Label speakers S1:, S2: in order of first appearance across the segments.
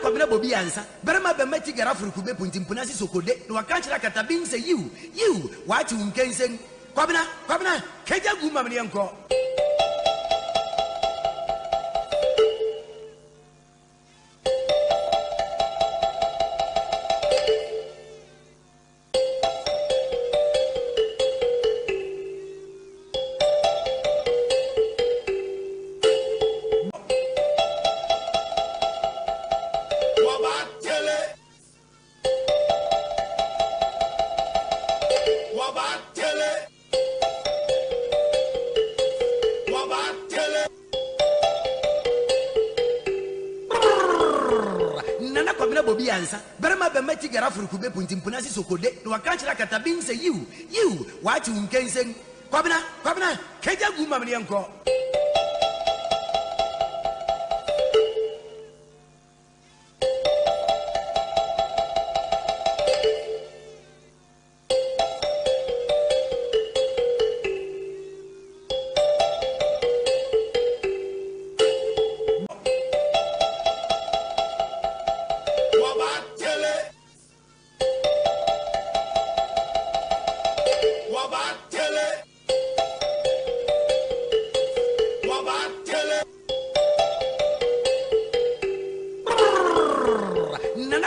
S1: Kwabena Bobie Ansah. Berma Bemeti Garafru Kube Puntimpunasi Sokode. No Akanchra Katabin say you. What you can say? Kwabena, Kaja Gumamanianko. Kwabena Bobie Ansah. Berma Bemeti Garafru Kube Puntimpunasi Sokode. No Akanchra Katabin say you. What you can say? Kwabena, Kaja Gumamanianko.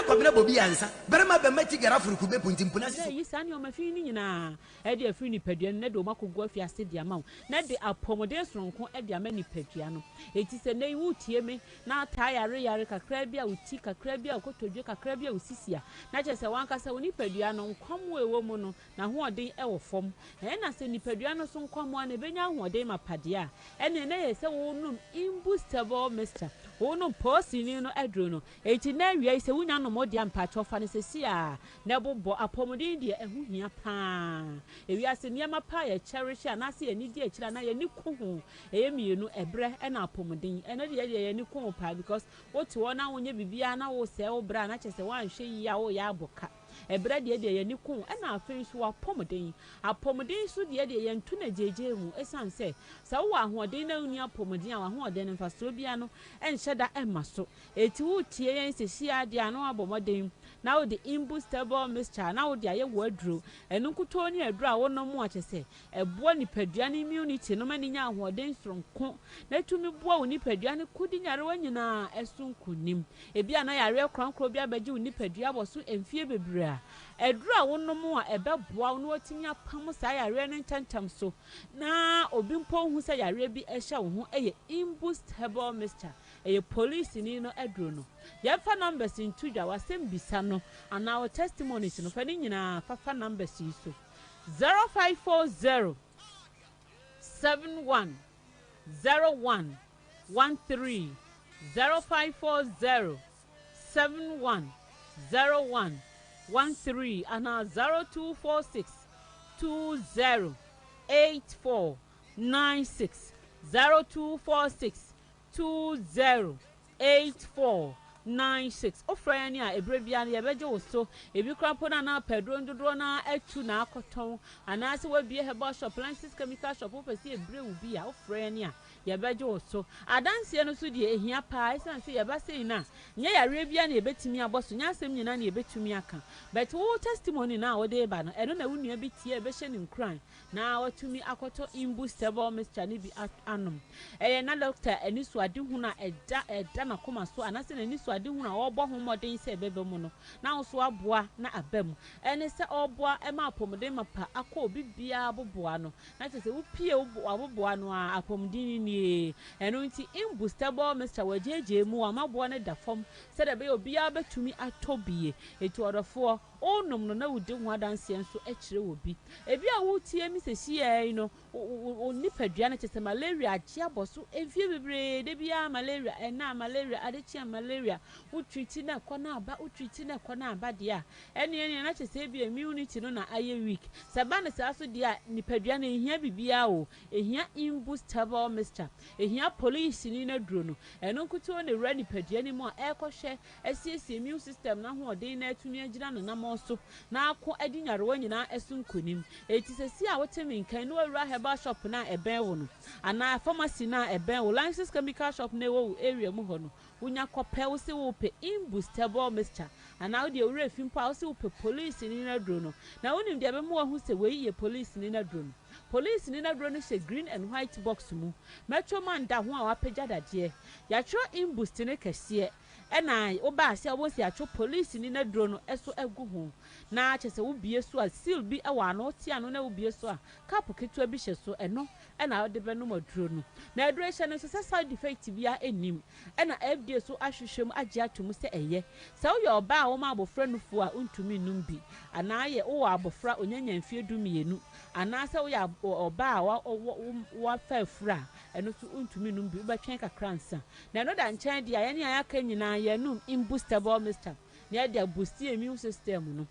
S1: Kwabena Bobie Ansah. Berma Bemeti Garafru Kube Puntimpunasi.
S2: Yes, and you're my feeling na. Eddie a free pedian, Nedo Mako Goffia said the amount. Not the appomodes from Edia many pediano. It is a name would hear me. Now tie a rearica crabia with tika crabia, go to Jaka crabia with Sisia. Not just a one cassa when pediano, come away woman, now who are they ever form. And I say pediano son come one, a benya who are they my padia. And then they say, oh no, imbustable mister. Oh no, posting no adrono. 89 years a winner no more damn patch of Anastasia. Never bought a pomodin and who near pan. If you are near my pie, cherish and I see any dear chilana, a new coon, you know, a breath and a pomodin, and a new coon pie because what to one now when you be Biana or sell branch as a one she yao yaboka. A bread ye de Yanikun, and our face were pomodin. A pomodin should ye de Yantuna JJ, as I say. So one they know near pomodin, one then in Fastobiano, and Shada and Maso. A two tears, the Sia Diano Abomodin. Now the imbustable Mr. Now the word drew, and Uncle Tony a draw no more to say. A bonny pediani immunity, no many young who are then from Con. Let to me bow nipediani couldn't arrange as soon could him. A biana a real crown crobia beju nipedia was so and fear bebra. A draw one no more about bow no tinia pamusaya ran and tantam so. Na Obimpo who say I rebi a show who a imbustable Mr. A police in no adrono. Yafa numbers in Tuja was same bisano and our testimonies in offending Fafa numbers so 0540 71 01 13 0540 71 01 13 and our 0246 20 84 96 0246 20 84 96 Ofrania a brevian yabejo so if you crapona na pedro ndodona etu na akoton anase we be a boss shop appliances chemical shop ofesi ebre will be Ofrania yabejo so adanse no so de ehia pa isan say yabase na nya yarebia na ebetimi aboso nya asem nyina na ebetumi aka but wo testimony na wo de ba no eno na wunua bi tie ebe hye nim kran na watumi akoto imbustable Mr. ni bi anom na doctor enisu ade hu na eda na koma so anase na enisu ade hu na obo homoden se bebe mu no na so aboa na abam ene se oboa e ma apomden mapa akọ obi bia boboa no na se wo pie aboboa no a apomden ni eno nti imbustable Mr. wajeje mu amaboa na da fom se da be obi abetumi atobie etu odofo onom no na wudi ho adanse enso ekire obi ebi a wo tie mi se hie no onipadua na chese malaria agye aboso evie bebre de bia malaria na malaria adechia malaria utwiti na kona aba utwiti na kona aba dia ene na chese bi immunity no na aye weak sabana sa so dia nipadua na ehia bibia o ehia imbustable Mr. Mr. Ehia police ni na duro no eno nkuto ne wura nipadua ni mu a ekɔhwɛ asiesie immune system na ho ɔden na atumi agyina no nam so na akɔ adi nyarewa nyina ɛso nkonim eti sesi a wotemi nkan no wura herbal shop na ɛbɛn wo no ana pharmacy na ɛbɛn wo license chemical shop na wo area mu hɔ no unya kɔpɛ wo se wo pe imbustable mixture ana wo de wura fimpa wo se wo pe police ni na duro no na wonim de abɛmu wo hu se wei ye police ni na duro no police ni na duro no hye green and white box mu metro man da ho a wapagya dadeɛ yatro imbust ne kɛseɛ ɛna wo ba ase a wo se yatro police ni na duro no ɛso egu ho na kyese wo bie so a seal bi ɛwɔ ano tie ano na wo bie so a cap ketua bi hye so ɛno ɛna wo de bɛno maduro no na aduro hye no so side effect bia enim ɛna FDA so ahwehwem agye atom sɛ ɛyɛ sɛ wo yɛ ɔba a wo ma abofra no fu a untumi num bi ana yɛ wo abofra onyanya mfie dumienu ana sɛ wo yɛ ɔba a wa fa afura ɛno so untumi num bi wo bɛtwen kakra nsa na ɛno da nkyɛn de ayɛ ne ayaka nyinaa yɛ num imbustable mixture na yɛ de boost immune system no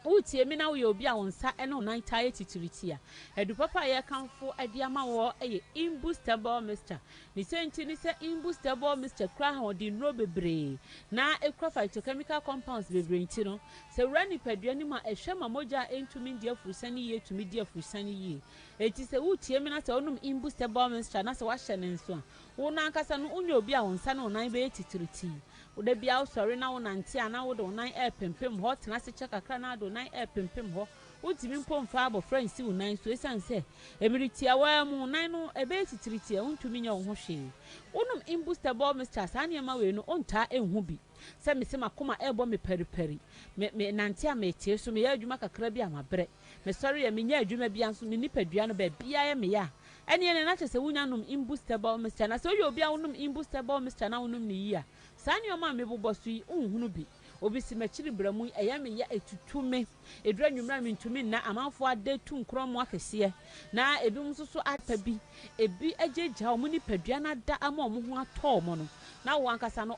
S2: utie mi na wo obi a wonsa ene nan tae titiriti a edu papa ye kanfo ade ama wo eye imbustable mixture ni senti ni se imbustable mixture kra ha odi nro bebre na ekra phytochemical compounds bebre nti no se rani padua ni ma ehwe ma moja entumi dia furusani ye tumi dia furusani ye eti se utie mi na se onum imbustable mixture na se wa hye ne nso a wo na nkasa no onye obi a wonsa na nan be titiriti ude bia usori na wo nante ana wo do nan pempem hot na se chekakra na do nan pempem ho utimi mpomfa abo friends wo nan so esan se emiritia wa mu nan no ebe titiritia untumi nya wo ho hwe unum imbustable mixture sane ma we no onta enhu bi se me se makoma ebo me periperi me nante a me tie so me ya adwuma kakra bi amabre me sori ya me nya adwuma bi anso me nipadua no ba bia ya me ya ene na kyese wunya num imbustable mixture na se oye obi a unum imbustable mixture na unum ni yi a sane o ma me bobosu yi unhunu bi obi si machiri bramu eya me ya etutume edura nwumra me ntumi na amanfo ade tu nkromo akese na ebi mususu atabi ebi agegja omu ni padua na da ama omu ho atọ omo no na wo ankasa no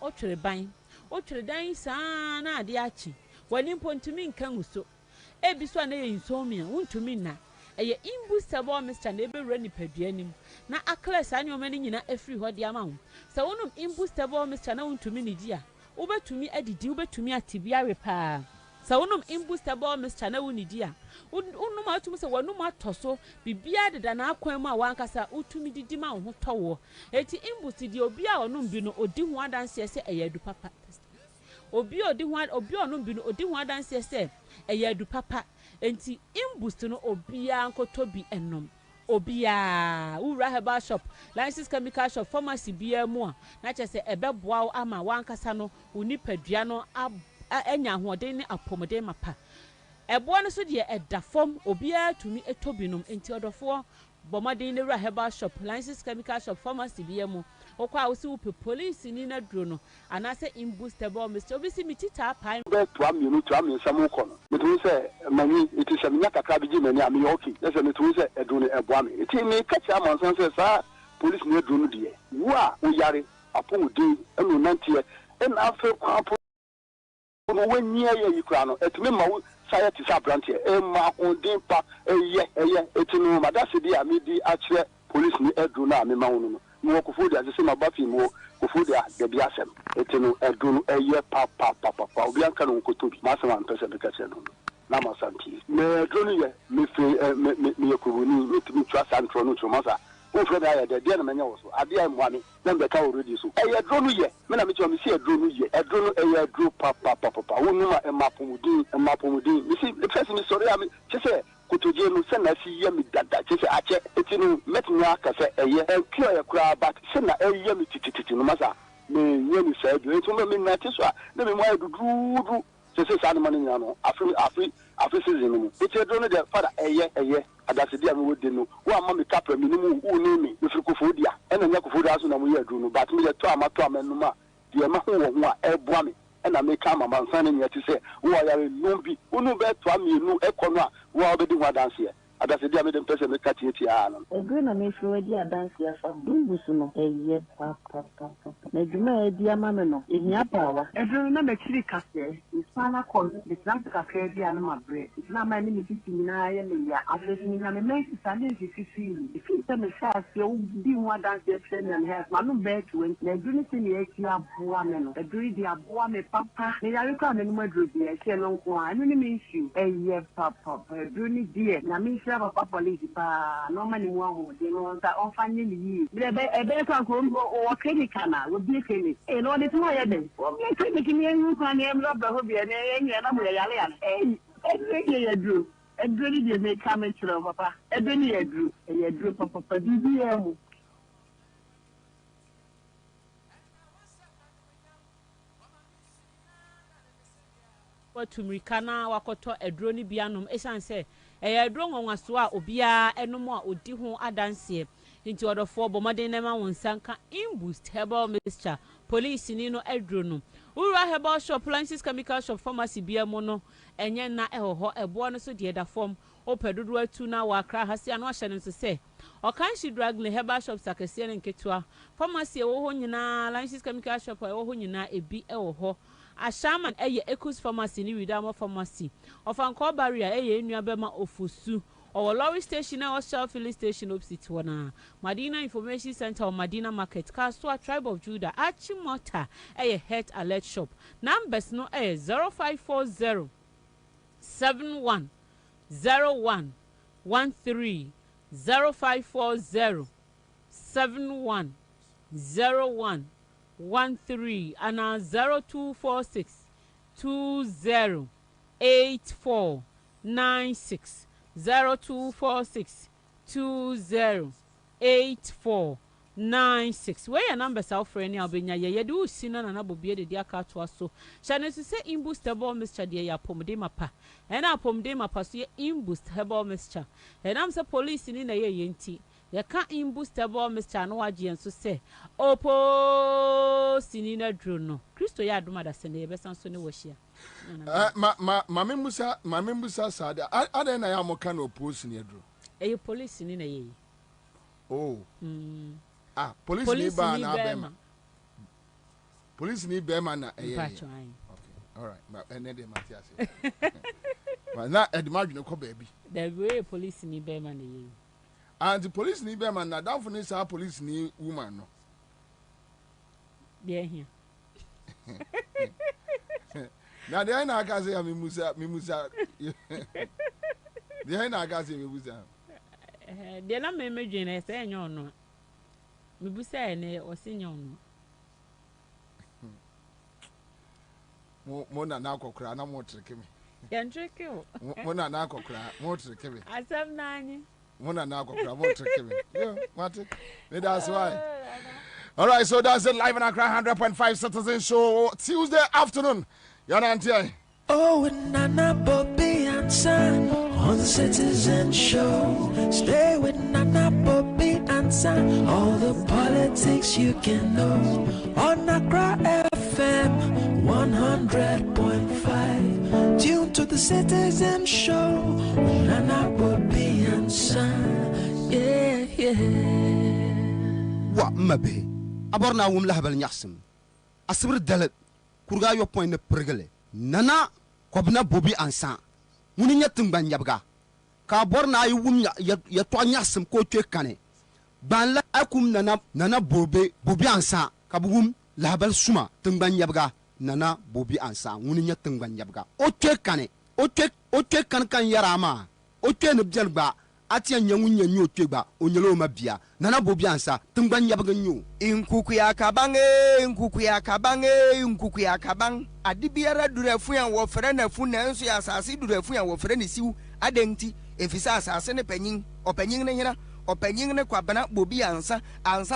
S2: otwere dan saa na ade achi wani mpontumi nkan uso ebi so na ye insomnia untumi na eye imbustable mixture na ebe rani padua nim na akles anya omani nyina afri ho de ama ho sa wonum imbustable mixture na untumi ni dia ubetumi adidi ubetumi atibia repa sa wonum imbustable mixture na woni dia unum atum se wanum atoso bibia deda na akwan mu a wankasa utumi didi ma ho towo eti imbust di obi a onum bi no odi ho adanse se eyadu papa obi onum bi no odi ho adanse se eyadu papa enti imbust no obi a nkotobi enom obia ura herbal shop license chemical shop pharmacy bia mu a na kyese ebeboa ama wankasa no unipadua no anya hoden ne apomden mapa eboa no so de edafom obia tumi etobinom enti odofo bomodin ne ura herbal shop license chemical shop pharmacy bia mu okwa wo si wo police ni na duro no anase imbustable mixture obi si mitita pai
S3: be to amienu to amiensam ko no metu se mani iti se nya kakra bi gimani ami okay se metu se edu ne eboa me iti me kacha amonsan se sa police ne duro no de wo a wo yare apodin enu nantie en afa kwa no wanyia ye yikra no etumi ma wo society sa branch e ma ondin pa eye etinu madase di amidi akire police ni edru na me ma wono no mo ko fodi ase ma bafi mo ko fodi a de bia sem etinu edru no eye pa obi anka no ko tobi ma sama mpese be kase no na ma santi me edru no ye me fe me yakubuni mitimi twa santro no tumasa o fred aye de na menya wo so ade ai mo ame na be ka already so eye edru no ye me na me ti o me si edru no ye edru no eye edru pa wonu ma emapomudin me si the person me sorry am chese kutoje no se na si ye mi dada chese ache etinu metnya ka se eye enkio ye kura but se na eye mi tititi no masa me nye mi sa edu etu me na ti so a na me mo adududu chese sa no mani nya no afri season no eti edu no de father eye adase dia me wodi no wo ama me kapra mi no mu wo ne mi firi kofodia ena nya kofodia so na mo ye edu no but me de to ama no ma de ma ho wo ho a eboa me ena me ka mama nsane ne ati se wo ya numbi unu be to amienu ekono a wo obedi ho adanse adase dia me de mpese me ka tietia no
S4: egu na me fro di adanse afa dumbusu no pa na djuma e di ama me no ehia pawa edru na me chiri kase the spinal cord, the traffic of crazy and my bread. It's not my name is 59 and I'm listening and the main standing is 15. If you tell me fast, you'll be one dance and have my no bed to win. They're doing it in the ATM woman. A breed, the Abuame Papa. They are coming with the Shalom. I really miss you. A year, Papa. A bruni dear. Namisha, Papa, police, no money one. They want that all finding you. A better come or clinic will be clinic. In order to my head. Making you can have the hobby and I'm a drew. A really may come at your papa. A really a drew. A drew papa.
S2: To Mirikana, Wakoto, a drony bianum, Esan say, a drone on Wasua, Obia, and no more, Odiho, Adansi, into other 4 Bomadinema, one sanka, in boost, herbal mixture, police in no edronum. Ura herbal shop, appliances, chemical shop, pharmacy, beer mono, and yen na a bonus of the other form, or Pedro 2 now, Wakra, Hasi, and Washan to say. Or can she drag the herbal shops like a Sian and Ketua, pharmacy, oh, Honina, appliances, chemical shop, oh, Honina, a B. Ho. A shaman a Ecos pharmacy ni Widama pharmacy. Of Anko barrier a Nuabema Ofusu or lorry station or shell filling station opposite Wana. Madina Information Center or Madina Market, Castle Tribe of Judah, Achimota a head alert shop. Numbers no a 0540 71 01 13 0540 71 01 13 and 0246 20 8496 0246 20 8496. Where your numbers are for any Albania? You do see none and Bobie the dear car to us so. Shall I say in boost the ball, Mr. Dear Pomodema pa and our Pomodema pass you in boost her ball, Mr. And I'm the police in a yenti. You can't in boost the ball, Mr. Noaji, and so say, Opo Sinina Druno. Christo Yadumada send the best answer no was here.
S5: Mamma Musa said, I don't know how can oppose in your drew. A
S2: police in a ye.
S5: Oh, police need Bama. Police need Bama. Okay, all right, but and then Matthias. But not at the margin of baby.
S2: The way police need Bama.
S5: And the police need them, and now for this, our police need woman.
S2: Yeah, here.
S5: Now, the end I can say, Mimusa. The end I can say, Mimusa.
S2: They're not imaging, I say, no, no. Mibusa or senior.
S5: Mona now cry, no more trick me.
S2: Yan trick you.
S5: Mona now cry, more trick me.
S2: I said 9.
S5: Mona now go more trick me. Yeah, Martin. That's why. All right, so that's it live in Accra 100.5 Citizen Show Tuesday afternoon. Yana.
S6: Oh, with Nana Bobie Ansah on Citizen Show. Stay with Nana Bobie Ansah. All the politics you can know on Accra FM 100.5. Tune to the Citizen Show with Nana Bobie Ansah. Yeah, yeah.
S1: What mabe? Aborna wum lahabal nyaksim. Asibir dalet kurga yo point ne pregele. Nana Kwabena Bobie Ansah. Muni nyatim ban yabga. Ka borna yu wum ya to nyaksim ko twe kane. Ban la akum nana Bobie Ansah. Kabum lahabal suma tumban yabga. Nana Bobie Ansah. Muni nyatim ban yabga. O twe kane. O twe kan yarama. O twe ne bjelba. Atia nyangunya nyo tweba onyelo mabia Nana Bobie Ansah tumban yabaga nyo
S7: inkuku ya kabang adibiara durefu ya wo fere na fu na nso ya asase durefu ya wo fere ne siw adenti efisa asase ne panyin opanyin ne hira opanyin ne Kwabena Bobie Ansah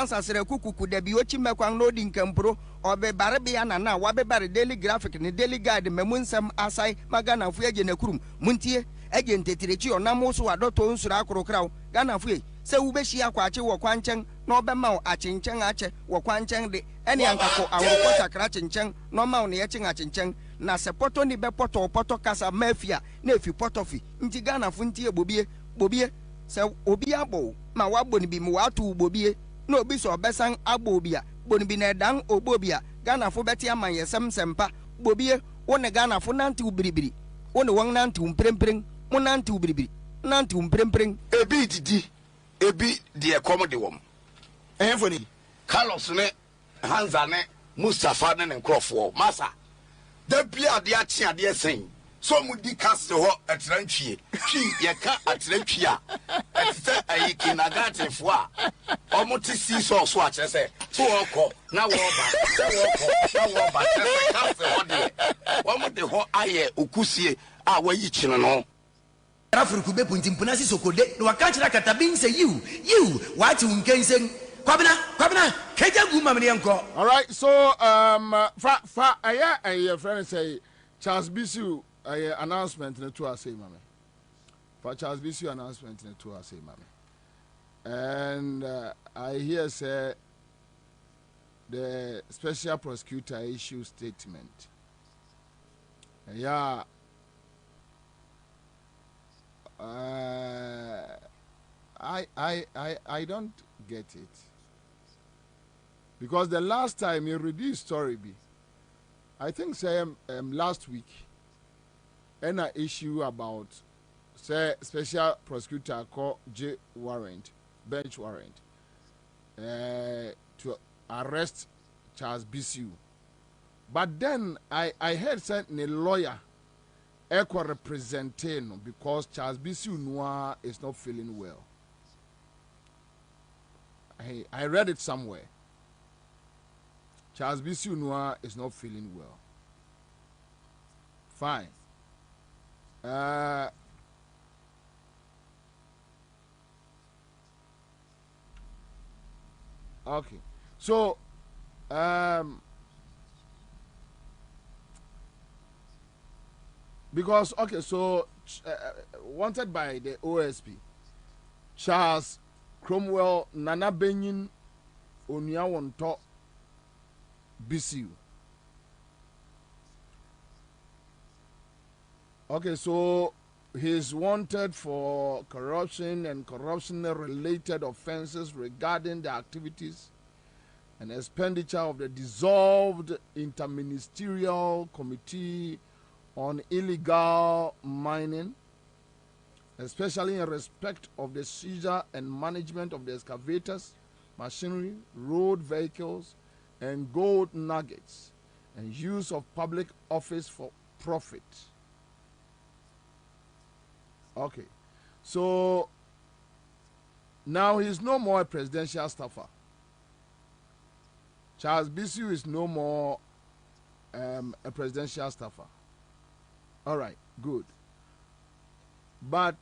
S7: sasere kukuku da bi ochi mekwan no di nkampro obebare bia na wabebare daily graphic ne daily guide memunsam asai magana fu eje na kurum muntie agent tirichi onamo so adoto nsura akorokraw gana fu se ubeshi akwache wo kwanchen no bema achenchen ache wo kwanchen de ene ankako awoko takra chenchen no ma ne yechen achenchen na se poto ni be poto kasa mafia na efi potofi nti gana fu ntie Bobie se obi abo ma wabo ni bi mu watu Bobie na obi so besan abo obia boni bi na dan obobia gana fu beti aman yesem sempa Bobie one Ghana for nanti ubiribiri one wang nanti umprempring mo nanti ubiribiri nanti umprempring
S8: ebi didi ebi de comedy wom enfoni Carlos ne Ansah ne Mustafa ne nkrofo masa da bia de ache ade sen so mu di cast ho atrantwie twi ye ka atrantwie a etse ayi kinagate fo a omote si so a kire se so okọ na wo ba se cast ho de omote ho aye okusie a wayi chino no
S9: Afriku be puntimpuna si sokode no wakachira katabin say you wati unkensen Kwabena keja gu mamne enko.
S5: All right, so fa a friend say Charles Bisu announcement in the tour say mama. For Charles Bisu announcement in the tour say mama. And I hear say the special prosecutor issue statement. Yeah. I don't get it. Because the last time you read this story, I think say last week, and an issue about say special prosecutor called bench warrant, to arrest Charles Bisu. But then I heard say a lawyer equal representing because Charles Bisu Noir is not feeling well. I read it somewhere. Charles Bisu Noir is not feeling well. Fine. Okay. So, because, okay, so, wanted by the OSP, Charles Cromwell Nana Benyin Onia Wonto BCU. Okay, so he's wanted for corruption and corruption-related offenses regarding the activities and expenditure of the dissolved Interministerial Committee on Illegal Mining, especially in respect of the seizure and management of the excavators, machinery, road vehicles, and gold nuggets, and use of public office for profit. Okay, so now he's no more a presidential staffer. Charles Bisu is no more a presidential staffer. All right, good. But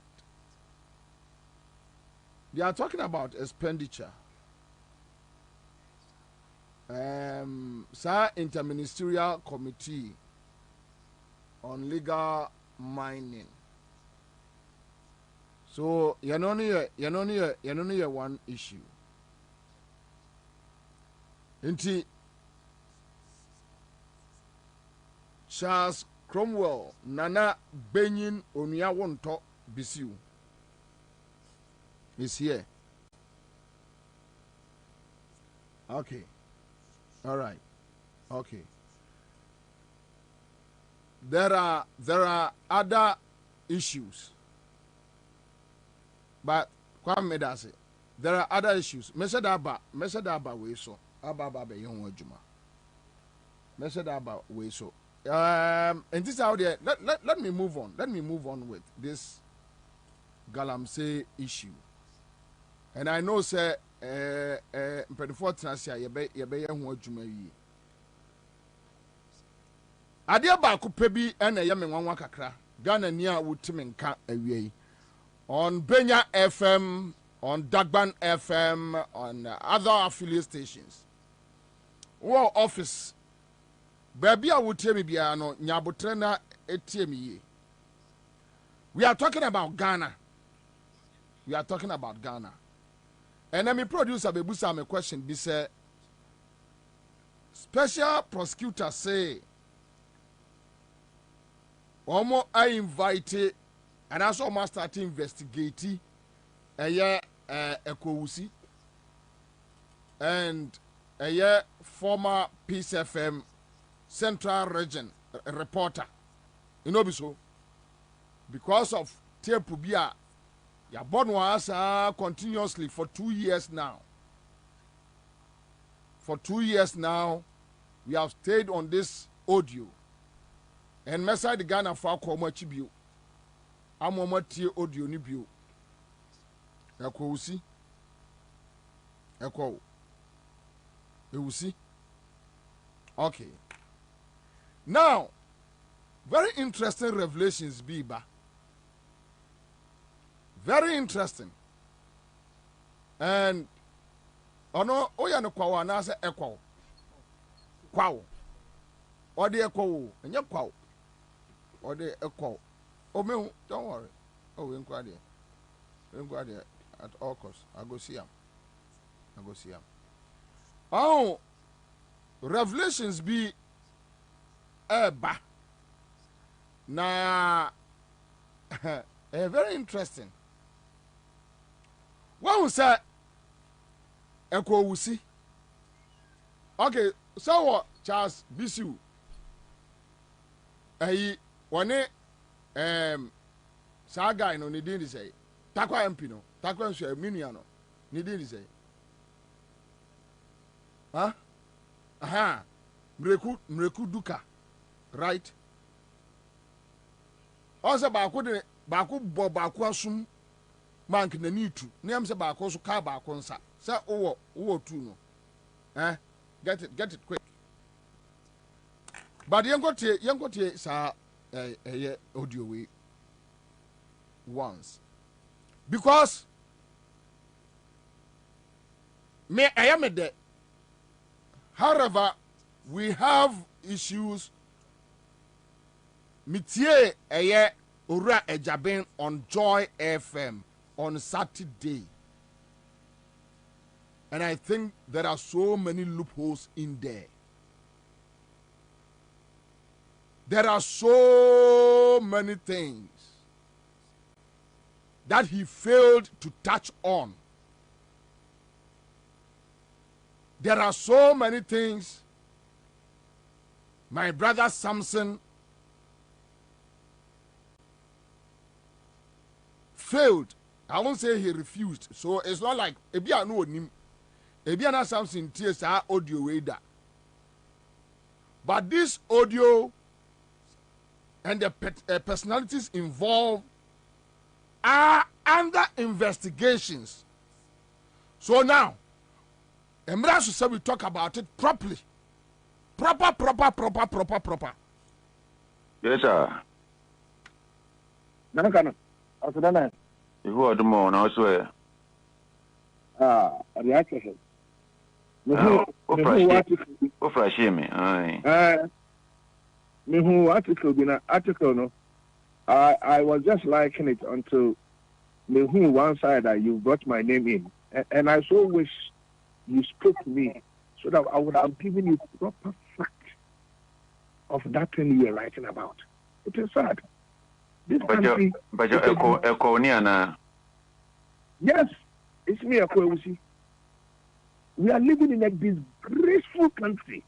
S5: they are talking about expenditure. Sir, Interministerial Committee on Legal Mining. So you know one issue. Inti Charles Cromwell Nana Benyin Onia Wonto Bisiu is here. Okay. All right. Okay. There are other issues. But Kwame does it. There are other issues. Mesedaba we so. Ababa be yon wajuma. Mesedaba we so. And this out there. Let me move on. Let me move on with this Galamsey issue. And I know say before Trasia yebe yon wajuma yi. Adia ba ko pebi na yeme nwanwa kakra. Ghana nia wutimenka awie. On Benya FM, on Dagban FM, on other affiliate stations. War office. Baby, I would tell me, Biano, Nyabutrena, etemi. We are talking about Ghana. We are talking about Ghana. And let me produce a bebusa me question. Be say, special prosecutor say, Omo I invited. And also must start investigating Ekowusi and former Peace FM Central Region a reporter. You know, so because of tape bia, ya born was continuously for 2 years now. For 2 years now, we have stayed on this audio. And Messa the Ghana for Komachibu. I'm on audio nibu. Echo see. Echo. You see. Okay. Now, very interesting revelations, Biba. Very interesting. And ono oya no kwawo na se ekwawo. Kwawo. Ode ekwawo, enye kwawo. Ode ekwawo. Oh me, don't worry. Oh, we inquire there. We inquire there at all costs. I go see him. Oh, revelations be eba. Na very interesting. What was that? Echo wusi. Okay, so what Charles Bisu. One saga no ni din say. Takwa MP no. Takwa nso minuano. Ni din say. Huh? Aha. Mreku duka. Right? Also baako bo baako asum bank na ni tu. Nem se baako so ka baako nsa. Se wo tu no. Get it quick. But yenkotie sa audio we once. Because me I am there. However, we have issues. Mitie Ura Ejaben on Joy FM on Saturday. And I think there are so many loopholes in there. There are so many things that he failed to touch on. There are so many things my brother Samson failed. I won't say he refused. So it's not like Ebia no nim. Ebia na Samson tears our audio radar. But this audio and the personalities involved are under investigations. So now, Emra should say we talk about it properly. Proper.
S10: Yes, sir.
S3: Nankana. Asudana.
S10: Who are the more now, swear?
S3: The actor.
S10: Me. Aye.
S3: Me article been an article no. I was just liking it until me who one side that you brought my name in, and I so wish you spoke to me so that I would have given you proper fact of that thing you were writing about. It is sad. This country.
S10: But your echo near.
S3: Yes, it's me, Echo. We are living in a disgraceful country.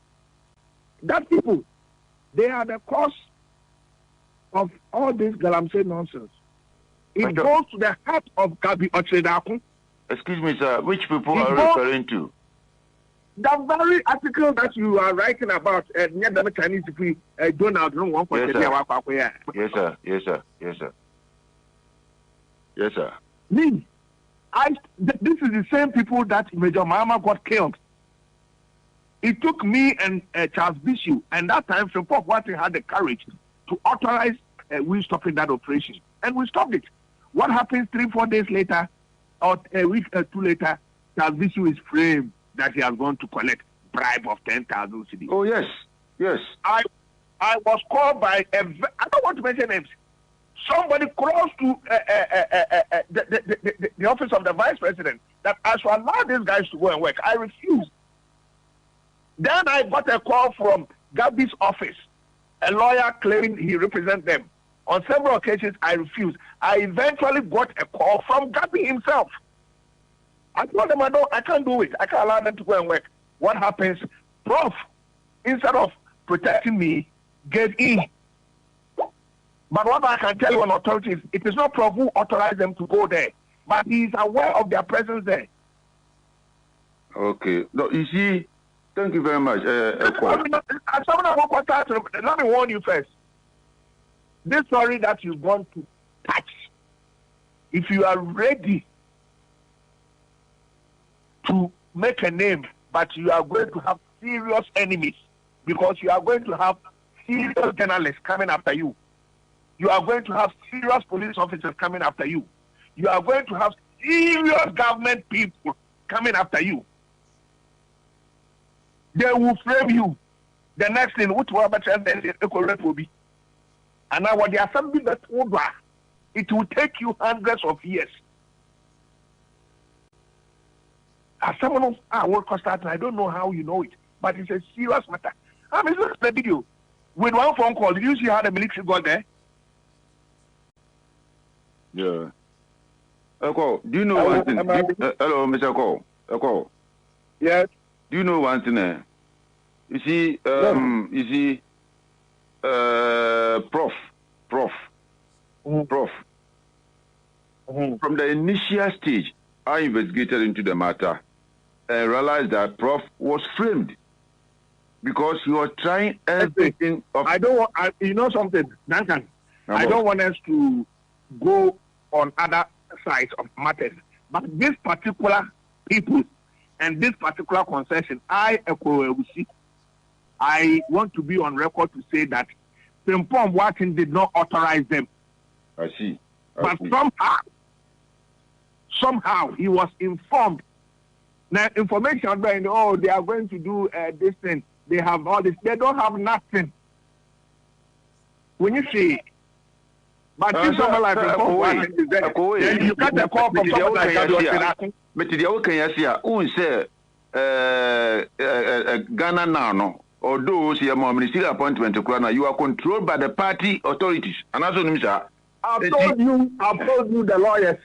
S3: That people, they are the cause of all this galamsey nonsense. It goes to the heart of Gabi Ochedakun.
S10: Excuse me, sir. Which people are you referring to?
S3: The very article that you are writing about, near the Chinese people, Donald, no one for
S10: Yes, sir. Yes, sir.
S3: Me, this is the same people that Major Mahama got killed. It took me and Charles Bishop, and that time, Support Watson had the courage to authorize we stopping that operation. And we stopped it. What happens 3-4 days later, or a week or two later, Charles Bishop is framed that he has gone to collect bribe of 10,000 cedis.
S10: Oh, yes.
S3: I was called by I don't want to mention names. Somebody close to the office of the vice president that I should allow these guys to go and work. I refused. Then I got a call from Gabi's office, a lawyer claiming he represents them. On several occasions, I refused. I eventually got a call from Gabi himself. I told them I can't do it. I can't allow them to go and work. What happens? Prof, instead of protecting me,
S11: get in. But what I can tell you on authorities, it is not Prof who authorized them to go there, but he is aware of their presence there.
S10: Okay. No, you see, thank you very much.
S11: Let me warn you first. This story that you want to touch, if you are ready to make a name, but you are going to have serious enemies, because you are going to have serious journalists coming after you. You are going to have serious police officers coming after you. You are going to have serious government people coming after you. They will frame you. The next thing, which will be. And now what they are something that over, it will take you hundreds of years. As someone else, I work on that, I don't know how you know it, but it's a serious matter. I mean, look at the video. With one phone call, did you see how the military got there?
S10: Yeah. Eko, do you know one thing? Hello, Mr. Eko.
S11: Yes.
S10: Do you know one thing? You see, Prof.
S11: Mm-hmm.
S10: From the initial stage, I investigated into the matter and realized that Prof was framed because he was trying everything.
S11: You know something, Duncan? I don't want us to go on other sides of matters, but this particular people and this particular concession, I want to be on record to say that Frimpong Boateng did not authorize them.
S10: I see.
S11: But somehow he was informed. Now information being, they are going to do this thing. They have all this. They don't have nothing. When you see, but this someone like Frimpong Boateng is there, then you get a call from someone like that.
S10: But the other can you see, who say Ghana now, although your ministerial appointment to Krana, you are controlled by the party authorities. And also,
S11: I've told you the lawyers.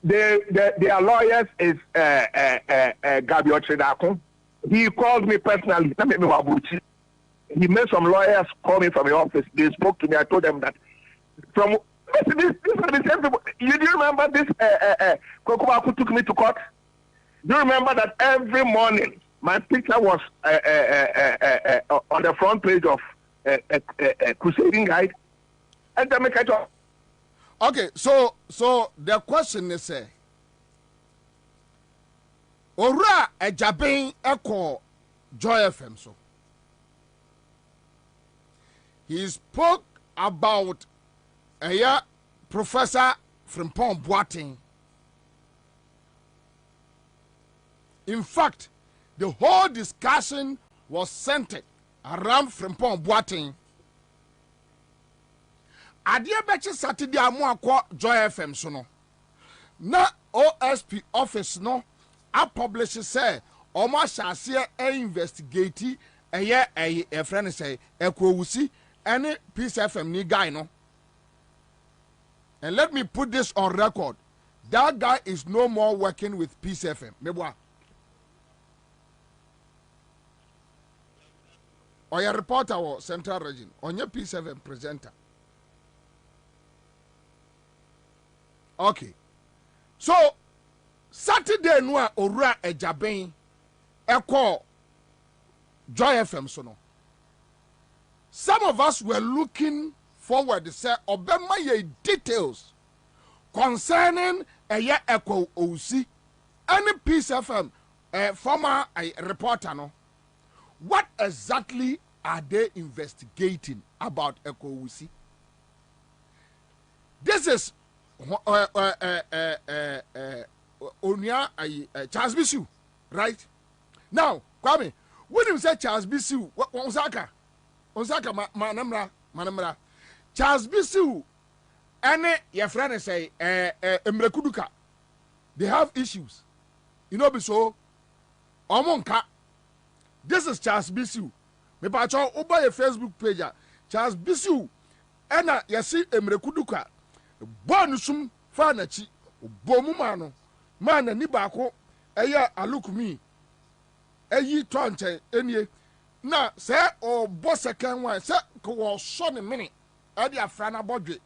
S11: Their lawyers is Gabi Ochedakun. He called me personally. He made some lawyers call me from the office. They spoke to me. I told them that from this you do remember this Kokobaku took me to court? Do you remember that every morning my picture was on the front page of Crusading Guide?
S5: Okay, so the question is, Ora Ejabin Eko Joy FM so. He spoke about Professor Frimpong Boateng. In fact, the whole discussion was centered around Frimpong Boateng. Adia beche Saturday amwa Joy FM so no. Na OSP office no a publish say omo shase investigate a friend say Ekwowusi any Peace FM ni guy no. And let me put this on record. That guy is no more working with Peace FM. Mebwa. Or a reporter or Central Region. On your Peace FM presenter. Okay. So, Saturday noa Ora Ejabin Eko Joy FM so no. Some of us were looking forward to say Obama ye details concerning Eko Ousi any Peace FM former reporter no. What exactly are they investigating about Eko Ousi? This is Onya Charles Bisu, right? Now, Kwame, when you say Charles Bisu, Onsaka manamra. Charles Bisu, any your friend say Mrekuduka, they have issues. You know, so Omonka. This is Charles Bisu. Me pacho oba your Facebook page. Charles Bisu, ena yasi Mrekuduka. Bonusum fanachi bomumano mana ni bako eya alukumi eyi tonche enie na say o boss second one say ko wo so ne mini e dia fra na bodwe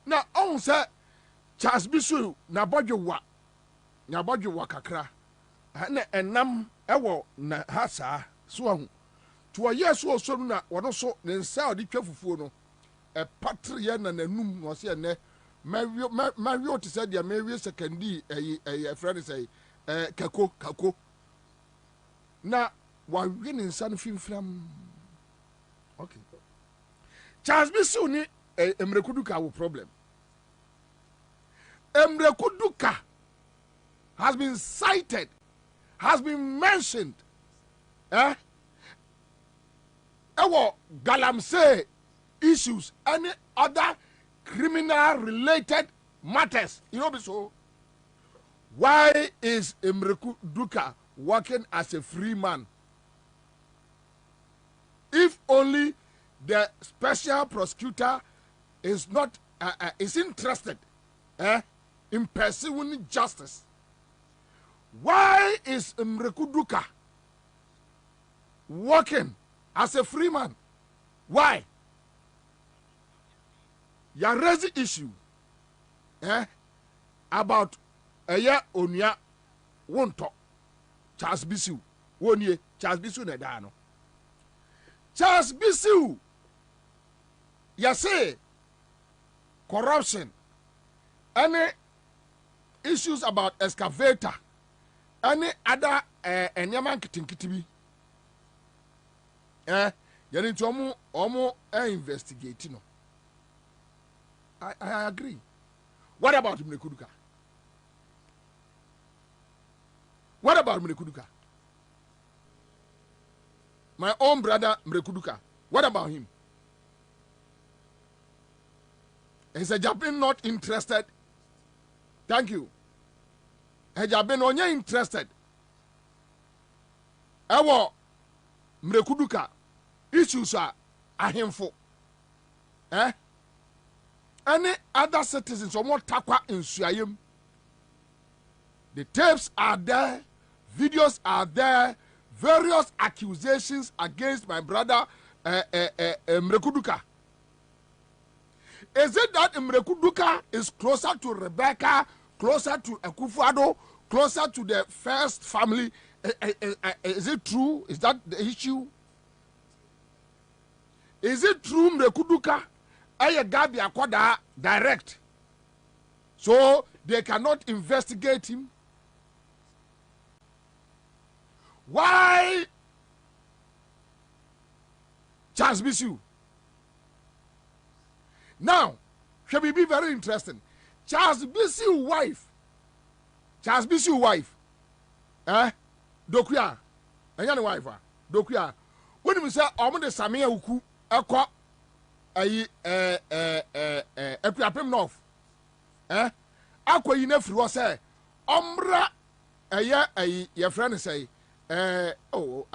S5: na on say Charles Bisu na bodwe wa kakra na enam ewo na hasa so ahu to yesu o so na wono so ne nsa odi twa fufuo no e patre na nanum no se ne mario to say dia mario secondary friend say kako na wa win nsa no finfram okay Charles Bisu ni emrekuduka wo problem emrekuduka has been cited, has been mentioned. Galamsey issues, any other criminal related matters. You know, so why is Emreku Duka working as a free man? If only the special prosecutor is not is interested in pursuing justice. Why is Emreku Duka working as a free man? Why? You raise the issue about a year onya won't talk. Charles Bisu, 1 year, Charles Bisu Nedano. Charles Bisu, you say corruption, any issues about excavator, any other enyaman kitinkitibi. You need to almost investigate. No, I agree. What about Mrekuduka? What about Mrekuduka? My own brother Mrekuduka. What about him? Is a Japan not interested? Thank you. Japan only interested. Ewo Mrekuduka issues are ahemfo. Any other citizens or more takwa in Suayim. The tapes are there, videos are there, various accusations against my brother Mrekuduka. Is it that Mrekuduka is closer to Rebecca, closer to Akufo-Addo, closer to the first family? Is it true? Is that the issue? Is it true Mrekuduka Aye Gabi Akwada direct, so they cannot investigate him? Why Charles Bisu? Now, shall we be very interesting? Charles Bisu wife, Dokuya, and wife, Dokuya. When we say Omo de Samia Uku, Eko, Epiapim North, Aqua Yinef was say, Ombra, your friend say, Elom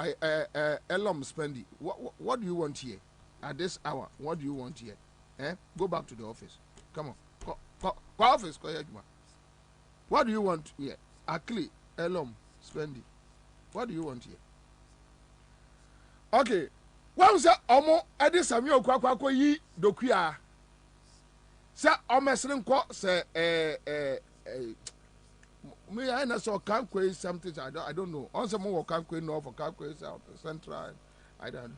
S5: Spendy, what do you want here at this hour? What do you want here? Go back to the office. Come on. Go office. What do you want here? Akli, Elom, Spendy. What do you want here? Okay. One say Omo Edi Samuel Kwakwa yi Dokuya. Say Omesrin ko say me I know so can't quit something I don't know. On some more can't quit north or can't quit south central. I don't know.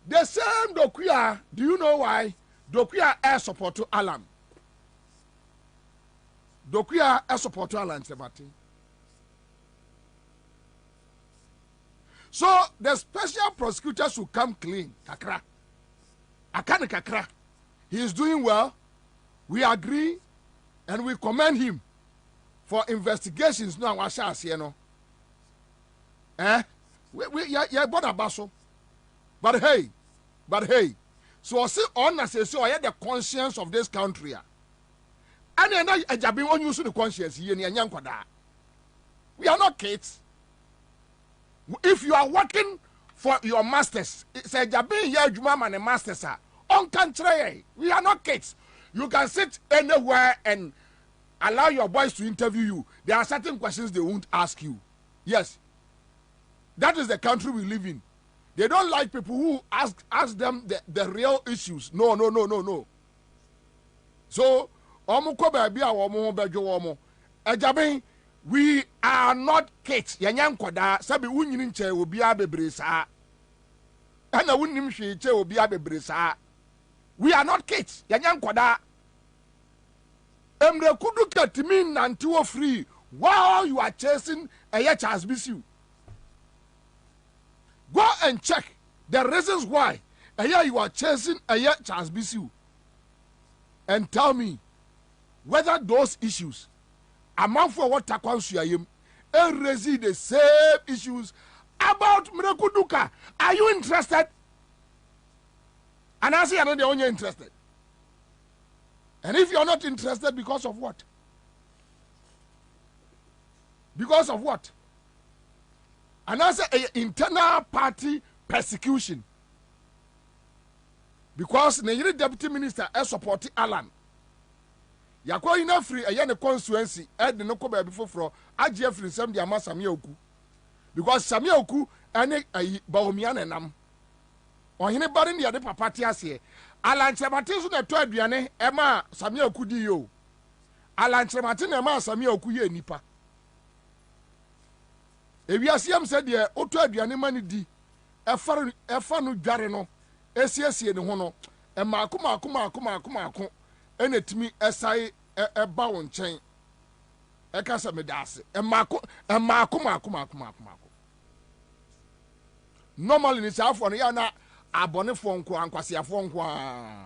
S5: The same Dokuya, do you know why? Dokuya air support to Alan. Dokuya air support to Alan Sebati. So the special prosecutors will come clean. Kakra. Akane Kakra. He is doing well. We agree and we commend him for investigations. No, I shall see no. Yeah, baso. But hey, so I say on as say so I had the conscience of this country. And then I just been on using the conscience here near Yankwada. We are not kids. If you are working for your masters, it's a Jabin here, Jumam and a masters are on country. We are not kids. You can sit anywhere and allow your boys to interview you. There are certain questions they won't ask you. Yes. That is the country we live in. They don't like people who ask them the real issues. No. So, we are not kids. Yanyan kwada sabi unyin nche obi abebre saa. Ana unnim hwe che obi abebre saa. We are not kids. Yanyan kwada. Emre kudu katimi nantiwo free while you are chasing a Charles Bisu. Go and check the reasons why you are chasing a Charles Bisu. And tell me whether those issues amount for what Takwansuyayim and raise the same issues about Mrekuduka. Are you interested? And I say, I know they're only interested. And if you're not interested, because of what? Because of what? And I say, internal party persecution. Because the deputy minister is supporting Alan. Yakwa ina free a constituency ed no ko ba before for agye free some the ama Samia Oku. Because Samia Oku ane Bawumia nenam. Ohene bare ne de papa te ase. Alan Chemate so na to aduane e ma Samia Oku di yo. Alan Chemate na ma Samia Oku ye nipa. Ewiasiam said de oto aduane mani di efa no dware no esiesie ne ho no e maako enetimi esai eba won chen ekasa medase e maako normally ni safo no ya na abonefo nko ankwasiafo nko a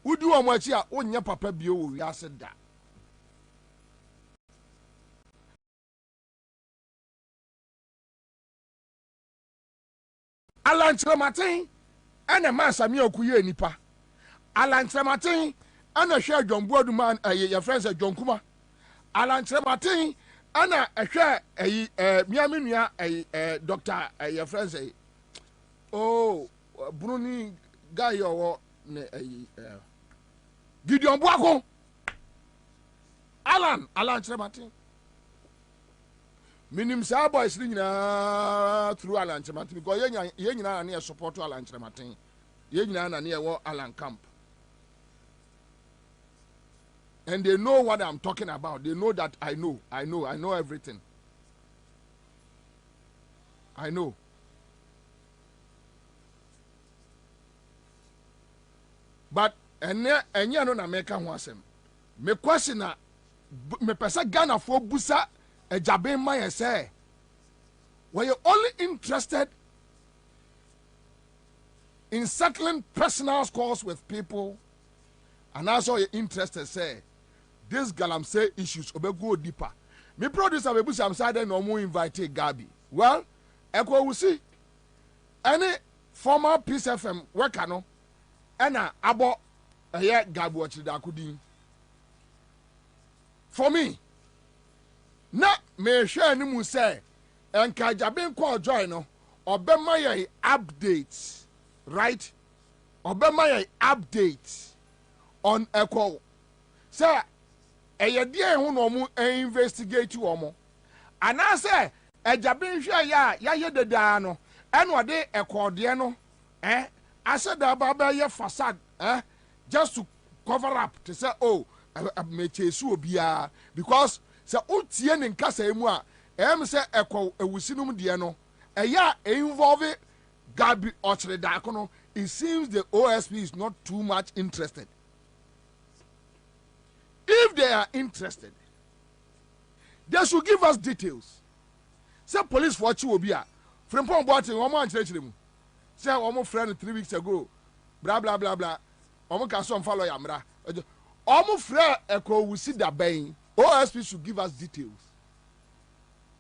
S5: udi wo mo achi a onye papa bio wo wi ase da Alan Chemate ene ma Samia Oku ye nipa Alan Chemate ana hwe Dwomboadu man your friends Dwonkuma Alan Chemate ana hwe miamenua doctor your friends Bruni guy yo ne Gideon Boako Alan Chemate minim sa boys ni nyina through Alan Chemate because ye nyina na support Alan Chemate ye nyina na wo Alan camp. And they know what I'm talking about. They know that I know everything. I know. But enya no na meka ho asem. Me question na me pesa Ghana for busa ejaben ma say. Were you only interested in settling personal scores with people? And also you're interested say this galamsey issues obe go deeper. Me producer we busa am say no more invite Gabi. Well, ekwo we see any former Peace FM worker no ena abo eye Gabi ochida kudin. For me, na me hwe ni mu say enka jaben ko join no obema ye updates, right? Obema ye updates on echo. Say eye die hu no mu investigate wo mo. Ana say ejaben hwe ya ye deda no eno de echo de no ase da baba ye facade just to cover up to say me chesu obia because say utie ne nkasa emu a say echo ewusinum de no eya involve Gabi Ochredako no. It seems the OSP is not too much interested. If they are interested, they should give us details. Say police for Chiwobia. From Pom Boating, one man church them. Say one friend 3 weeks ago. Blah blah blah blah. Omo can follow Yamra. Omo friend Echo will see that baying. OSP should give us details.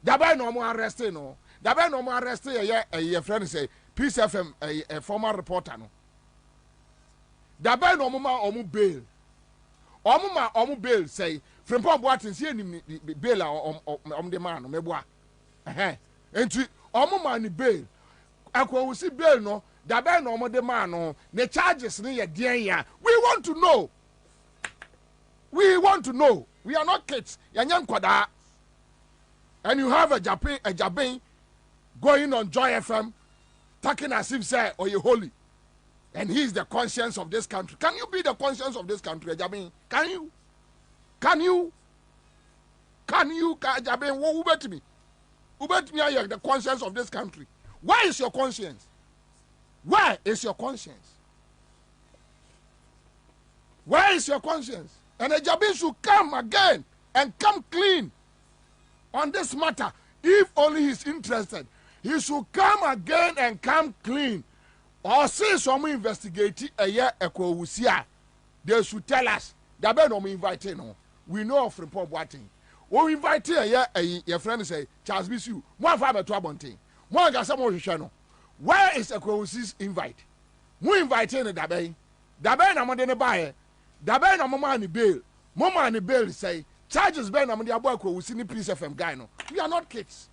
S5: Dabai no more arrested no. Dabai no more arrested a friend say Peace FM a former reporter no. Dabai no more omu bail. Omu bail say from Pom Boating see ni bail the man no meboa. Enti omu man ni bail. Akwa we see bail no. Dabai no more the man no. The charges ni ye dean ya. We want to know. We want to know. We are not kids. Yanyan kwada. And you have a Japan going on Joy FM, talking as if say, "Oh, you holy," and he is the conscience of this country. Can you be the conscience of this country, Jabin? Can you? Can you? Can you, Jabin? Who bet me? Who bet me? I am the conscience of this country. Where is your conscience? Where is your conscience? Where is your conscience? And Ejabin should come again and come clean on this matter. If only he's interested, he should come again and come clean. Or say some investigate a year echo they should tell us that we no invite no. We know of report what thing. We invite a year your friend say Charles Bisu. One five to abonting. One got some more channel. Where is Ekwusi's invite? We invite in the Dabe. Dabe na mo de ne buy. Dabe na mama ni bail. Mama ni bail say charges ben na mo de abo Ekwusi ni Peace FM guy no. We are not kids.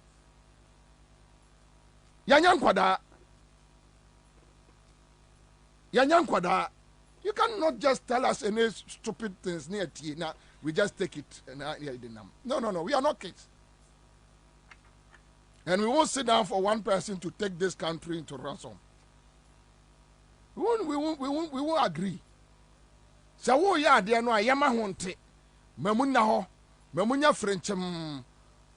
S5: Yanyan kwada. Yanyan kwada. You cannot just tell us any stupid things near tea. Now we just take it and no. We are not kids. And we won't sit down for one person to take this country into ransom. We won't agree. So wo ya de no ayama honte. Mamunna ho. Mamunya frenchem.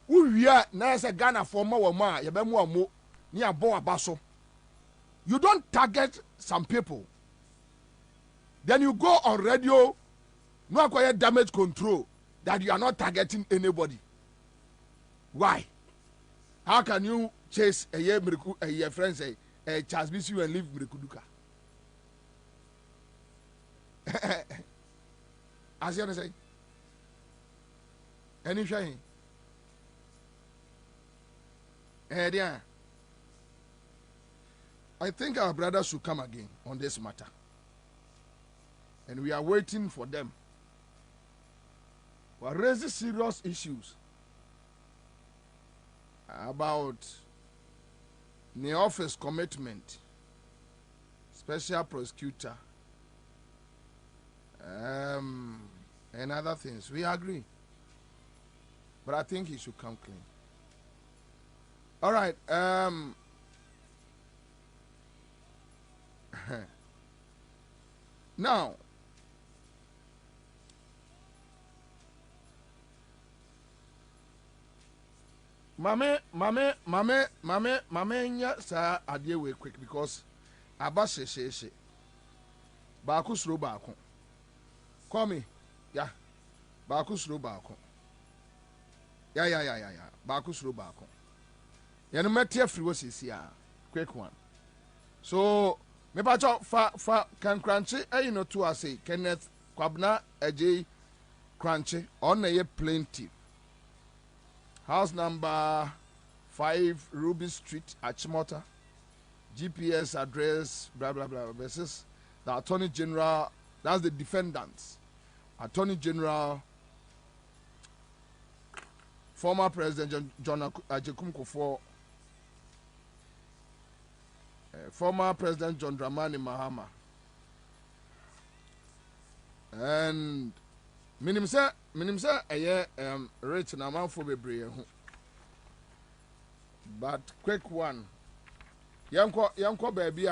S5: Uwia na se Ghana for ma wa ye be mu amo. Ni abo abaso. You don't target some people. Then you go on radio, no acquire damage control, that you are not targeting anybody. Why? How can you chase a year friend say a Charles Bisu and leave Mrikuduka? As you say, any shame? I think our brothers should come again on this matter. And we are waiting for them. We are raising serious issues about the office commitment, special prosecutor, and other things. We agree. But I think he should come clean. All right. Now, Mame, nya sa adie we quick because aba she. Baako suro baako. Call me. Yeah. Baako suro baako. Yeah. Baako suro baako. Ya no metia free wo sisi a. Quick one. So, me ba cho fa kan crunchy you know to say Kenneth Kwabena AJ crunchy on a plaintiff. House number 5 Ruby Street, Achimota. GPS address, blah, blah, blah, versus the Attorney General, that's the defendants. Attorney General, former President John Ajekum Kufuor, former President John Dramani Mahama. And Minim say rich na man for bebre ho. But quick one. Yanko baby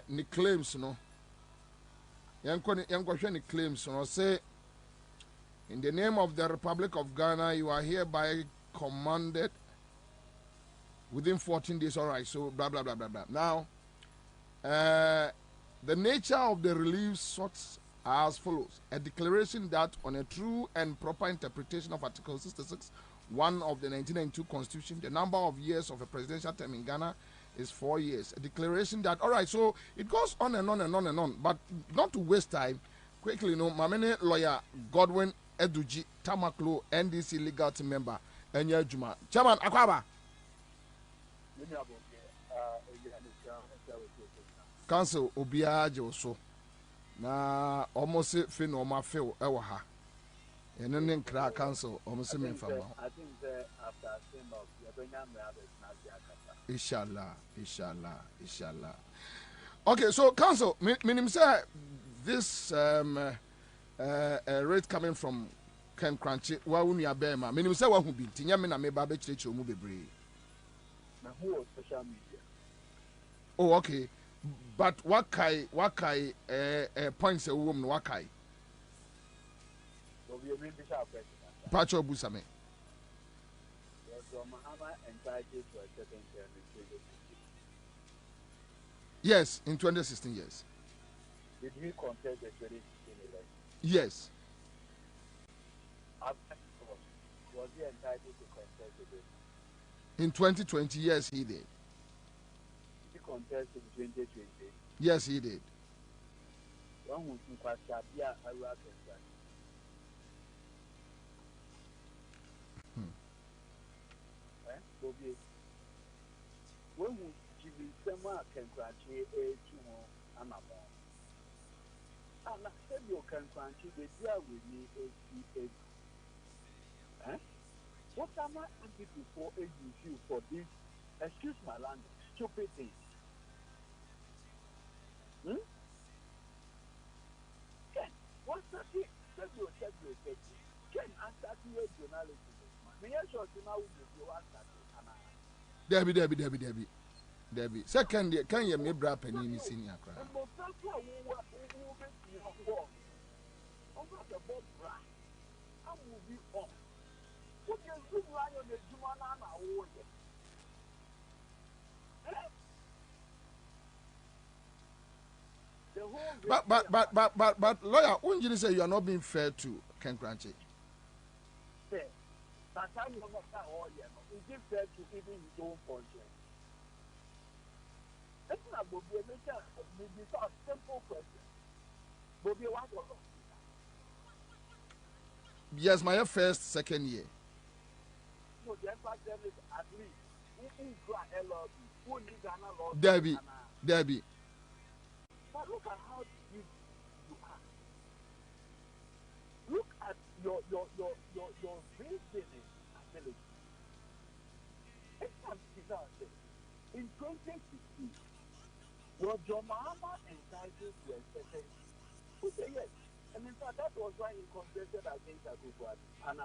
S5: ni claims no. Yanko hwe ni claims no say in the name of the Republic of Ghana you are hereby commanded within 14 days. All right, so blah blah blah blah blah. Now the nature of the relief sorts as follows: a declaration that on a true and proper interpretation of Article 66, 1 of the 1992 Constitution, the number of years of a presidential term in Ghana is 4 years. A declaration that, all right, so it goes on and on and on and on, but not to waste time, quickly, my many lawyer Godwin Eduji Tamaklo, NDC legal team member, Enya Juma. Chairman Akwaba. Council Obia Joso. Na almost fin or my fill ever ha. And then in crack council almost me from.
S12: I think after
S5: Inshallah. Okay, so council, minim say this rate coming from Ken Crunchy, wa unu ya bema. Minim say wa hu bi tinya me na me ba be chire mu bebre.
S3: na who social media.
S5: Oh, okay. But what kai points a woman what kai?
S3: Bobie me be sharp president.
S5: Pacho Busame.
S3: So Mahama entitled to a certain term in 2016.
S5: Yes, in 2016, yes.
S3: Did he contest the 2016 election?
S5: Yes.
S3: After was he entitled to contest again?
S5: In 2020, yes, he did.
S3: Did he contest in 2020?
S5: Yes, he did.
S3: When was he Kwabena Bobie, when we give someone can crunchy a tumor and a more. And I said you can crunchy the deal with me a what am I asking before a you for this? Excuse my language, stupid thing. Ken, what's that? Tell you. Ken, answer to your journalism. Me sure to now with you answer.
S5: Debbie. Second, can you me bra penny senior cry? But lawyer, when you say you are not being fair to Ken Crunchy?
S3: But I know not is it fair to even his own conscience? It's not Bobie. It's a simple question. Bobie, what was it?
S5: Yes, my first, second year.
S3: So the impact is at least who needs an law?
S5: Debbie.
S3: But look at how you are. Look at your reasoning ability. In 2016, was John Mahama entitled to a certain? Who said yes? And in fact, that was why he contested against Akufuado. And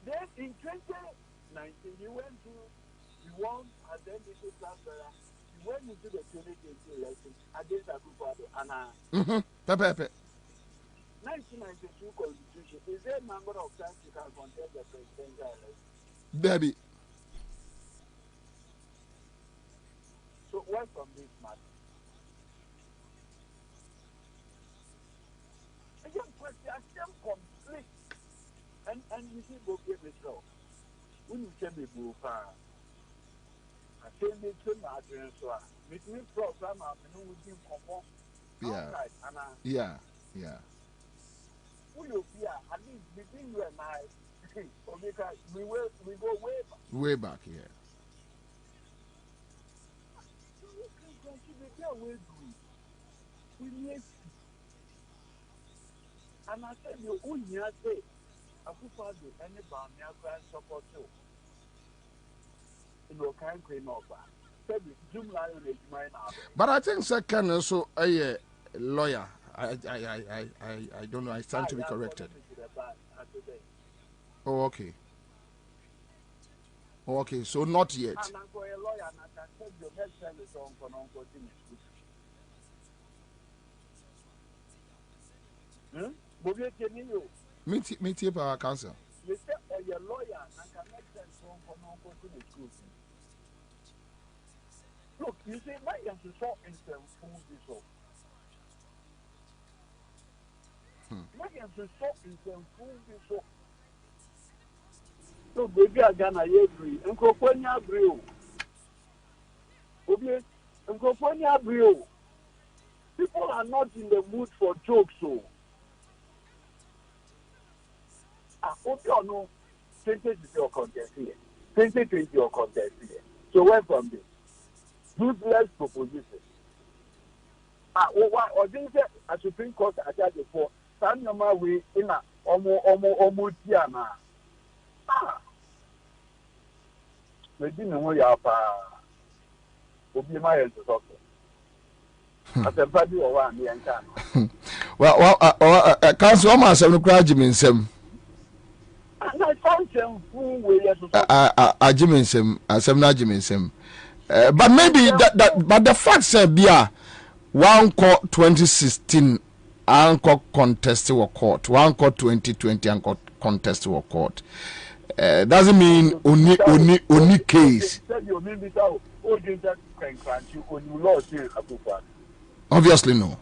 S3: then in 2019, he won and then he did Lambera. He went into the 2020 election against Akufuado. And 1992 constitution, is there a number of times you can contest the presidential election?
S5: Debbie.
S3: So where from this matter? Again, question complete. And you see, Bobie Mitchell, when you tell me, I tell me to my address, between program and who conform.
S5: Yeah.
S3: Who you fear, at least between you and I, because we go way back.
S5: Way back, yeah.
S3: And I said, you who you say, Akufuado any Bamia grand support you. In your country, no bad.
S5: But I think second also a lawyer. I don't know. I stand to be corrected. Oh, okay. Oh, okay. So not yet. Me tip our counsel.
S3: Look, you see, my answer so instant food is all. My answer so instant food is all. So, baby, I gonna agree. Uncle Ponya Brio. Okay, Uncle Ponya Brio. People are not in the mood for jokes, so. Okay or no, 2020 your contest here. 2020 your contest here. So, where from this? Useless proposition. Or didn't say a Supreme Court attached for stand your way in a almost Tiana. We didn't know you are Bobie my head to talk. As a party or one, the entire. Well,
S5: Council almost 7 crowd, Jimmy, some.
S3: And I
S5: Ajimensem, Asemna Ajimensem. But maybe but the fact said, Bia, one court 2016, anchor contest or court, one court 2020, anchor contest or court. Doesn't mean only case. Obviously, no.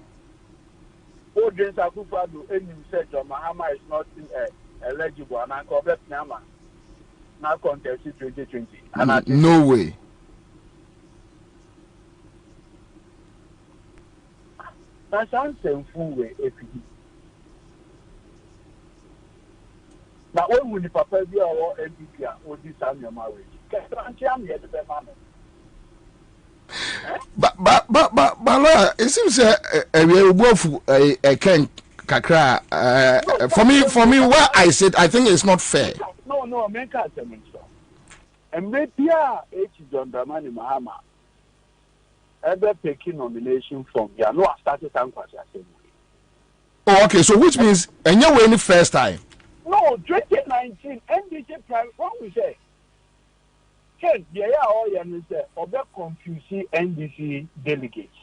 S3: Mahama is not eligible and Uncle Betnama now contest 2020.
S5: No way.
S3: That's answer full way. Now, when we prepare the NPP or this time your marriage,
S5: but it seems we both a can kakra. For me, where I said I think it's not fair.
S3: No, men can't tell me so. And maybe H. John Dramani Mahama ever taking nomination from the no started Ansah.
S5: Oh, okay. So which means and you were the first time.
S3: No, 2019 NDC private. What we say? Ken, yeah, all you say, over confusing NDC delegates.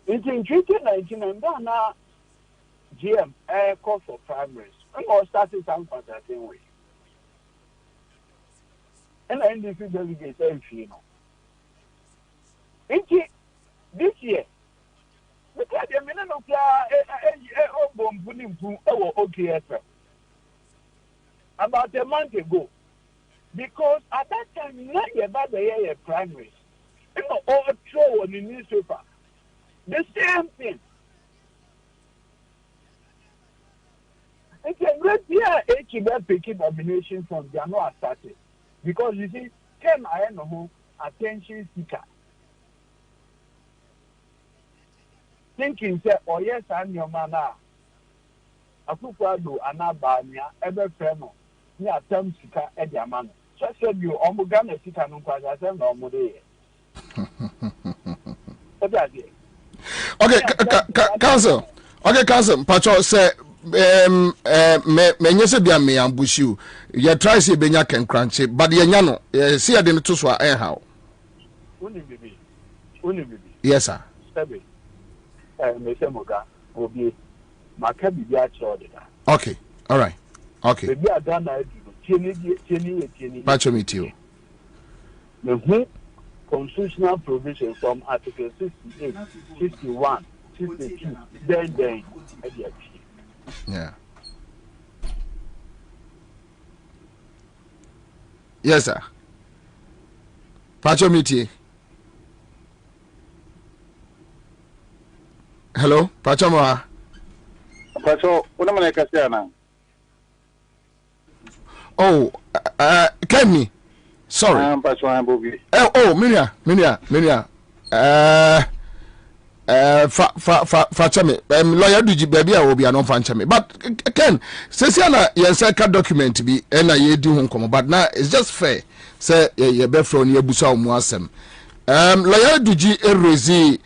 S3: It's in 2019 and then now GM call for primaries. And all started Ansah the same way. And NDC delegates, you know. This year, because the minute of about a month ago, because at that time, not about the year primaries, you know, all throw on the newspaper, the same thing. It's a great year, HB picking nomination from January started, because you see, I know attention seeker. Thinking, say, oh, yes, I'm your man now. Akufo-Addo anabanya ebe freno ni atam sika e dia ma no so said you omuga na sika no kwa say na omude
S5: okay council pacho say menye se bia me ambushi you try say benya kenkranche but ye nya no see ade no to so a how
S3: uni bibi
S5: yes sir
S3: sabe me se moga Bobie maka bibi a chode da
S5: okay all right okay
S3: bibi ada na edu tieni
S5: pacho me too
S3: the constitutional provision from article 68 61 62 then
S5: yeah yes sir pacho me too hello pacho mo
S3: Pacho, una mana kasiana.
S5: Oh, Kenny. Sorry.
S3: Pacho, I'm Bobie.
S5: Oh, Minia. Fachame. Lawyer Duji baby I will be an fanchame. But Ken, Sesiana, yes, I can document be and I do home but now it's just fair. Say ye be from ye busa muasem. Lawyer Duji erezi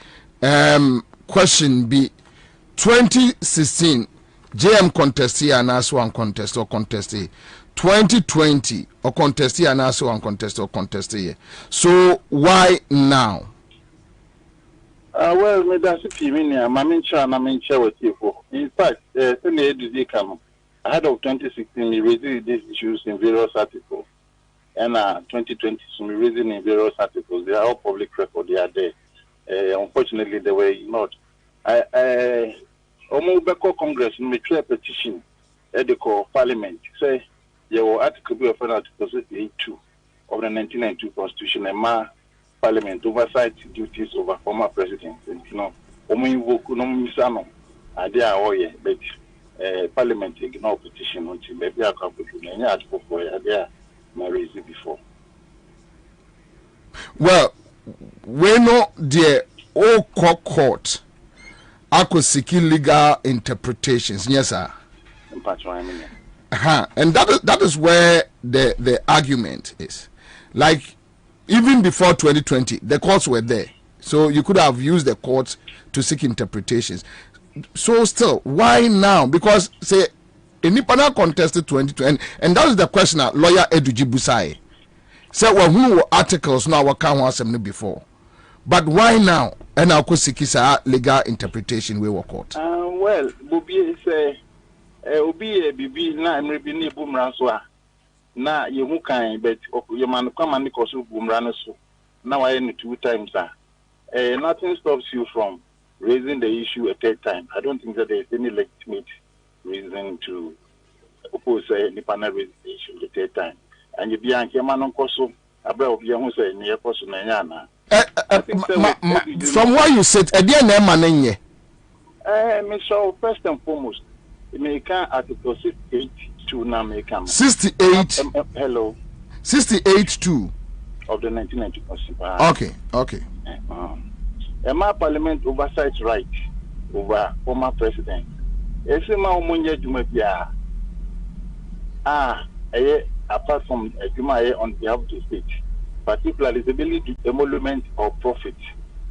S5: question be 2016 JM contested and also one contest or contested 2020 or contested and also one contest or contested. So why now?
S3: Well, me that's it. I'm share with you. In fact, ahead of 2016, we raised these issues in various articles, and 2020, we raised in various articles. They are all public record. They are there. Unfortunately, they were ignored. Omobeko Congress made a petition at the Parliament. Say, your article be of Article 82 of the 1992 Constitution and Parliament oversight duties over former presidents. And you know, Omo idea oye, but Parliament ignore petition until maybe I can put in article for idea raised before.
S5: Well, we know the old court. I could seek legal interpretations. Yes, sir. And that is where the argument is. Like, even before 2020, the courts were there. So you could have used the courts to seek interpretations. So still, why now? Because, say, Any panel contested 2020, and that is the question that lawyer Eduji Busai said. Well, who articles now what can was before, but why now? And I could seek legal interpretation we were court.
S12: Well, Bobie is Obi a BB na maybe ni boomran so na ye hu kan but your man come and because boomran so now I need 2 times nothing stops you from raising the issue a third time. I don't think that there is any legitimate reason to oppose any panel raise the issue the third time. And you be an man on Koso, about you say near Koso Nayana.
S5: From where you sit, a dear name, man,
S12: Michelle, first and foremost, make article 68 now make
S5: 68.
S12: Hello.
S5: 68-2
S12: of the 1990 Constitution.
S5: Okay.
S12: My parliament oversight right over former president. Esema omunye jumapia. Apart from Juma on behalf of the state, particularly the ability to emolument or profit,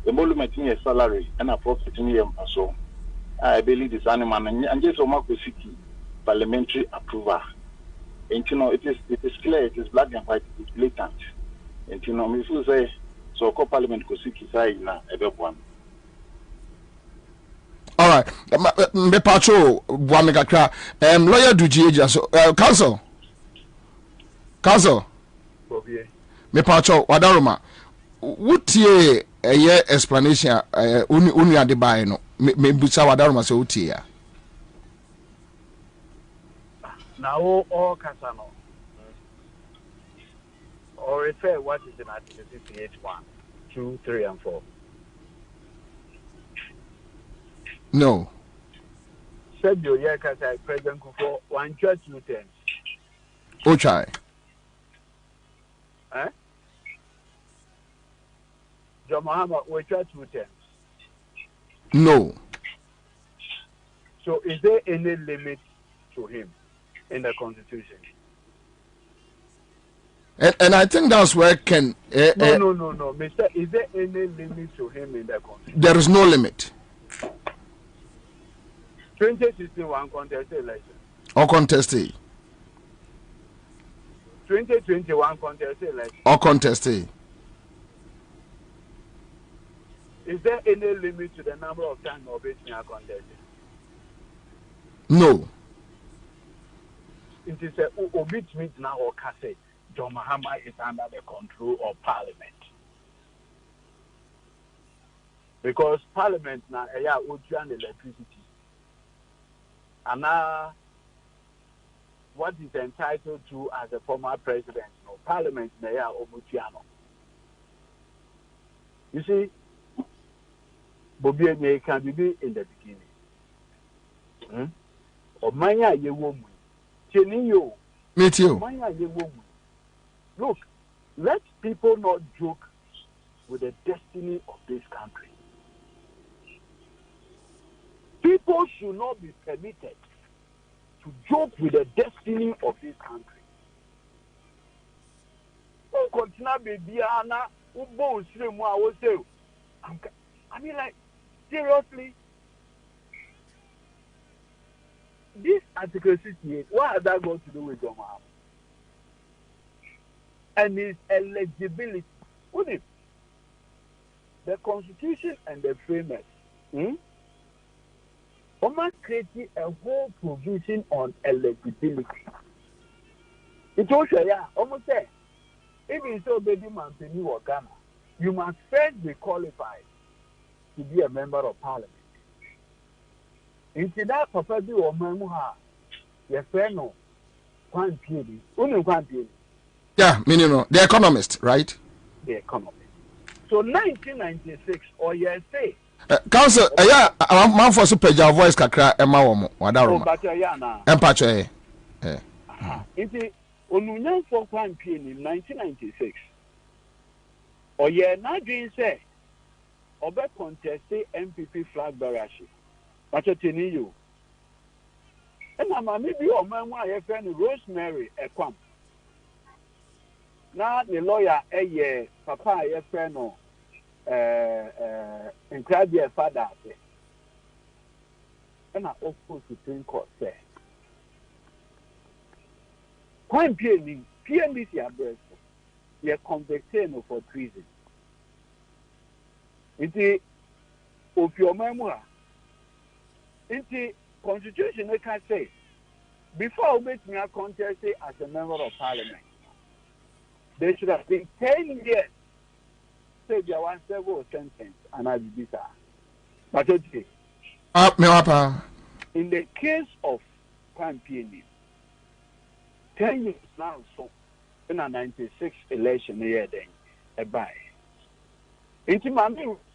S12: emolument in a salary and a profit in a so. I believe this animal and just Omakosiki parliamentary approval. And you know, it is clear, it is black and white, it is blatant. And you know, if you say so, Parliament Kosiki say na everyone.
S5: All right, me pacho Buamekakra, lawyer Duji so council. Me pacho Wadaruma. Wutie a explanation uni adebaye no me busa Wadaruma so wutie.
S13: Now all Kasano or refer what is in Article 68(1), 2, 3, and 4.
S5: No.
S13: Said your Yakasa President Kuko 1 church 2 terms.
S5: Ochai.
S13: John Mahama 1 church 2 terms.
S5: No.
S13: So is there any limit to him in the Constitution?
S5: And I think that's where can
S13: no. Mister, is there any limit to him in the Constitution?
S5: There is no limit.
S13: 2061 contested election.
S5: Or contested.
S13: 2021 contested election.
S5: Or contested.
S13: Is there any limit to the number of times Obesnia are contested?
S5: No.
S13: It is a obit meet now or Kase. John Mahama is under the control of Parliament. Because Parliament now would run electricity. And now what is entitled to as a former president, Parliament now Omutiano. You see, Bobie can be in the beginning. Omanya ye woman. Cheniyo.
S5: Me too.
S13: Omanya ye woman. Look, let people not joke with the destiny of this country. People should not be permitted to joke with the destiny of this country. I mean, like, seriously, this Article 68, what has that got to do with John Mahama? And his eligibility. The Constitution and the framers, Oma created a whole provision on eligibility. It also, almost say, even so, baby man, or Ghana, you must first be qualified to be a member of Parliament. Into that, Papa, be or Mamuha, your friend, no,
S5: yeah, minimum. The Economist, right?
S13: The Economist. So 1996, or yes, say.
S5: Council, man for super job voice kakra ema womo wadaroma. Empacho
S13: Inti onunyan for kwan pie in 1996. Oye na dream say obe contest MPP flag bearership. Pacho teni you. And ma me bi o man wa ye friend Rosemary Ekwam. Na the lawyer papa ye friend no incredible father and I also Supreme Court say Crime PNDC address. You're convicted for treason. It's of your memoir. It's the constitution can say before making a contest as a member of parliament. There should have been 10 years. Say there was several sentence and I did this. But okay. In the case of crime PND, 10 years now, so in a 96 election year, then a buy. Into my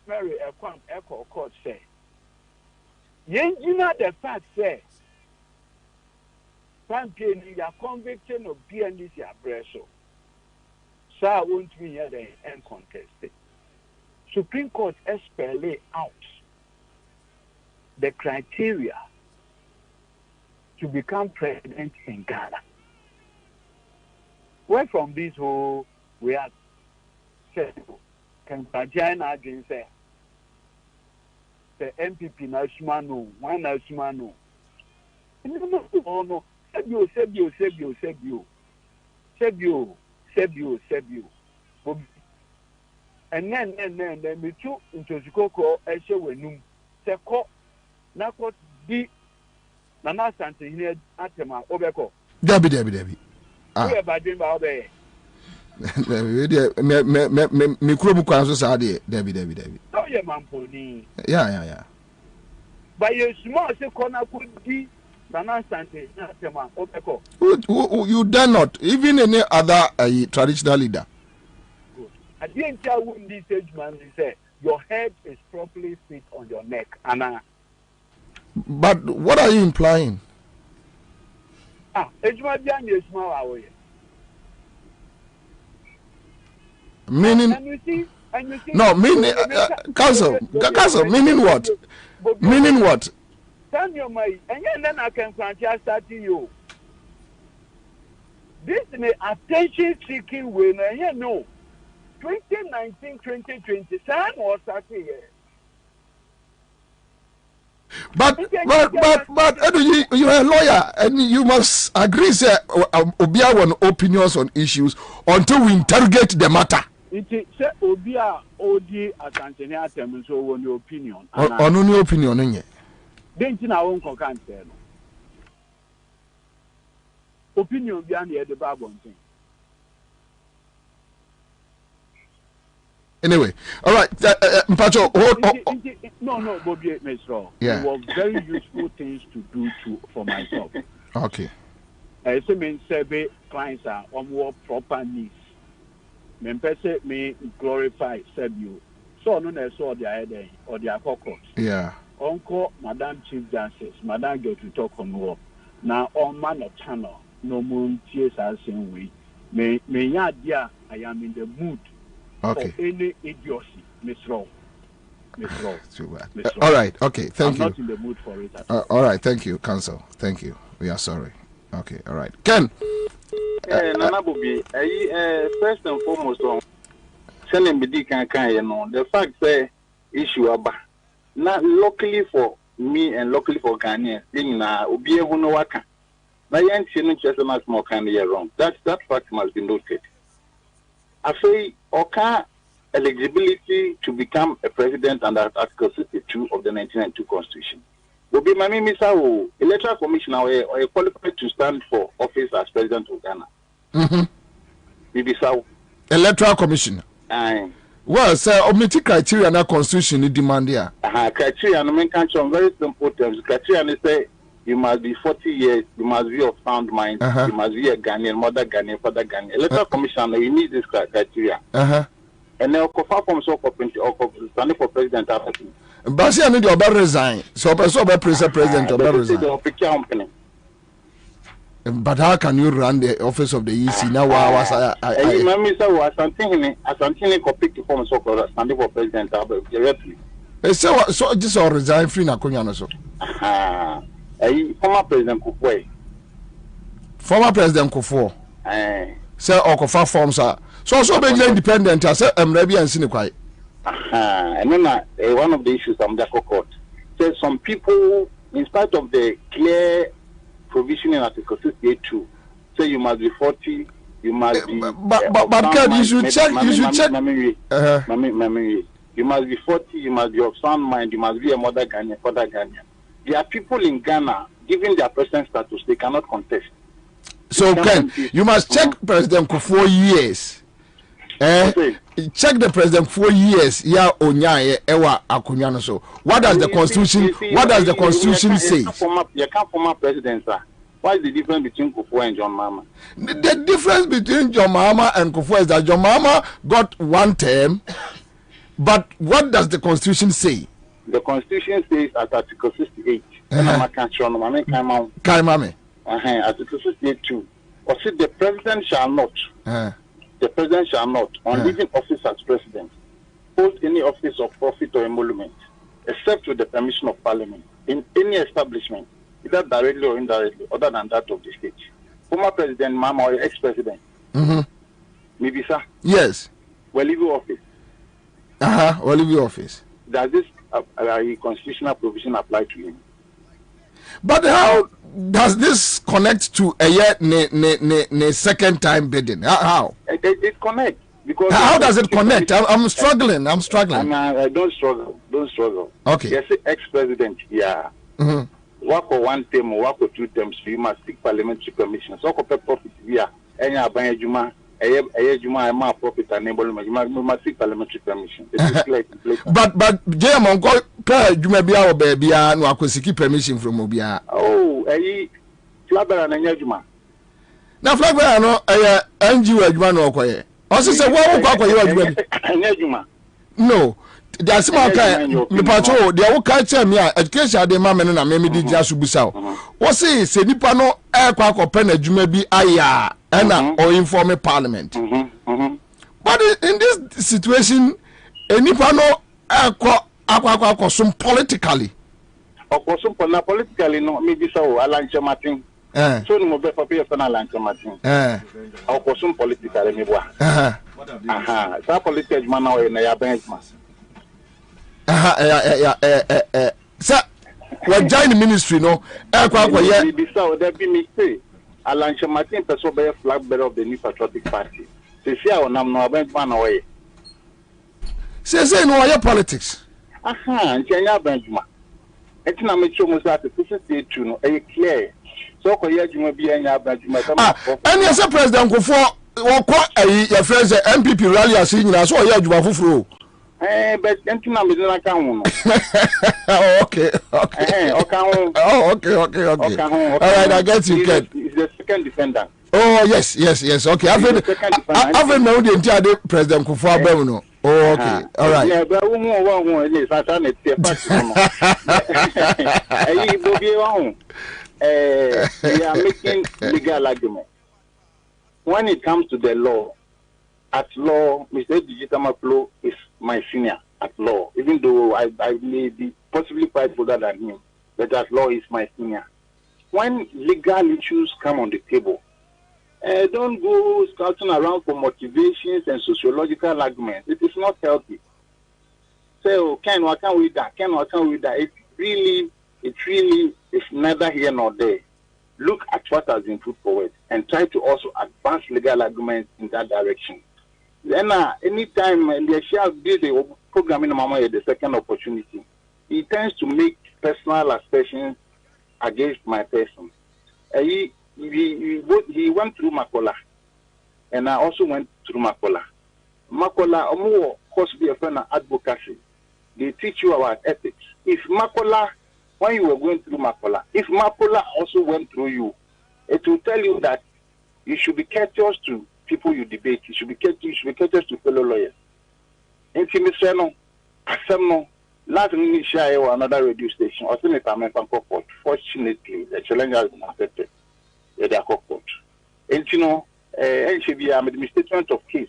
S13: Mary, a quam echo court say, you know the fact say, crime PND are convicted of PNDC aggression. So I won't be here and contested. Supreme Court spell out the criteria to become president in Ghana. Where from this whole we are said can China against the MPP national one national. No. Sebio. And then we took into Zikoko Eshewenum, Seko, Nako D. Nana Santa here at Obeko.
S5: Debbie.
S13: We are by doing about there.
S5: Me Krumu Council Sadi, Debbie.
S13: Oh, yeah, Mamponi.
S5: Yeah.
S13: By a small Sekona could be Nana Santa Obeko.
S5: You dare not, even any other traditional leader.
S13: I didn't tell you this age man say your head is properly fit on your neck.
S5: But what are you implying? Meaning?
S13: And you see,
S5: no, meaning council, meaning what? Meaning what?
S13: Turn your mind, and then I can franchise that to you. This is an attention-seeking winner, you know. 2019, 2020, time was that year.
S5: But you are a lawyer and you must agree say Obia one opinions on issues until we interrogate the matter.
S13: It is Obia Odi Atanzania Temen so one your opinion.
S5: On your opinion in it.
S13: Then I won't can't opinion behind the Bible thing.
S5: Anyway, all right, Mpacho,
S13: no, Bobie, Mr.
S5: Yeah.
S13: There were very useful things to do for myself.
S5: Okay.
S13: I mean, survey clients are on more proper needs. Me glorify Sebio. So, no, I saw the idea or the court.
S5: Yeah.
S13: Uncle, Madam Chief Justice, Madam go to talk on war. Now, on man of channel, no moon tears as same way. May ya dear, I am in the mood.
S5: Okay.
S13: For any idiocy, Miss Rowe.
S5: Too bad. All right. Okay. Thank you.
S13: I'm not in the mood for it.
S5: All right. Thank you, Council. Thank you. We are sorry. Okay. All right. Ken.
S12: Nana Bobie, first and foremost, sending me the fact that issue about not locally for me and locally for Ghana, Obi no waka. Na yan chinu chese much more kind of wrong. That fact must be noted. I say, Oka eligibility to become a president under Article 62 of the 1992 Constitution. Obi Mami Misao, electoral commissioner or qualified to stand for office as president of Ghana. Bibisao.
S5: Electoral commissioner.
S12: Aye.
S5: Well, sir, omiti criteria na constitution demand here.
S12: Criteria no men can show very simple terms. Criteria is say you must be 40 years, you must be of sound mind, you must be a Ghanaian, mother Ghanaian, father Ghanaian. Electoral commissioner, you need this criteria. And then from so standing for president.
S5: But I need to resign. So president or resign. But how can you run the office of the EC now?
S12: I remember something pick from so standing for president directly.
S5: So just or resign free na kunya so.
S12: Former President Kufuor.
S5: Former President Kufuor. Say Okofa forms are so be independent. I say Mrebi and Sinikwai.
S12: And then one of the issues I'm just court says some people, in spite of the clear provision in Article 68(2), say you must be 40, you must be.
S5: But Ken, you should check.
S12: You must be 40, you must be of sound mind, you must be a mother Ghanaian, father Ghanaian. There are people in Ghana, given their present status, they cannot contest.
S5: So, Ken, you must check President for 4 years. Check the president 4 years. Yeah, Onya, Ewa Akunyano. So, what does the constitution? What does the constitution say?
S12: You can't form a president, sir. What is the difference between Kufuor and John Mahama?
S5: The difference between John Mahama and Kufuor is that John Mahama got 1 term, but what does the constitution say?
S12: The constitution says at Article 68. Article 68 too. Or see, the president shall not. The president shall not, on leaving office as president, hold any office of profit or emolument, except with the permission of Parliament, in any establishment, either directly or indirectly, other than that of the state. Former President Mahama or ex-president, maybe, sir?
S5: Yes.
S12: Will leave office.
S5: Will leave office.
S12: Does this constitutional provision apply to him?
S5: But how does this connect to a year second time bidding? How?
S12: It connects. Because
S5: how does it connect? I'm struggling.
S12: I don't struggle. Okay. Yes, ex-president, yeah. Work for 1 term, work for 2 terms, you must seek parliamentary permission. So, profit via any abandonment. A profit enablement. You must seek parliamentary permission.
S5: But JM Uncle, you may be our baby and I seek permission from Mobia.
S12: Oh, Flabber and Yajuma.
S5: Now, Flabber, no, NGO Adjuman or Quay. Also, say, what
S12: Yajuma?
S5: No. There's some kind of patrol, the old culture, me, education, the mamma and I may be just Busau. What's it? Say, Nipano, aircraft or pen, you may be aya, and or inform Parliament. But in this situation, a Nipano aircraft some politically.
S12: Of course, politically, no, maybe so, Alan Martin. So, no more for Alan Martin. Of course, politically, maybe. So, political man now in a bench. Sir, we join the ministry, no? There be mistake. Alan Martin, person be flag bearer of the New Patriotic Party. Say, no bench man away.
S5: Say, no, your politics.
S12: Kenya bench man. It's not me show most at the state to no. Clear. So, you may be any bench man.
S5: And yes, President Kufuor, your friends, MPP rally are seeing us. So, you are for.
S12: But Entina is not account.
S5: Okay. All right, I get you.
S12: He's the second defendant.
S5: Oh, yes. Okay. I've been known the entire President Kufuor Bemuno. Oh, okay. All right.
S12: Yeah, but we are making legal argument. When it comes to the law, at law, Mr. Digitamaklo is my senior at law, even though I may be possibly quite older than him, but at law is my senior. When legal issues come on the table, don't go scouting around for motivations and sociological arguments. It is not healthy. So, what can we do? It really is neither here nor there. Look at what has been put forward and try to also advance legal arguments in that direction. Then, anytime the share did a program in the second opportunity, he tends to make personal aspersions against my person. He went through Makola, and I also went through Makola. Makola, more course be a friend of advocacy. They teach you about ethics. If Makola, when you were going through Makola, if Makola also went through you, it will tell you that you should be courteous to people you debate. You should be courteous to fellow lawyers. In Timisano, Assemno, last minute share another radio station, or Senator American Court. Fortunately, the challenge has been accepted. They are court. And you know, NCB, the statement of case,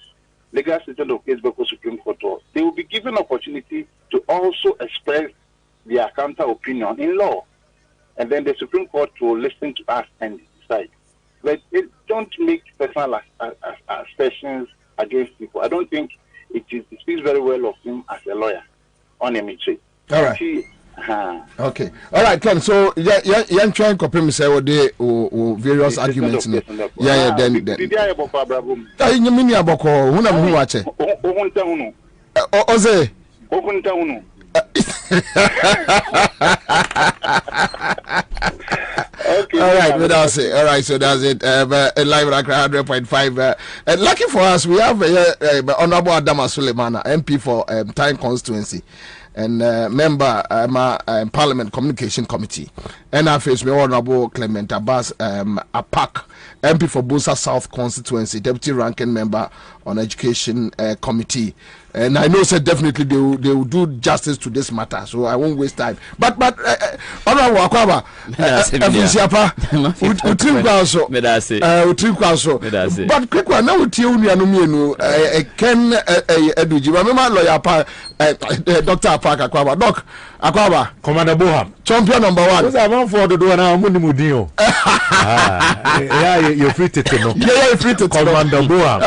S12: legal statement of case before Supreme Court. They will be given opportunity to also express their counter opinion in law. And then the Supreme Court will listen to us and decide. But don't make personal aspersions against people. I don't think it speaks very well of him as a lawyer on a meeting.
S5: All right. Okay. All right, Ken. So yeah, try and copy me say what they various arguments. Yeah, then. You mean ya boko? Who na who watch it? Oze. Okay, all right, but that's it. All right, so that's it. Live at 100.5. And lucky for us, we have Honorable Adama Suleimana, MP for Time Constituency, and member Parliament Communication Committee. And I face me Honorable Clement Abbas Apak, MP for Busa South Constituency, Deputy Ranking Member on Education Committee. And I know, sir, definitely they will do justice to this matter, so I won't waste time. But Honorable Akwaba, but quick one now, Ken Eduji, remember lawyer Dr. Apaka Akwaba, Doc Akwaba, Commander Boham, champion number 1. What's that man for the door now? Mudimudio. Yeah, you're free to know. Yeah, you're free to Commander Boham.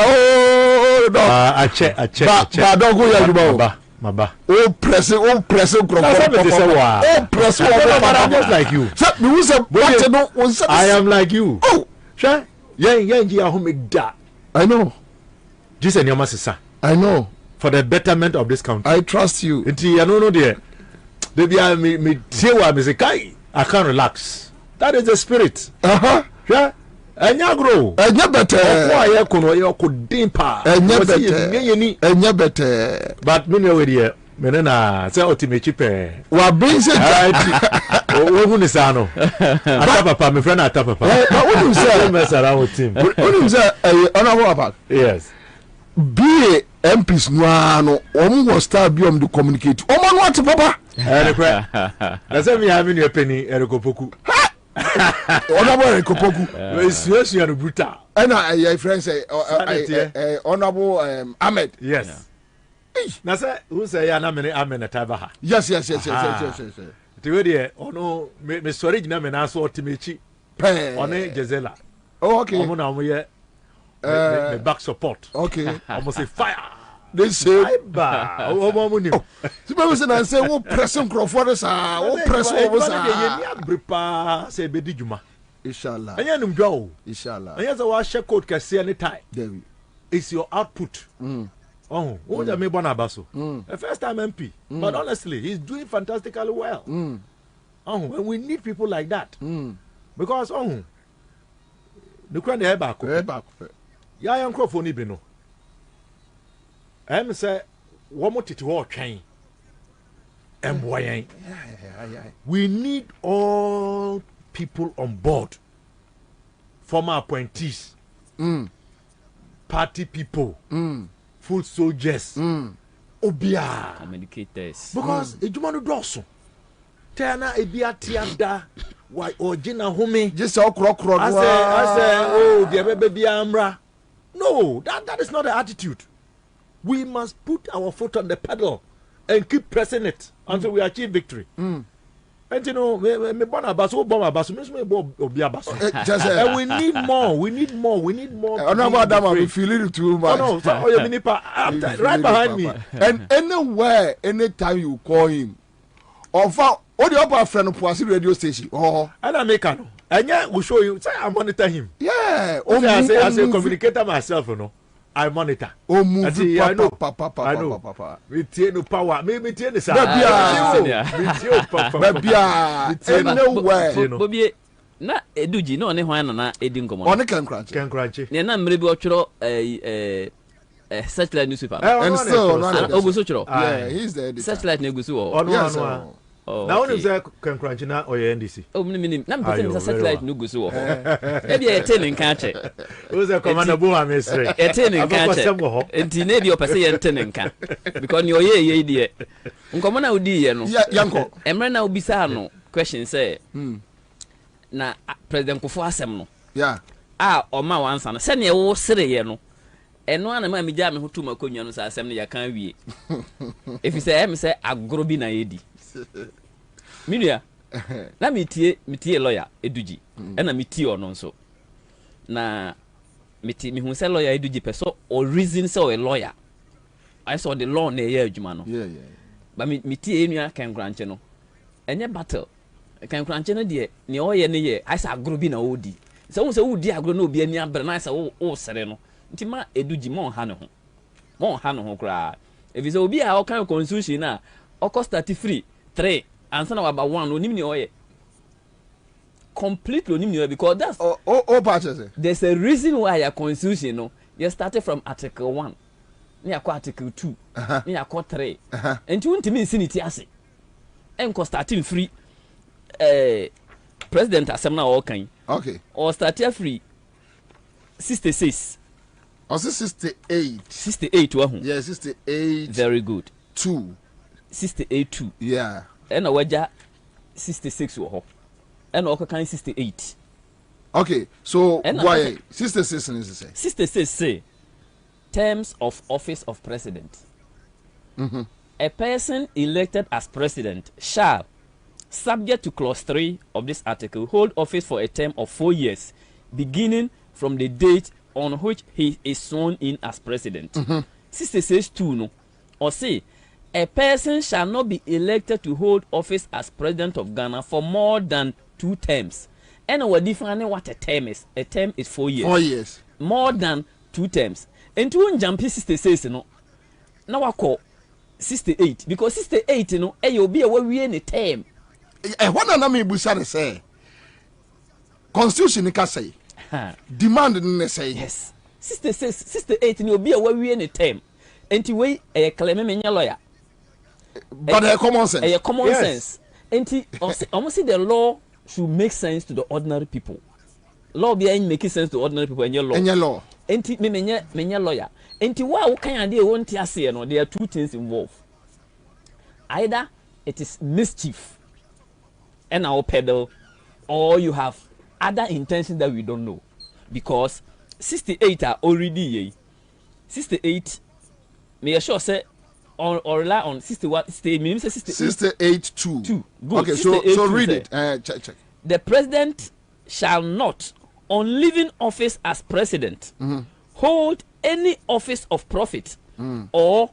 S5: I check. Don't go here, Maba. Oh, press. I'm just like you. I am like you. Oh, sure. I know. Jesus and your master. I know. For the betterment of this country. I trust you. I know, dear. I can't relax. That is the spirit. Yeah. Enya grow. Enya better. Okwa kono ye kodimpa. Enya better. But me know here. Me na say ultimate pe. Wa bring say we hu ni sa no. Ata papa me friend ata papa. But what you say mess around with him. What you say honorable about? Yes. Be MPs no omo go start be to communicate. Omo no ati papa. Na say me having your penny erekopoku. Honorable Kopoku, yes, you are brutal. And my friend say, Honorable Ahmed. Yes. Now, sir, who say I'm a Tabaha? Yes. The way there, oh no, me sorry, you know, so ultimately, on a Jazela. Oh, okay. I'm on the back support. Okay. Almost a fire. They say, oh, suppose I say, oh, pressing Crawford, oh, press over, say, Bedijuma. Inshallah. And you go, Inshallah. And yes, I was share code can see any time. It's your output. Oh, what I mean, Bonabaso. The first time MP, but honestly, he's doing fantastically well. Oh, and we need people like that. Because, oh, the crowd head back. Yeah, I am Crawford Nibino. I'm say, one more to walk train. We need all people on board. Former appointees, party people, food soldiers, obia communicators. Because a Jumano Dawson, Tana Ebia Tianda, why Ojina Home, just all croc. I say, oh, the baby Amra. No, that is not the attitude. We must put our foot on the pedal and keep pressing it until we achieve victory. And you know, and we need more. We need more. I'm feeling it too much. Right behind me. And anywhere, anytime you call him, or for all the upper friend of Poissy radio station, and I make a no. And yeah, we show you. Say I monitor him. Yeah. As a communicator myself, you know. I monitor. Oh, move. I know. Papa. We take no power. Me take the sound. Bobie. Na eduji no ne hwan na edi nkomo. On can crunch. Ne na mre bi otworo satellite newspaper. And still oguso tworo. Yeah, he's the editor. Satellite na eguso wo. No. Now when you say can crunch na oye NDC. Oh, me na person satellite no guso wo. E bia etenin kan che. Who say Commander Boa mesre. Etenin kan che. Enti na bia opese ye etenin kan. Because ni oye ye die. Nkomo na odi ye no. Yanko. Emre na obisa no question say. Na President Kufu asem no. Yeah. Oma wansa no. Se ne wo sere ye no. Eno ana ma mija me hotu makonwa no sa asem ne ya kan wie. If say em say agoro bi na yedi. Minia na mitie lawyer eduji na mitie ono nso na mi hu say lawyer eduji peso or reason say a lawyer I saw the law na ye adwuma no yeah but mitie enua kan granche no
S14: enye battle kan kranche no de ne oye ne ye asa agro bi na odi se wo se wodi agro na obi ani abre na asa wo sere no nti ma eduji mo ha ne ho kra if so obi a o kan constitution na o cost 33 3 answer na about 1 onim ne oye completely onim ne because that's
S5: all parties.
S14: There's a reason why your constitution no you started from article 1 na ya article 2 na ya 3 and you ntimi insinity ase enko starting free president asem na o kan
S5: okay
S14: or start free 66
S5: or 68
S14: wa hu
S5: yeah 68
S14: very good
S5: 2
S14: 68 2
S5: yeah
S14: and waja 66 wo ho and o kan 68
S5: okay so why 66 is say
S14: 66 say terms of office of president. A person elected as president shall, subject to clause 3 of this article, hold office for a term of 4 years, beginning from the date on which he is sworn in as president. 66(2) no, or say, a person shall not be elected to hold office as president of Ghana for more than 2 terms. And we're defining what a term is. A term is 4 years.
S5: 4 years.
S14: More than 2 terms. And to jump 66, no. Now I call 68 because 68, you know, you'll be away we any term.
S5: What an army busane say. Constitution ni say. Demand ni say.
S14: Yes. 66, 68, and you'll be away we any term. And to wait a claim me lawyer.
S5: But a common sense.
S14: A common sense. And almost the law should make sense to the ordinary people. Law being making sense to ordinary people and your law.
S5: And your law.
S14: Enti me lawyer. Enti wa kan ade won ti ase no there are 2 things involved. Either it is mischief and our pedal, or you have other intentions that we don't know. Because 68 are already 68 me sure say or rely on 61
S5: 68 2.
S14: Good.
S5: Okay, so read it. Check.
S14: The president shall not, on leaving office as president, hold any office of profit or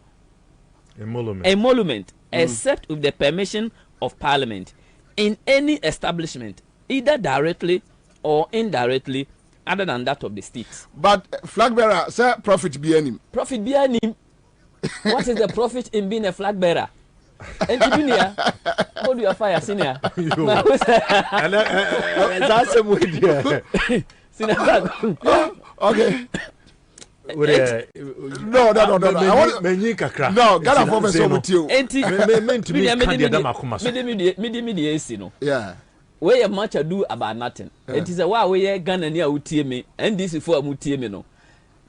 S14: emolument except with the permission of parliament in any establishment, either directly or indirectly, other than that of the state.
S5: But flag bearer, sir, profit be any.
S14: Profit be any. What is the profit in being a flag bearer? And junior, go to your fire, senior.
S15: That's a good
S5: okay. No. I want no. Ghana for so with you. Yeah.
S14: We have much ado about nothing. It is a why we Ghana near utie me, and this is for mutie me no.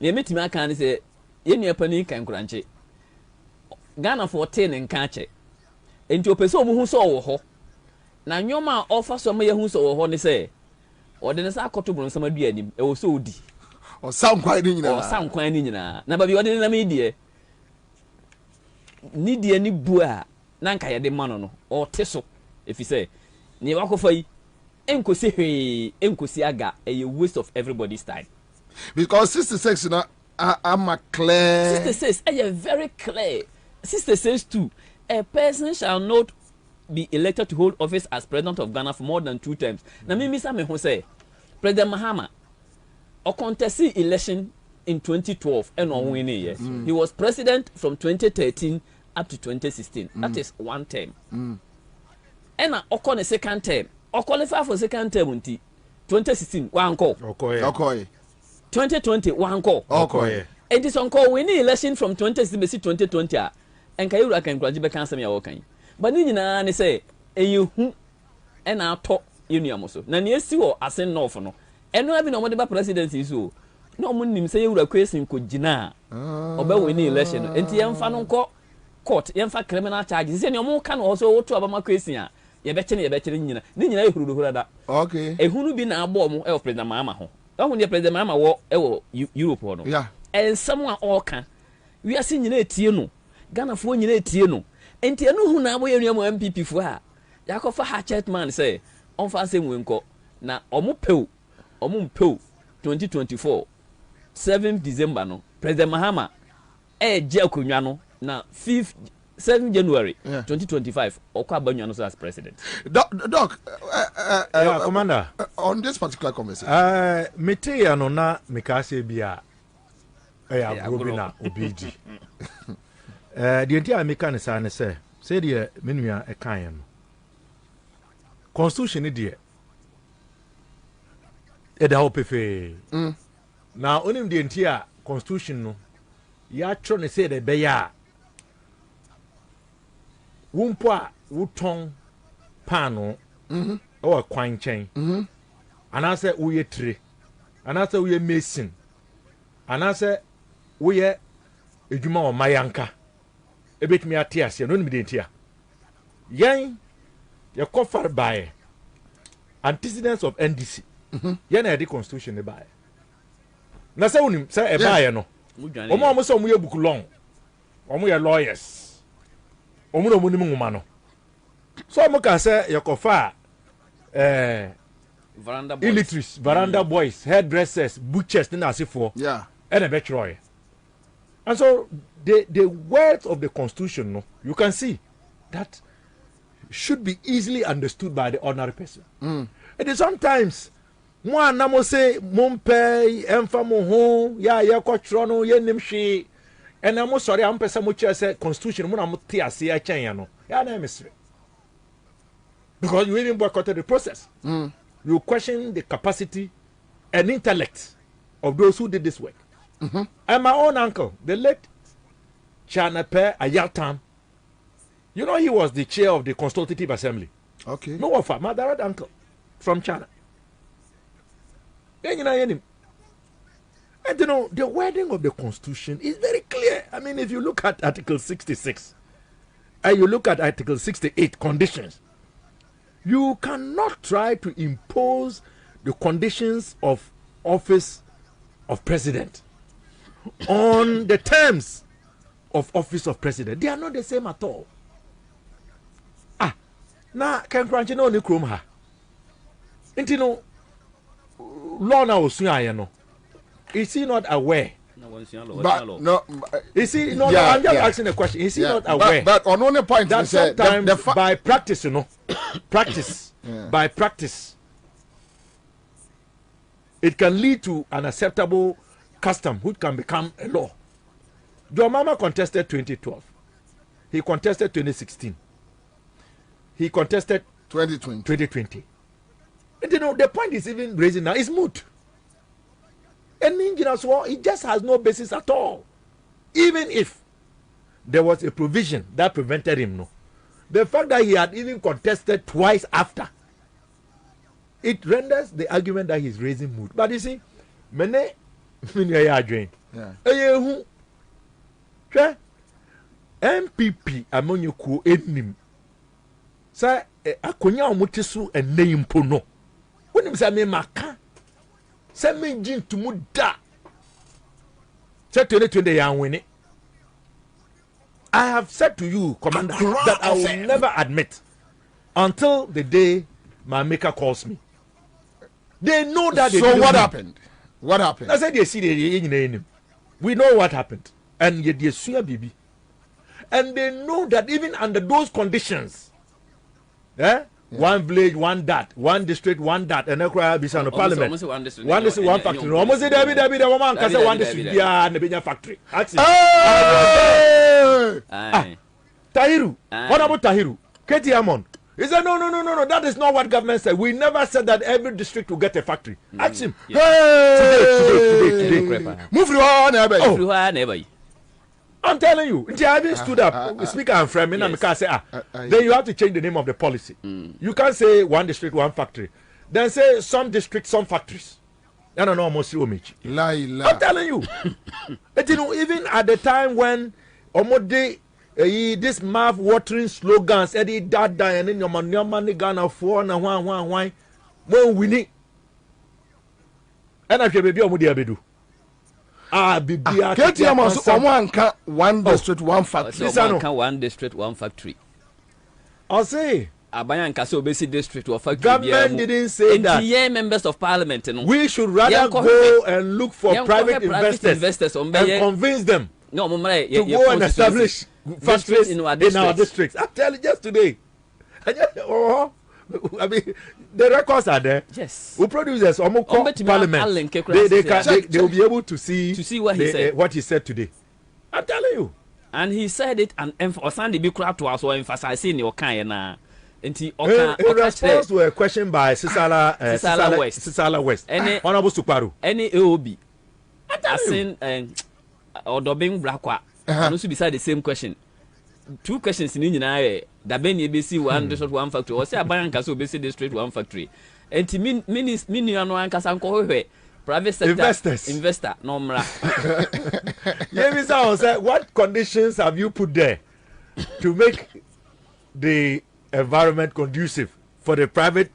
S14: You meet me, I can say, in your panic and crunchy. Ghana 14 and catch it. Into a person who saw ho. Now, your man offers some who saw ho, say, or then as I got to bring some of it was so deep.
S5: Or some quite in
S14: or some quite in now. Now, but you are in the media. Need any bua, Nanka ya de mano, or teso, if you say, near Wakofai, Enkosi, Enkosiaga, a waste of everybody's time.
S5: Because 66, you know, I'm a clear.
S14: 66, I am very clear. 66 too. A person shall not be elected to hold office as president of Ghana for more than 2 terms. Now, me who say, President Mahama, or contested election in 2012 and on winning year. He was president from 2013 up to 2016. That is 1 term. And on a second term, or qualify for second term until 2016, 1 call.
S5: Okay.
S14: 2020, 1 call.
S5: Okay.
S14: And this on call winning election from 2016 to 2020. And Kayura can graduate cancer me awokan. But Nina ne say, you and our top union so. Na near see or ascend no for no. And no having no whatever presidency so. No one say you were question could jina. About winning election. And the Yamfan court, Yamfa criminal charges. And your more can also to about my question. You better Nina. Nina who that.
S5: Okay.
S14: A who been a bomb of President Mama. That when the President Mama war Europe or no.
S5: Yeah.
S14: And someone all can. We are seeing it, you know. Ghana for you know. And you know who now we are MPP for her. Yakofa Hatchetman say, on fancy winko. Na Omupel 2024, 7th December no. President Mahama, Jakunyano, na 5th 7 January 2025, Okwabena also as president.
S5: Doc,
S15: Commander,
S5: on this particular conversation,
S15: Mete Yanona Mikase Bia, Grobina, Obiji. The entire mechanic say the Minia a Kayan Constitution, dear. Eda Hopefe. Now, only the entire Constitution, no, ya trying to say the Beya. Wumpa Wutong Pano or Quine chain. And I said, we are tree. And I said, we are mason. And I said, we are a Juma or Mayanka. A bit me a tears, you know me, dear. Yang, your coffer by antecedents of NDC. Yan a constitution by. Na say unim say e buy no. Omo omo say omo ye book long. Omo ye lawyers. Omo no munim nguma no. So omo ka say your coffer
S14: Veranda boys.
S15: Illiterates, veranda boys, hairdressers, butchers, and as for and a betroy. And so the words of the constitution, no, you can see that should be easily understood by the ordinary person. It is sometimes one namo say mumpe enfamo ho ya kotrono ye nimshi and I'm sorry I'm person much say constitution mo na mo te ase ya chen ya no ya na mesre because you even boycotted the process. You question the capacity and intellect of those who did this work. And my own uncle, the late Chanape Ayatam, you know, he was the chair of the Consultative Assembly.
S5: Okay.
S15: No offer, my direct uncle from China. And you know, the wording of the Constitution is very clear. I mean, if you look at Article 66 and you look at Article 68, conditions, you cannot try to impose the conditions of office of president on the terms of office of president. They are not the same at all. Now, can crunch no ni krom ha. Inti no law na osuya ya no. Is he not aware?
S5: But no,
S15: is he not? Yeah, I'm just asking a question. Is he not aware?
S5: But on only point
S15: that sometimes by practice, you know, by practice, it can lead to an acceptable custom which can become a law. Your mama contested 2012. He contested 2016. He contested 2020. And you know, the point is even raising now is moot. And it just has no basis at all. Even if there was a provision that prevented him, no. The fact that he had even contested twice after, it renders the argument that he's raising moot. But you see, many MPP among you ko enim. Say akonya omotesu eneyim pono. When you say me maka, say me jin to muda. Say 2020 yan win it. I have said to you, Commander, that I will never admit until the day my maker calls me. They know that.
S5: So what happened? What happened?
S15: I said they see the we know what happened, and yet they swear baby, and they know that even under those conditions, one village, one that, one district, one that, and Ekra Bisano Parliament, one district, one factory. Almost the woman can say one district, yeah, and the factory. That's it. Tahiru, what about Tahiru? Katie Amon. He said, no, that is not what government said. We never said that every district will get a factory. Ask him. Today. Move through our neighbor. I'm telling you, until I even stood up, speaker and friend, and I say, then you have to change the name of the policy. You can't say one district, one factory. Then say some districts, some factories. I don't know, almost I'm telling you. But you know, even at the time when Omode this mouth watering slogans, Eddie Dada, and then your money Ghana for and why, when we need. And I be Omudi Abedu.
S5: One district, one factory.
S14: One district, one factory.
S15: I'll say.
S14: Abayan Kaso Basic District or factory.
S15: Government didn't say that.
S14: NTA members of parliament.
S15: We should rather go and look for private investors and convince them
S14: No,
S15: to go and establish factories in our districts. I tell you just today. I mean, the records are there.
S14: Yes.
S15: Who producers parliament? They will be able to see
S14: what he said.
S15: What he said today. I'm telling you.
S14: And he said it and Sunday be crap to us or emphasizing your kind na.
S15: In response to a question by Sisala West, Honorable Suparu,
S14: any AOB, as in Odobing Brakwa, and also beside the same question. 2 questions in Indian that Benny BC one district 1 factory, or say a bank as BC district 1 factory. And to mini and Casanco, private sector investor, no mra.
S15: Yeah, what conditions have you put there to make the environment conducive for the private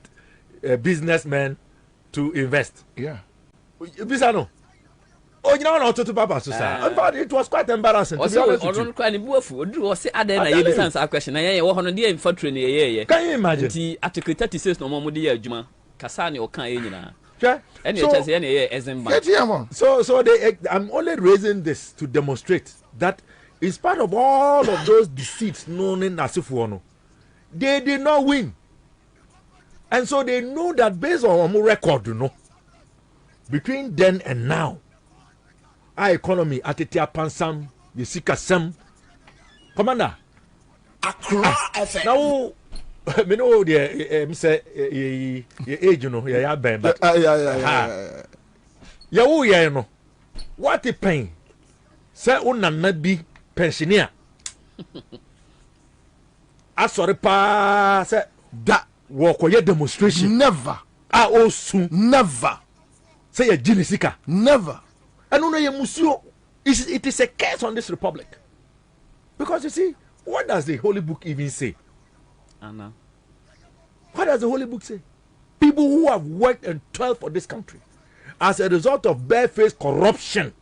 S15: businessmen to invest?
S5: Yeah.
S15: Bisano. Oh, you know, not to Papa Susa. In fact, it was quite embarrassing. To be honest with you. Can you imagine?
S14: The Article 36 no more dear Juma. Kasani or Kaina.
S15: So I'm only raising this to demonstrate that in spite of all of those deceits known in Nasifuono, they did not win. And so they know that based on our record, between then and now, our economy at Tia Pansam, the Sikasam, Commander. Now, me know the say age, yeah, Ben, but yeah, what a pain. Say, not be pensioner. I saw the pa say that walk or demonstration.
S5: Never.
S15: I also
S5: never.
S15: Say a Genesika.
S5: Never.
S15: And museo, it is a curse on this republic. Because you see, what does the Holy Book even say?
S14: Anna.
S15: What does the Holy Book say? People who have worked and toiled for this country as a result of barefaced corruption.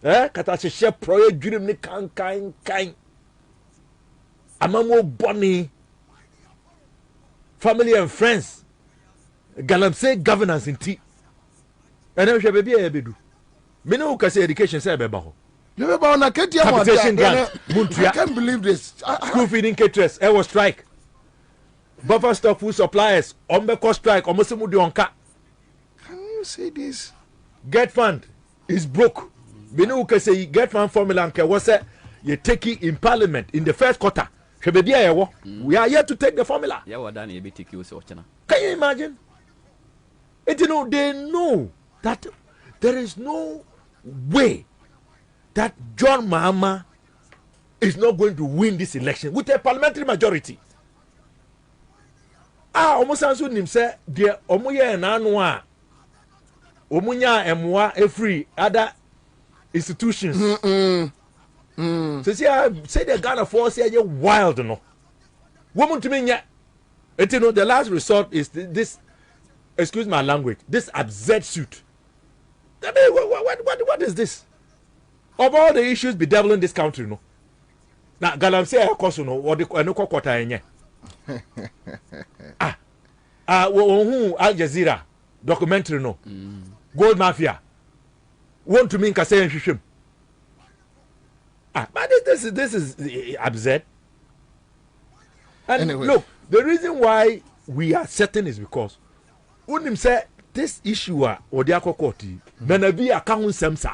S15: Katashe project dream ni kind. Amamo Bonnie, family and friends, Galamsey governance in tea. And I'm sure baby ebedu. Me no can say education say bebaho.
S5: Capitation
S15: grant.
S5: I can't believe this.
S15: School feeding caterers. It was strike. Buffer stock food suppliers. Ombeko strike. Omosimu di onka.
S5: Can you say this?
S15: Get fund is broke. Me no can say get fund formula nke was say you take it in parliament in the first quarter. We are here to take the formula. Can you imagine? And they know that there is no way that John Mahama is not going to win this election with a parliamentary majority. Almost answer him say, dear Omuya and Anwa, Omunya and every other institutions. So say the Ghana force here wild, Woman to me, the last resort is this. Excuse my language. This absurd suit. I mean, what is this? Of all the issues bedeviling this country, Now, Galam say, of course, what the no quarter in who Al Jazeera documentary, Gold Mafia. Want to mean Kasey and Shishim. But this is absurd. And anyway. Look, the reason why we are certain is because when him say this issue or the akokoti, Benabi account semsa.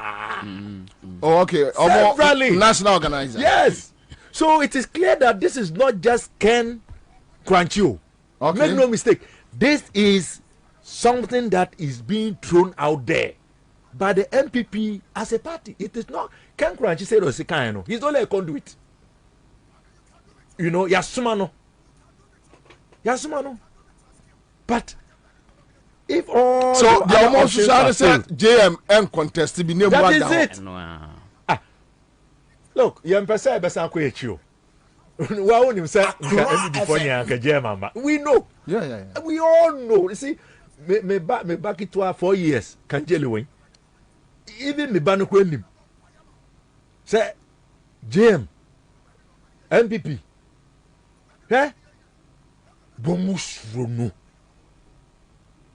S5: Oh, okay.
S15: Severally.
S5: National organizer.
S15: Yes. So it is clear that this is not just Ken Cranchio. Okay. Make no mistake. This is something that is being thrown out there by the MPP as a party. It is not. Ken Cranchio said Osikano. He's only a conduit. Yasumano. But if all
S5: so the almost said JMN contest be name
S15: that is it. Look, Yampesa Besan Kwechu. Why won't you say we know.
S5: Yeah.
S15: We all know. You see, me back it to 4 years. Can jelly win. Even me banu kwenim. Say JM MPP. Bomusrono.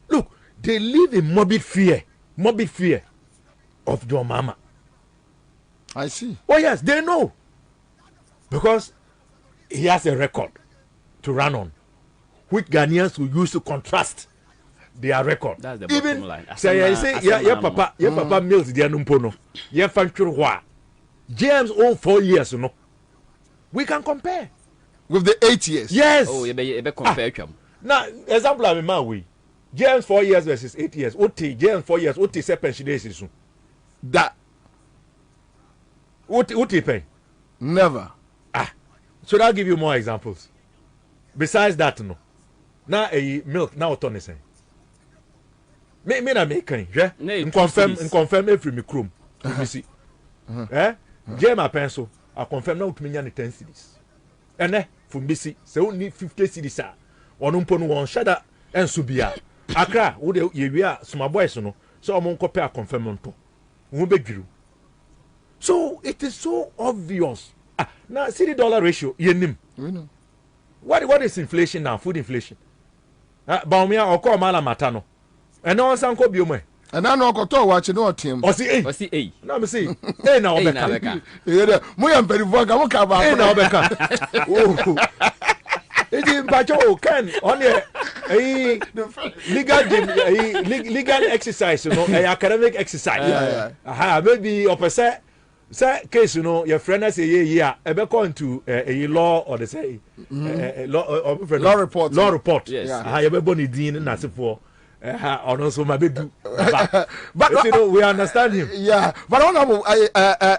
S15: Look, they live in morbid fear of your mama.
S5: I see.
S15: Oh yes, they know. Because he has a record to run on, which Ghanaians will use to contrast their record.
S14: That's the bottom line.
S15: Say, papa mills the anumpono. Yeah, fanchur James own 4 years, you know. We can compare
S5: with the 8 years.
S15: Yes.
S14: Oh, you be compare them.
S15: Now, example I'm man we. James 4 years versus 8 years. OT James 4 years. OT 7 days soon.
S5: That.
S15: OT pay.
S5: Never.
S15: Should I give you more examples? Besides that, no. Now a milk now turn the same. Me na make kind, yeah. Confirm every me chrome. You see. James pencil. I confirm now to me 10 cedis. And from BC, so only 50 cedis. Onumpono one shada and subia. Accra, would you are small boys, no? So I'm on copy confirm on to. So it is so obvious. Now see the dollar ratio, you know. What is inflation now? Food inflation. Baumia or call Mala Matano. And no one sanko biome. And I know Koto watching no team. Or see A. No, me see. Hey now, Becca. Moyam Perivoga, what come out? Hey now, Becca. Oh. It is Bacho can only legal exercise, you know, academic exercise. Maybe opposite. Say case, you know, your friend say yeah, ever going to a law or they say law report. Law report. Yes. I have born in Dean and that's for also my baby. But you know, we understand him. Yeah, but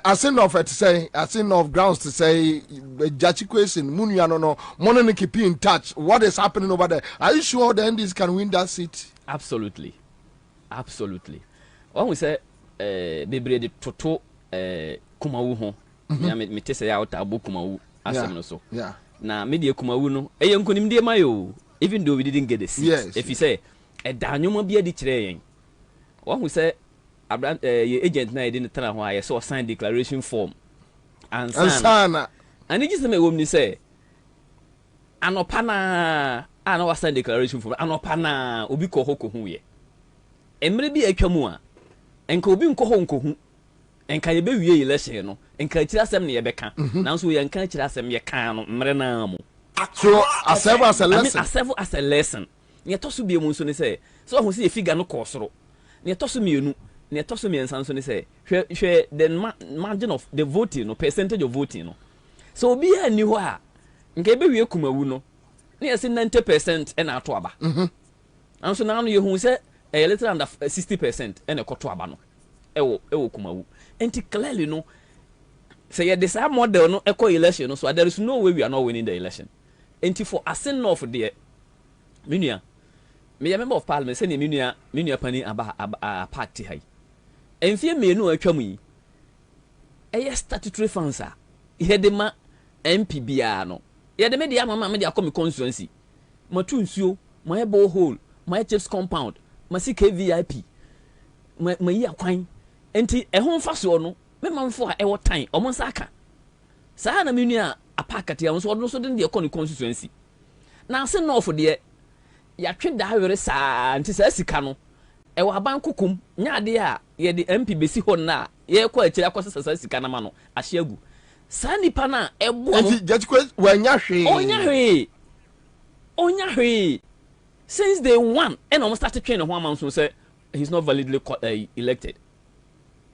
S15: I seen of it to say, I seen of grounds to say, Jachi question, Muniano no, Money keep in touch. What is happening over there? Are you sure the Indies can win that seat?
S14: Absolutely. When we say, Baby, the Toto. Kumawu ho me te say out abo kumawu asem no so na me de kumawu no nkonim de mayo even though we didn't get the seat if you say da nyoma bia di kire yen who say your agent na dey tell ho aye so sign declaration form Ansah and it just me wom ni say anopa na ana wa sign declaration form anopa na obi ko ho ko hu ye emre bi atwamu a enka obi nko ho nko hu enka ye be wie election no enka kira asem ne ye beka nanso ye enka kira asem ye kan no mre na mu
S5: so asem as a lesson
S14: asem as a lesson ne toso bi mu nso ne say so ho se ye figure no kosoro ne toso mienu ne toso miensa nso ne say hwe the margin of the voting no percentage of voting no so obi ani ho a enka be wie kumawu no ne ye say 90% e na ato aba nanso na no ye hu say a little under 60% e na koto aba no ewo kumawu enti clearly no say you this model no echo election no so there is no way we are not winning the election enti for assin of there me member of parliament say menua pani aba party hai enfie menu atwam yi eye statutory funds a ye de ma MP bia no ye de me de ama me de akọ me constituency matu nsuo my borehole my chiefs compound my CKVIP my yi akwan enti ehon faso no me manfo a ewo tan omo saka saa na menua apakate am so odno so de ekọ ne constituency na se no for de ya twe da were saa nti saa sika no ewo aban kokum nya de a ye de MP besi ho na ye kwa akira akosa saa sika na ma no ahyagu saa nipa na ebo
S5: enti judge wanya
S14: hwe since day one and almost started training one man so say he's not validly elected.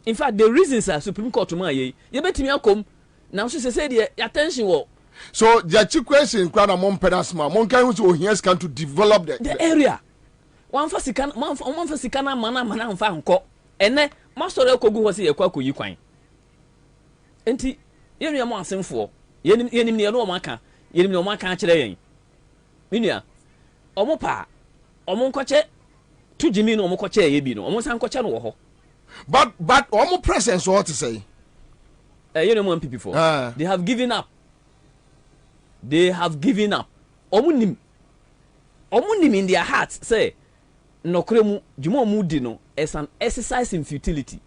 S14: In fact, the reasons are Supreme Court to ye betimi akom now so say the attention wo
S5: so the question kwa na mon pedasma mon kan who hears can to develop
S14: the area one for sika na mana mfa nko ene masoro ekogu ho se ye kwa koyi kwan enti yenu am asemfo yenim ne no maka yenim ne maka akire yen minua omopa omonkoche tujimi no omonkoche ye bi no omonsankoche no wo ho
S5: but omo presence what to say
S14: you know one people they have given up omunim in their hearts say no kremu djuma omudi no is an exercise in futility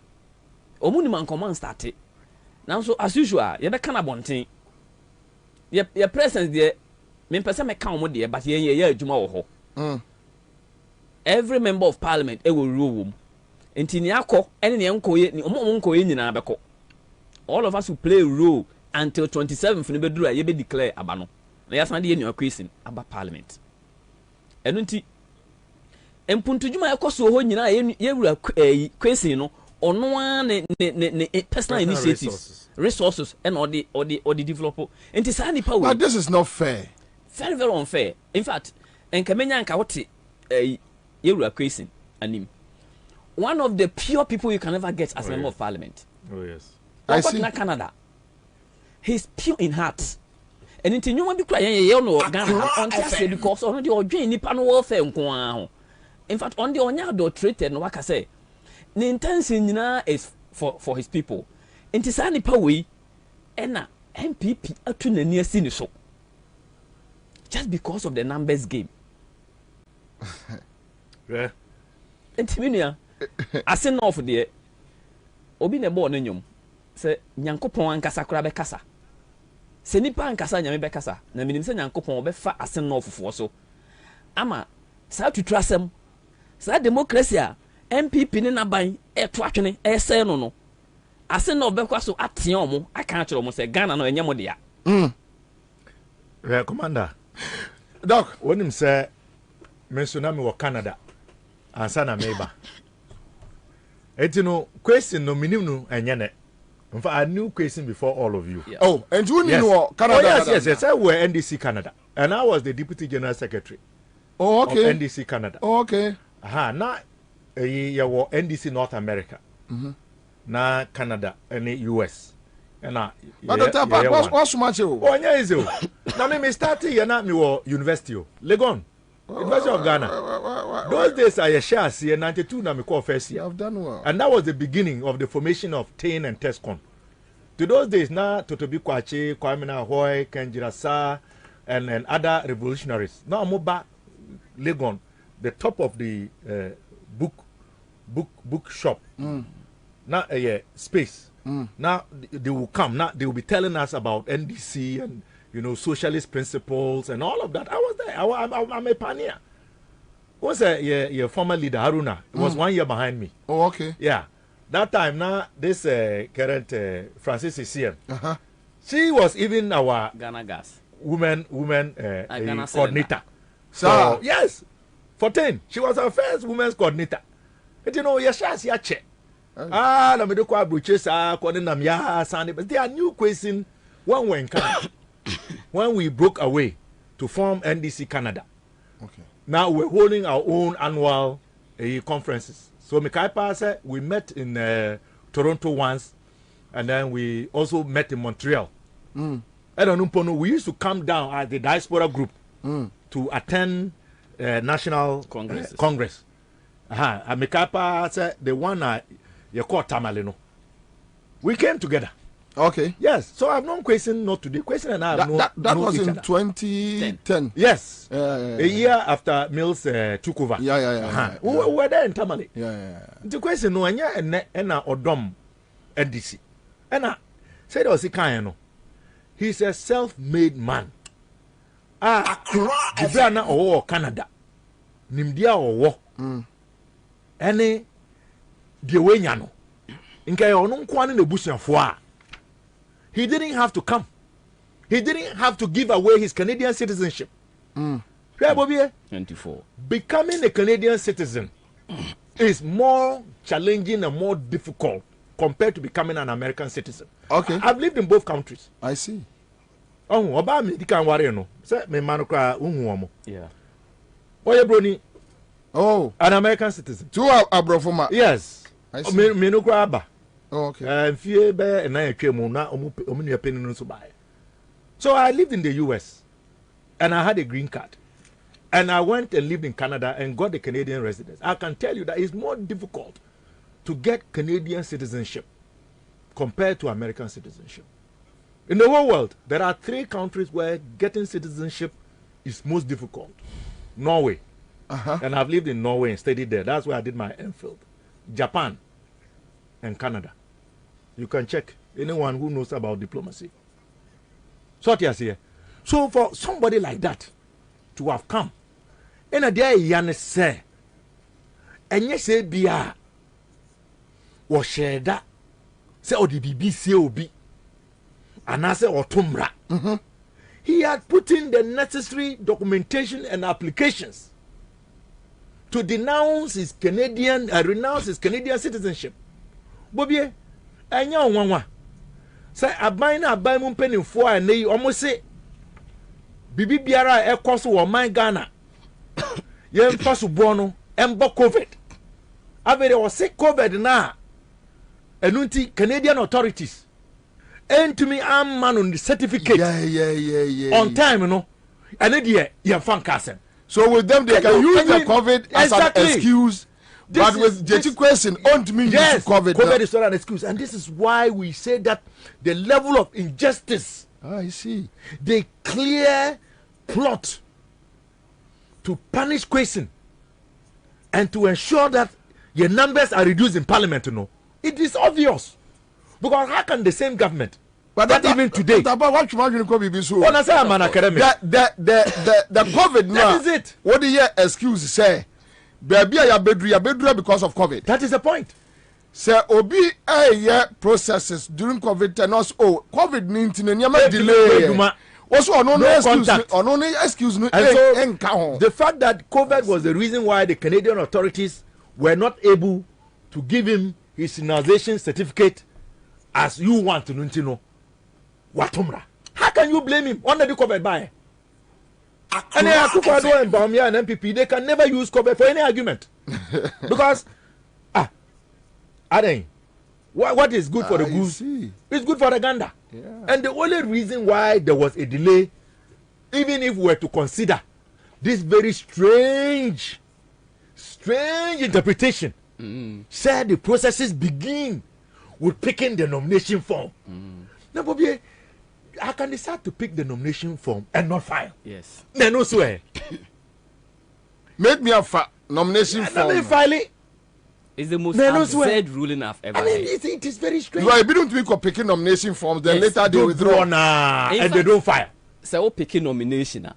S14: omunim an command start now so as usual ye be kana bonten your presence there me pese me kan omo there but ye adjuma wo ho every member of parliament e will rule enti ni akọ ene ne enkoye ni omo nkoye nyina bekọ all of us will play a role until 27th no be duru you be declare abano na yasan de new question aba parliament eno nti empuntujuma ekoso ho nyina ye wura question no ono an ne personal initiatives resources and all the developer enti sa nipa we.
S5: But this is not fair.
S14: Very very unfair. In fact enkamenya nka wote ye wura question anim. One of the pure people you can never get as a member of parliament.
S15: Oh yes.
S5: I see.
S14: In Canada. He's pure in heart. And into you want to cry no Ghana on say because on the odwen nipa no welfare nko an. In fact on the onya do treated no waka say the intention nyina is for his people. Into sa nipa we na MPP atu nani asi ni so. Just because of the numbers game.
S15: Yeah.
S14: Intimia ase no of there obi ne bo no nyom se nyankopon ankasa kura be kasa se nipa ankasa nyame be kasa na minim se nyankopon obefa ase no ofofo so ama sa tutrasem sa democracy a MPP ne naban eto atwene ese no ase no obekwa so atia omo aka akere omo se Ghana no enyemo de ya
S15: commander doc wonim se mentioname wo Canada Ansah na meba etino question no minim no enyene in fact I knew question before all of you.
S5: Yeah. Oh, and you knew Canada.
S15: Oh, yes. I were NDC Canada and I was the deputy general secretary.
S5: Oh, okay.
S15: Of NDC Canada.
S5: Oh, okay.
S15: Now you were NDC North America. Na Canada and US. And
S5: what's so much?
S15: Oh, yeah, is it? Now me started here na me were university Legon. University of Ghana. Those days I share see 92 na me call first year.
S5: I've done well.
S15: And that was the beginning of the formation of TAIN and TESCON. To those days now Totobi Kwache, Kwabena Hoy, Kenjirasa and other revolutionaries. Now Moba Legon, the top of the book shop. Now space. Now they will come. Now they will be telling us about NDC and socialist principles and all of that. I was there. I'm a pioneer. What's your former leader Haruna? Was 1 year behind me.
S5: Oh, okay.
S15: Yeah. That time now, this current Francis CM, she was even our
S14: Ghana Gas
S15: woman coordinator. So yes, 14. She was our first women's coordinator. But yes, she check. Na me do kwa bruches coordinator ya Sunday. But there are new questions when we broke away to form NDC Canada.
S5: Okay.
S15: Now we're holding our own annual conferences. So Mikaipa said we met in Toronto once, and then we also met in Montreal. We used to come down as the diaspora group to attend national Congress. And Mikaipa said the one you call Tamalino. We came together.
S5: Okay.
S15: Yes. So I've known question not today. Question and I have
S5: that was in 2010.
S15: Yes. A year after Mills took over.
S5: Yeah.
S15: We were there in Tamale.
S5: Yeah.
S15: The question no anya and Odom NDC. And I said was he he's a self-made man. The brana or Canada. Nimdia or any the way nyano. Inka ono kwani ne busuafo. He didn't have to come. He didn't have to give away his Canadian citizenship. Bobie,
S14: 24.
S15: Becoming a Canadian citizen is more challenging and more difficult compared to becoming an American citizen.
S5: Okay.
S15: I've lived in both countries.
S5: I see.
S15: Oh, about me, you can't worry, no. Say, me manukra unhuomo.
S14: Yeah.
S15: Oye broni.
S5: Oh.
S15: An American citizen.
S5: Two abrofoma.
S15: Yes.
S5: I see.
S15: Me nukra aba.
S5: Oh, okay.
S15: So I lived in the US and I had a green card. And I went and lived in Canada and got the Canadian residence. I can tell you that it's more difficult to get Canadian citizenship compared to American citizenship. In the whole world, there are 3 countries where getting citizenship is most difficult. Norway. And I've lived in Norway and studied there. That's where I did my MPhil. Japan and Canada. You can check anyone who knows about diplomacy. So for somebody like that to have come, and a day Yanis say, and yes, say Bia was share that say or the BBC anase otumra. He had put in the necessary documentation and applications to renounce his Canadian citizenship. Bobie, anya onwanwa. Say aban na aban mu mpanimfo a nei omo se bibi biara ekoso wo man Ghana. Yem faso bo no embo COVID. Avere o se COVID na enunti Canadian authorities and to me I'm man on the certificate. Yeah. On time, you know. And then you're fan casting.
S5: So with them they can use the COVID as an excuse. But with the question on to me use COVID.
S15: COVID is not an excuse. And this is why we say that the level of injustice.
S5: I see.
S15: They clear plot to punish question and to ensure that your numbers are reduced in parliament, you know. It is obvious. Because how can the same government, but that even today,
S5: the COVID now,
S15: that is it.
S5: What the excuse say? Baby, ya bedru because of COVID.
S15: That is the point.
S5: Say obi processes during COVID tenors. Oh, COVID-19 nyama delay. Also, no excuse. No,
S15: and so the fact that COVID was the reason why the Canadian authorities were not able to give him his immunization certificate as you want to know. Watumra. How can you blame him? Under the COVID by? And Akufo-Addo and Bawumia and MPP, they can never use COVID for any argument. Because, what is good for the goose is good for the gander. Yeah. And the only reason why there was a delay, even if we were to consider this very strange interpretation, said the processes begin with picking the nomination form. Now, Bobie, how can they start to pick the nomination form and not file?
S14: Yes.
S15: Then no swear.
S5: Make me a nomination form.
S15: Let me file it.
S14: It's the most absurd ruling I've ever heard.
S15: It is very strange.
S5: Well, if you don't pick picking nomination forms, then later they withdraw.
S15: And they don't file.
S14: So, who picking nomination?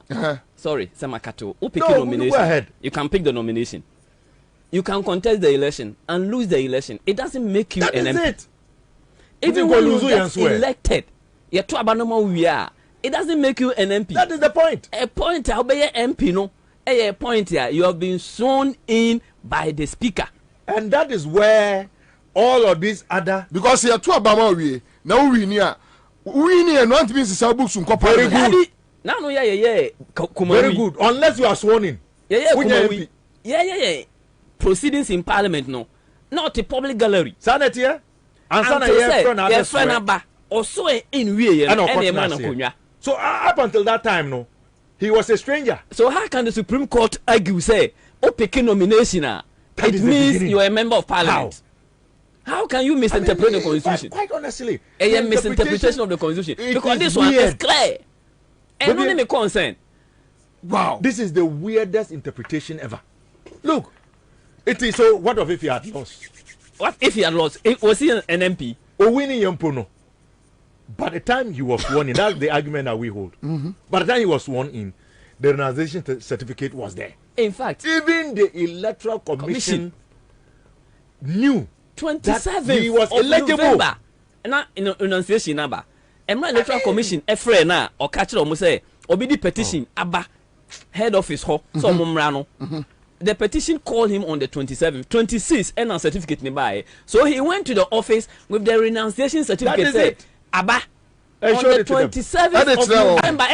S14: Sorry, Samakato. Who picking nomination?
S15: Go ahead.
S14: You can pick the nomination. You can contest the election and lose the election. It doesn't make you an MP.
S15: That is it.
S14: Even when you get elected, you're too abnormal we are. It doesn't make you an MP.
S15: That is the point.
S14: A point, I'll be an MP, no? A point here, you have been sworn in by the speaker.
S15: And that is where all of these other,
S5: because you're too abnormal we now we near not means the books in
S15: very good.
S14: Now no
S15: very good unless you are sworn in.
S14: Yeah. Proceedings in parliament no, not a public gallery.
S15: Sanity here.
S14: And friend also in we
S15: so up until that time no, he was a stranger.
S14: So how can the Supreme Court argue say picking nomination it means you are a member of parliament? How can you misinterpret the constitution?
S15: Quite honestly,
S14: a misinterpretation of the constitution because this one is clear and not me concern.
S15: Wow, this is the weirdest interpretation ever. Look, it is so. What if he had lost?
S14: What if he had lost? Was he an MP?
S15: Owini Yempono. By the time he was sworn in, that's the argument that we hold. By the time he was sworn in, the renunciation certificate was there.
S14: In fact,
S15: even the Electoral Commission knew
S14: 27
S15: he was eligible.
S14: Na renunciation number. Emma Electoral Commission efre na o catch them say obi di petition aba head office ho so mumra no. The petition called him on the 27th, 26th, and a certificate nearby. So he went to the office with the renunciation certificate. That is it. Aba. On the 27th of November,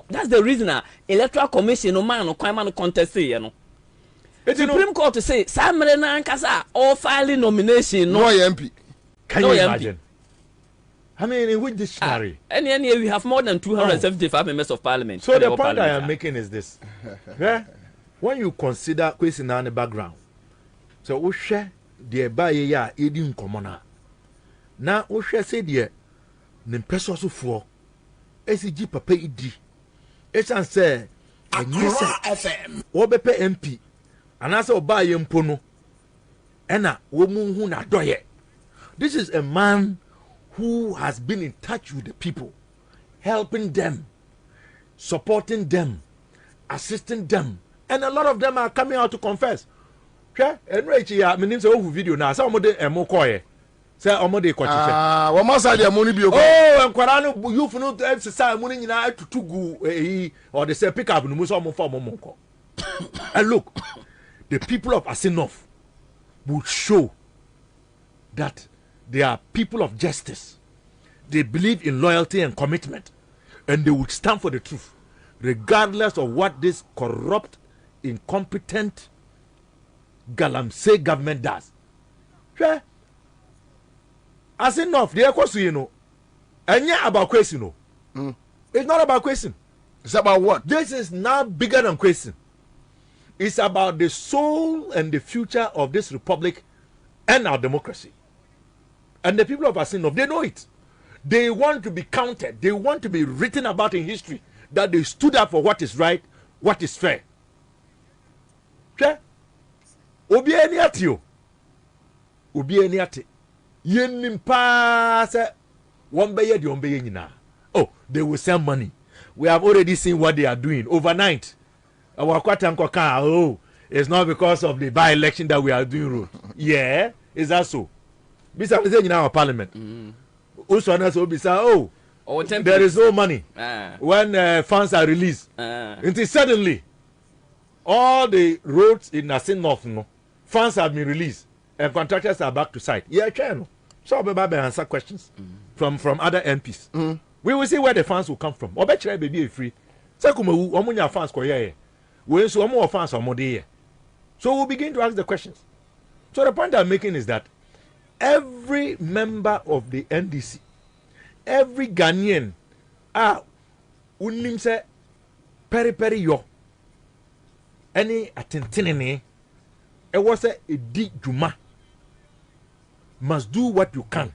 S14: that's the reason Electoral Commission no man no crime contest you know. Supreme Court to say Samre na ankasa all filing nomination
S5: no MP.
S15: Can you imagine? I mean, in which dictionary?
S14: And we have more than 275 members of parliament.
S15: So the point I am making is this. When you consider question in the background, so we share the buy ya eating common. Now we share say the person for SG Papa ID. It's answer FM. Obepe MP. And also buy Mpono. Ena woman who na doye. This is a man who has been in touch with the people, helping them, supporting them, assisting them. And a lot of them are coming out to confess. Okay? And right here, I mean, it's a video now. Some of them are more quiet. Say omode kwachiche.
S5: Wa masa dia money bi o.
S15: Oh, enkwara no youth no exercise money nyina tutugu or they say pick up no so omfo omonko. And look, the people of Asinov would show that they are people of justice. They believe in loyalty and commitment, and they would stand for the truth, regardless of what this corrupt, incompetent Galamsey government does. Sure. As enough, the equals you know, and yeah, about question. It's not about question.
S5: It's about what?
S15: This is now bigger than question. It's about the soul and the future of this republic and our democracy. And the people of Asinov, they know it. They want to be counted. They want to be written about in history that they stood up for what is right, what is fair. Okay? Obi eniati o. Obi eniati. Yenim pa se wombeye di ombeye nyina. Oh, they will send money. We have already seen what they are doing overnight. Our kwatankoka, oh, it's not because of the by-election that we are doing. Yeah, is that so? Bisa in our parliament. Oh, there is no money when funds are released. Until suddenly, all the roads in Asinov, no, funds have been released and contractors are back to site. Yeah, channel. So I'll answer questions from other MPs. We will see where the funds will come from. Or better be free. Sekumu, omunya funds ko here. We so more funds or more here. So we'll begin to ask the questions. So the point I'm making is that every member of the NDC, every Ghanaian, unim se peri yo, any attentinene, it was a di juma, must do what you can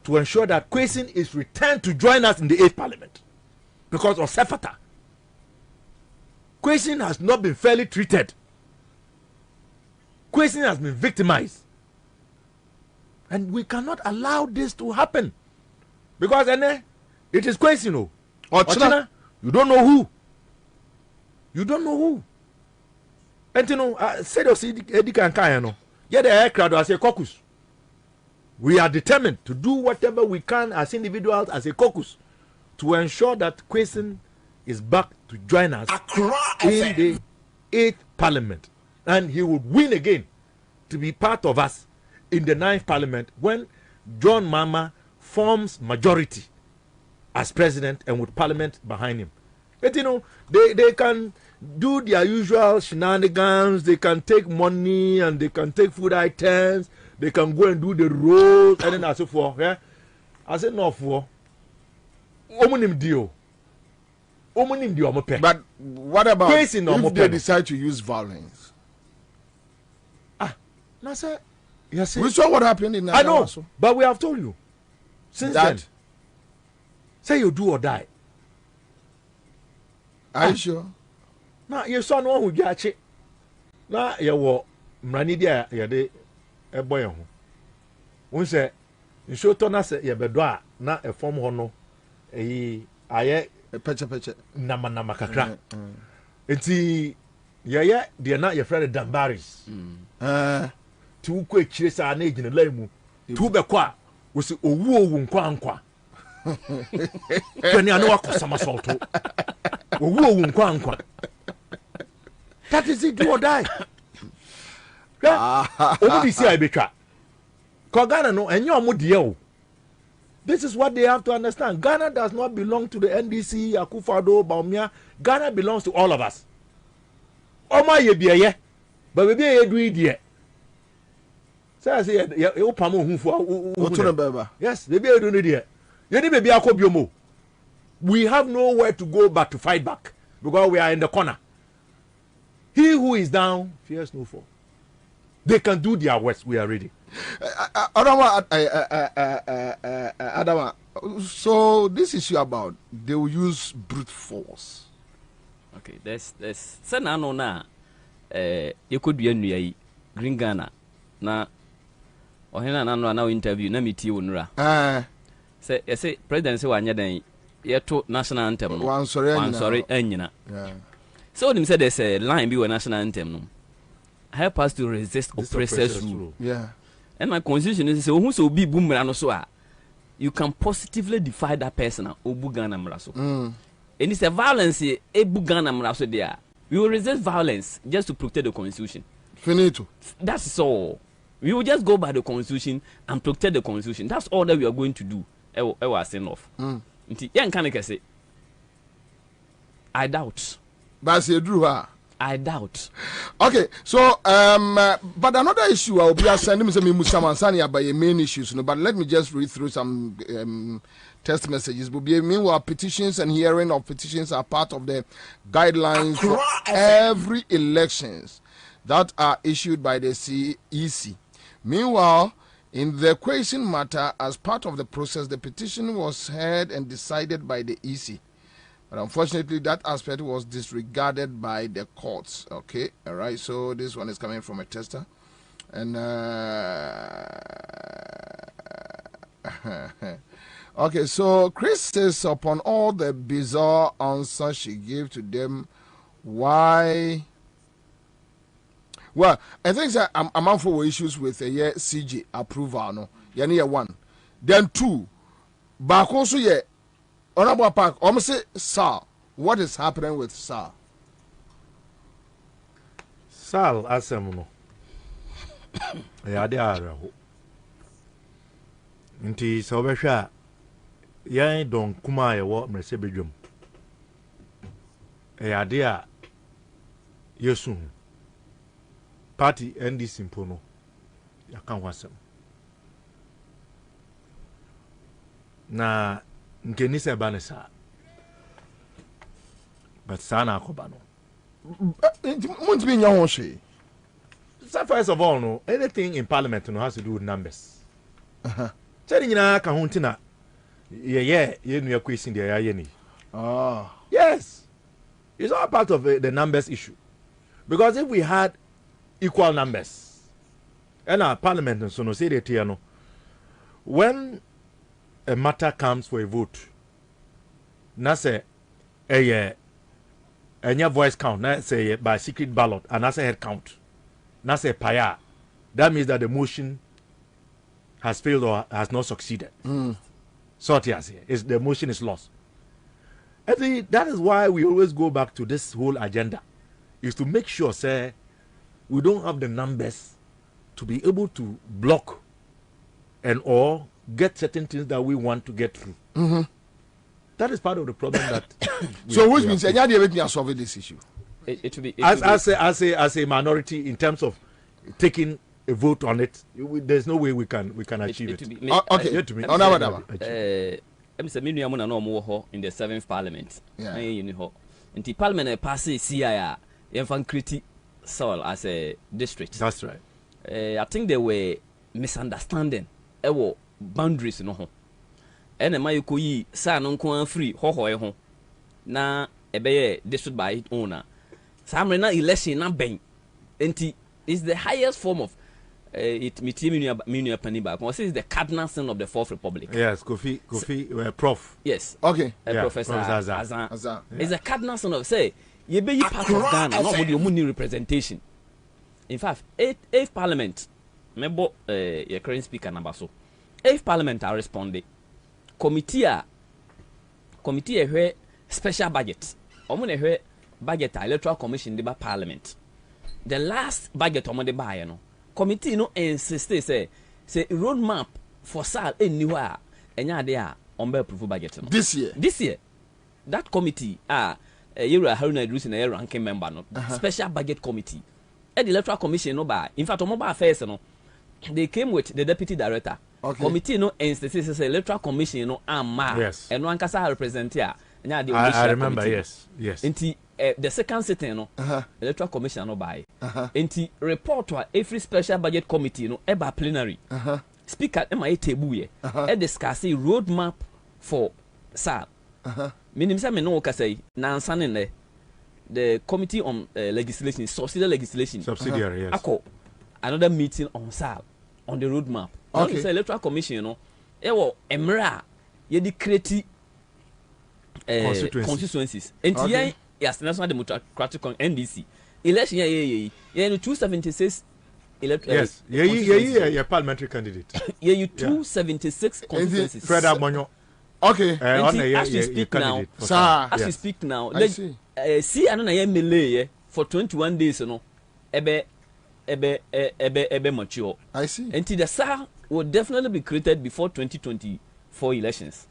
S15: to ensure that Kwesi is returned to join us in the 8th Parliament because of Sefata. Kwesi has not been fairly treated. Kwesi has been victimized. And we cannot allow this to happen. Because it is Kwesi, no. Ochina, you don't know who. You don't know who. And you know, said of Edika and Kayano, yeah, the aircraft as a caucus. We are determined to do whatever we can as individuals, as a caucus, to ensure that Kwesi is back to join us in the 8th Parliament. And he would win again to be part of us in the 9th Parliament when John Mama forms majority as president and with Parliament behind him. But you know, they can do their usual shenanigans, they can take money and they can take food items, they can go and do the roads and then as so forth. Yeah? I said no for Omunim Dio.
S5: But what about if they decide to use violence?
S15: Nasa, yes,
S5: we saw what happened in
S15: I know, also. But we have told you since
S5: that,
S15: then. Say you do or die.
S5: Are you sure?
S15: Now you saw no one who got it. Now you were Mranidia, you de a boy. One say you show Tona say you bedwa na a form hono a
S5: pecha
S15: nama kakra. Enti yeah, they are not your friend Dambaris. Two quick chase are age in the lame. Two bequa was a woo nkwa. When you know what some assault. Woo nkwa. That is it, do or die. Only see I betra. Ghana no, and you're mudio. This is what they have to understand. Ghana does not belong to the NDC, Akufo-Addo, Bawumia. Ghana belongs to all of us. Oma ye be ye, but we be ye do it. Say I say you pamo hunfo. Yes, we be ye do it. You need be akobiomo. We have nowhere to go but to fight back because we are in the corner. He who is down fears no fall. They can do their worst. We are ready.
S5: Adama, so this issue about they will use brute force.
S14: Okay, there's sana no na you could be a Green Ghana na ohena na no interview na meti wonura say president say wanya den yeto national anthem no one sorry anyina so them say there's a line be with national anthem no help us to resist oppressors rule.
S5: Yeah.
S14: And my constitution is say who so be boom so you can positively defy that person obu Ghana mraso. And it's a violence ebu Ghana mraso there. We will resist violence just to protect the constitution.
S5: Finito.
S14: That's all. We will just go by the constitution and protect the constitution. That's all that we are going to do. I was saying off. Yeah, can say. I doubt.
S5: But you drew her.
S14: I doubt.
S5: Okay, so but another issue I will be sending me Musamansani about your main issues. But let me just read through some text messages. Meanwhile, petitions and hearing of petitions are part of the guidelines for every elections that are issued by the CEC. Meanwhile, in the question matter, as part of the process, the petition was heard and decided by the EC. But unfortunately, that aspect was disregarded by the courts. Okay, all right. So this one is coming from a tester. And okay, so Chris says upon all the bizarre answers she gave to them, why... Well, I think that I'm out for issues with a CG approval. No, yeah, one. Then two, back also yeah. Honorable Park, almost say, sir, what is happening with sir?
S15: Sal asemuno. Ya de araho. Nti so behwa yan don kuma ye wo mrese bedwam. Ya de a yesu party NDC mpono ya kan wasem. Na nkeni se banesa. But sana akobano.
S5: Won't be your she.
S15: First of all, no, anything in parliament no has to do with numbers. Telling you na kahuntina. Yeah, you know question there yeni. Yes. It's all part of the numbers issue. Because if we had equal numbers, and our parliament so no say that here no, when a matter comes for a vote, na say a voice count, na say by secret ballot, and na say head count, na say paya, that means that the motion has failed or has not succeeded. So the motion is lost. I think that is why we always go back to this whole agenda, is to make sure, say, we don't have the numbers to be able to block and or get certain things that we want to get through. That is part of the problem that.
S5: So which means any idea making us solve this issue?
S14: It will be
S15: as a minority in terms of taking a vote on it. There's no way we can achieve it.
S5: Okay.
S14: I'm saying we are in the 7th Parliament. Yeah. In the Parliament passes CIA, infant critic Seoul as a district.
S15: That's right.
S14: I think there were misunderstanding. There were boundaries no ho. And my koyi sa no nko free ho na ebeye district by its owner. Samre na election na ben. Enti is the highest form of it minia paniba. Because it's the cardinal sin of the Fourth Republic.
S15: Yes, Kofi Prof.
S14: Yes.
S5: Okay.
S14: Professor Ansah. It's a cardinal sin of say you be part of Ghana, not with your money representation. In fact, 8th Parliament, member your current speaker number so. 8th Parliament are responded. Committee a special budget. Omune budget electoral commission deba Parliament. The last budget omune buy no. Committee no insist say roadmap for sale anywhere. Enya there on approve budget no.
S5: This year.
S14: That committee you are Haruna Idris na ranking member no. Special budget committee. The electoral commission no buy. In fact, mobile affairs no. They came with the deputy director.
S5: Okay.
S14: Committee no instances electoral commission no ama.
S15: Yes.
S14: And one kasa represent here.
S15: I remember committee. Yes.
S14: Inti the second sitting no electoral commission no buy. Inti report to every special budget committee no eba plenary. Speaker MIA table ye. Discuss a roadmap for SAL. Meaning say me no say na answer the committee on legislation, subsidiary legislation.
S15: Subsidiary, yes.
S14: Ako another meeting on SAL on the roadmap.
S5: Okay.
S14: Say electoral commission no ewo emra ye di create constituencies. NTI yes National Democratic NDC election ye no 276
S15: Yes, yeah, parliamentary candidate.
S14: Yeah, 276 constituencies.
S5: Fred Abonyo. Okay.
S14: As we speak now, let's see another Malay for 21 days, you know, ebe mature.
S5: I see.
S14: And the SAR will definitely be created before 2024 elections.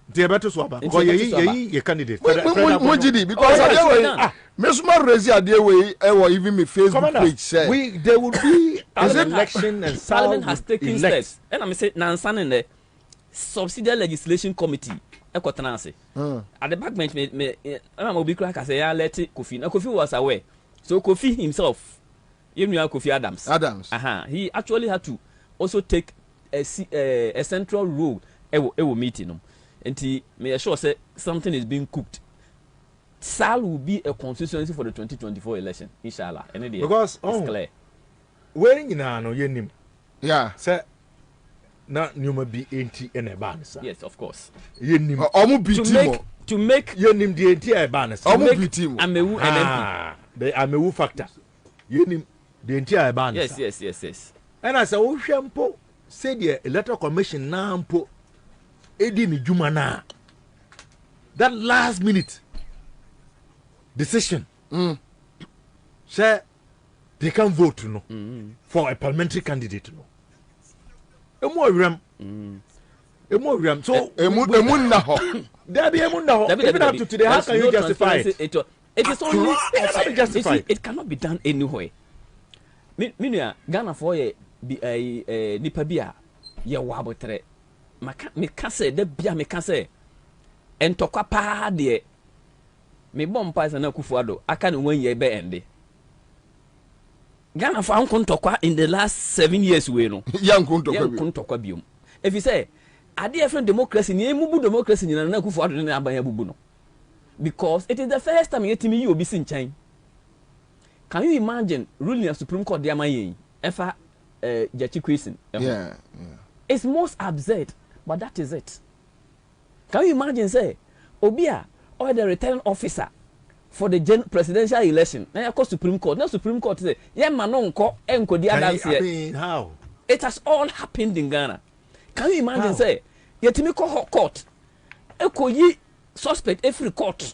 S15: They better swap because ye candidate.
S5: Because Mesuma Rezi Adewey even me Facebook page said
S15: there will be an election and
S14: Parliament has taken steps. And I'm saying Ansah in the subsidiary legislation committee. At the backbench, I'm a big crack as I let Kofi. Now Kofi was aware, so Kofi himself, you know Kofi Adams. He actually had to also take a central role. Ewo meeting. And he may assure say something is being cooked. SAL will be a constituency for the 2024 election, inshallah.
S15: Because
S14: it's clear.
S15: When you know your name,
S5: say
S15: not you be 80 and a ban.
S14: Yes, of course.
S15: You name
S14: to make
S15: your name the entire ban.
S14: Amewu and
S15: the Amewu factor. You name the entire ban.
S14: Yes.
S15: And I said, oh, shampoo, say the electoral commission now. Edini Jumana. That last minute decision. Say they can vote for a parliamentary candidate. So even up to today, how can you justify it?
S14: It is only it cannot be done anywhere. Ghana for a Nipabia ya wabotre. Me kase de bia me kase entokwa pa de me bompa na Kufuado aka no 1 year be ende Ghana fa nkontokwa in the last 7 years we no nkontokwa biom if you say ade friend democracy ni emubu democracy ni na Kufuado na abanya bubu no because it is the first time yetimi yi obi sinchan. Can you imagine ruling of Supreme Court dia mayen efa Jachi Kwesen? It's most absurd. But that is it. Can you imagine, say, Obia or the returning officer for the presidential election? Now, of course, Supreme Court. Now, Supreme Court say, yeah, manon ko enko di adams here.
S15: How?
S14: It has all happened in Ghana. Can you imagine, say, yetimi ko court, eko yi suspect every court,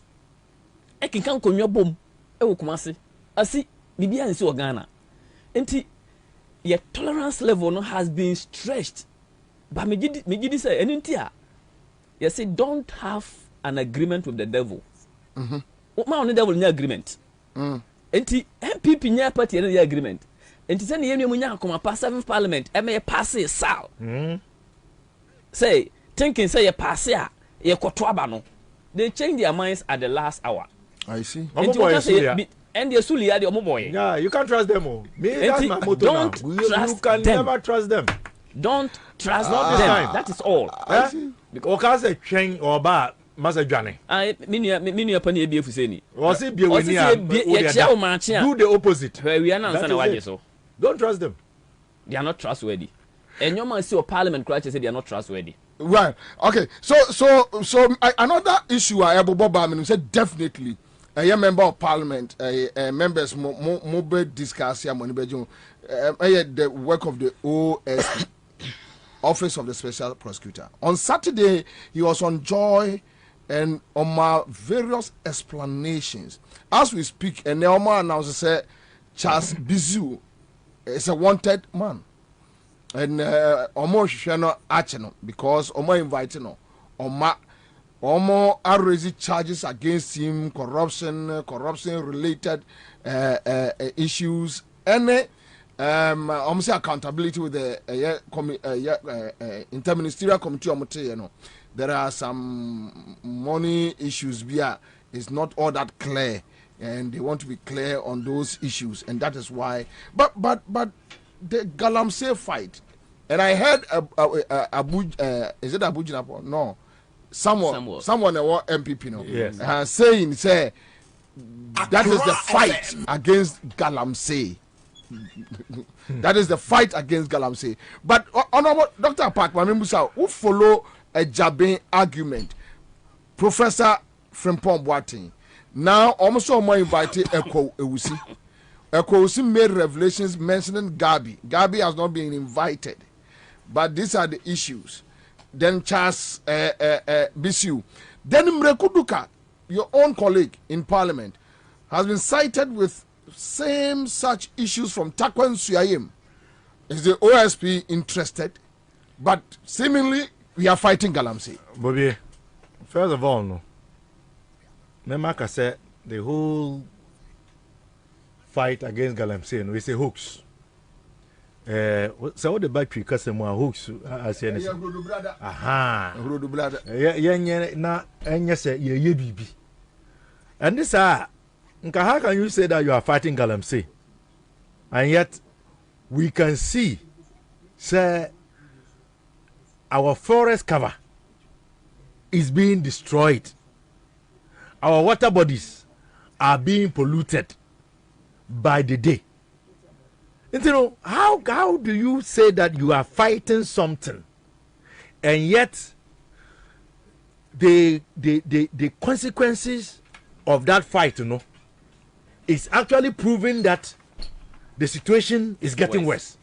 S14: ekin kan konyo bom, ewo kumasi, asi bibi ansi o Ghana. Enti, your tolerance level no has been stretched. But me say, you say, don't have an agreement with the devil. What my only devil no agreement. And MPP nya party no agreement. And say you nya come pass 7th parliament, e may pass it sal. Say, thinking say you pass ya, you kotoaba no. They change their minds at the last hour.
S5: I see.
S14: And the Suli are the boy.
S15: Yeah, you can't trust them. That's my motto.
S14: Don't trust
S15: you can
S14: them.
S15: Never trust them.
S14: Don't trust
S15: them.
S14: That is all.
S15: Because a chain or bar, Master Johnny.
S14: I mean, your penny be Fuseni.
S15: Was it be when do the opposite?
S14: Where we are not so.
S15: Don't trust them.
S14: They are not trustworthy. And your man see a parliament crutches say they are not trustworthy.
S5: Right. Okay. So another issue I have Bobie said definitely. A member of parliament, members mobile discuss here the work of the OSP, Office of the Special Prosecutor. On Saturday, he was on Joy and on my various explanations. As we speak, and Neoma announces say Charles Bizu is a wanted man, and Omo Shishano Acheno because Omo invited no Omo are raising charges against him, corruption related issues, and almost accountability with the interministerial committee. You know, there are some money issues here. It's not all that clear, and they want to be clear on those issues, and that is why. But the Galamsey fight, and I heard is it Abu Jinapo? No. Someone MPP no.
S15: Yes.
S5: Saying say that is the fight against Galamsey. That is the fight against Galamsey. But Honorable Dr. Parkman Musa, who follow a Jabin argument, Professor Frimpong Boateng, now almost more invited Eko Ewusi. Ekosi made revelations mentioning Gabi. Gabi has not been invited, but these are the issues. Then Charles Bisu. Then Mrekuduka, your own colleague in Parliament, has been cited with same such issues from Takwan Suyayim. Is the OSP interested? But seemingly we are fighting Galamsey.
S15: Bobie, first of all, no. Memaka said the whole fight against Galamsey, no, it's a hoax. So what the battery customer hoax as you say. Aha. Yeah, na enya say ye bibi. And this how can you say that you are fighting Galamsey? And yet we can see say our forest cover is being destroyed. Our water bodies are being polluted by the day. And you know, how do you say that you are fighting something and yet the consequences of that fight, you know, is actually proving that the situation is getting worse.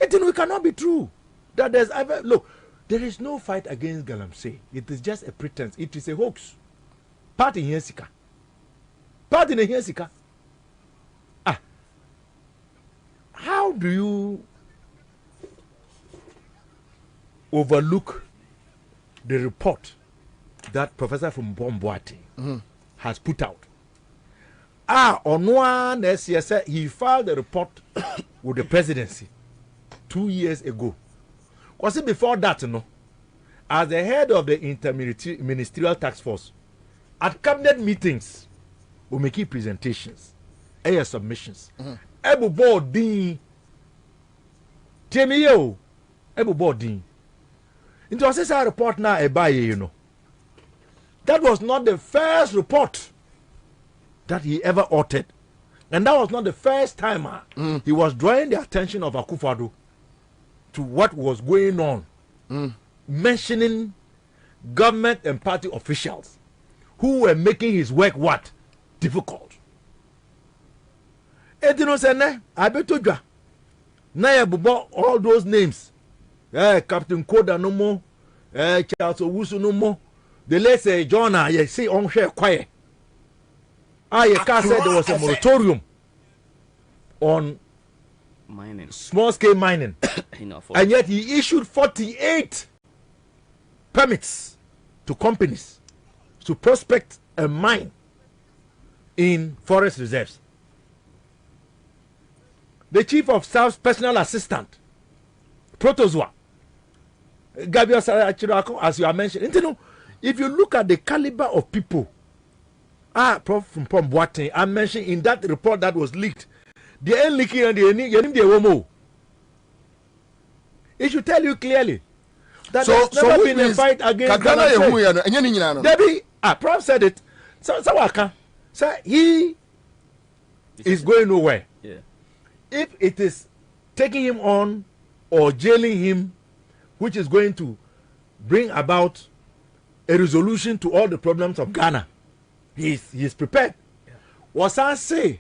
S15: And you know, it cannot be true that there's ever look. There is no fight against Galamsey. It is just a pretense. It is a hoax. Part in Hensika. Part in Hensika. How do you overlook the report that Professor from Bomboati has put out? On one SCS, he filed a report with the presidency 2 years ago. Was it before that, you know, as the head of the interministerial task force, at cabinet meetings, we make presentations, air submissions. Ebu boarding, Temio, Ebu boarding. Into a report now, you know. That was not the first report that he ever authored. And that was not the first time he was drawing the attention of Akufo-Addo to what was going on, mentioning government and party officials who were making his work what? Difficult. Edino Sene, I bet you, Naya Bubo, all those names. Captain Koda no more, Charles Owusu no more. The late say Jonah, you see on share quiet. You can't say there was a moratorium on
S14: mining,
S15: small scale mining, and yet he issued 48 permits to companies to prospect a mine in forest reserves. The chief of staff's personal assistant, Protozoa, Gabriel Sarachirako, as you are mentioning, you know, if you look at the caliber of people, Prof from Boateng, I mentioned in that report that was leaked, the end leaking and the womo. It should tell you clearly that there's never been a fight against Galamsey. Debbie, Prof said it. So he is going nowhere.
S14: Yeah.
S15: If it is taking him on or jailing him, which is going to bring about a resolution to all the problems of Ghana, he is prepared. Was I say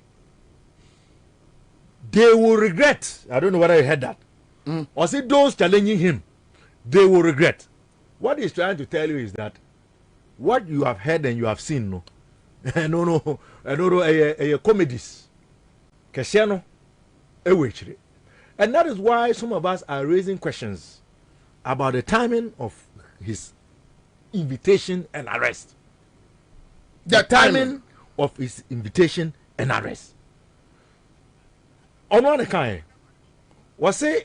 S15: they will regret? I don't know whether you heard that. Or see those challenging him, they will regret. What he's trying to tell you is that what you have heard and you have seen, no, comedies, Kesiano, and that is why some of us are raising questions about the timing of his invitation and arrest. The timing of his invitation and arrest. On one account, was say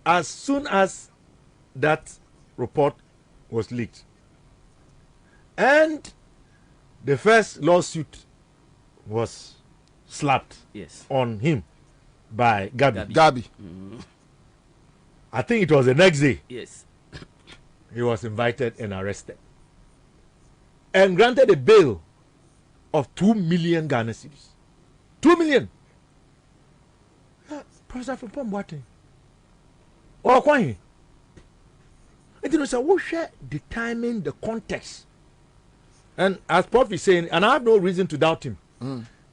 S15: as soon as that report was leaked and the first lawsuit was slapped on him by Gabi. I think it was the next day.
S14: Yes.
S15: He was invited and arrested and granted a bail of 2 million Ghana cedis. 2 million. Professor from Boateng. Or Kwai. And you know, so we share the timing, the context. And as Prof is saying, and I have no reason to doubt him,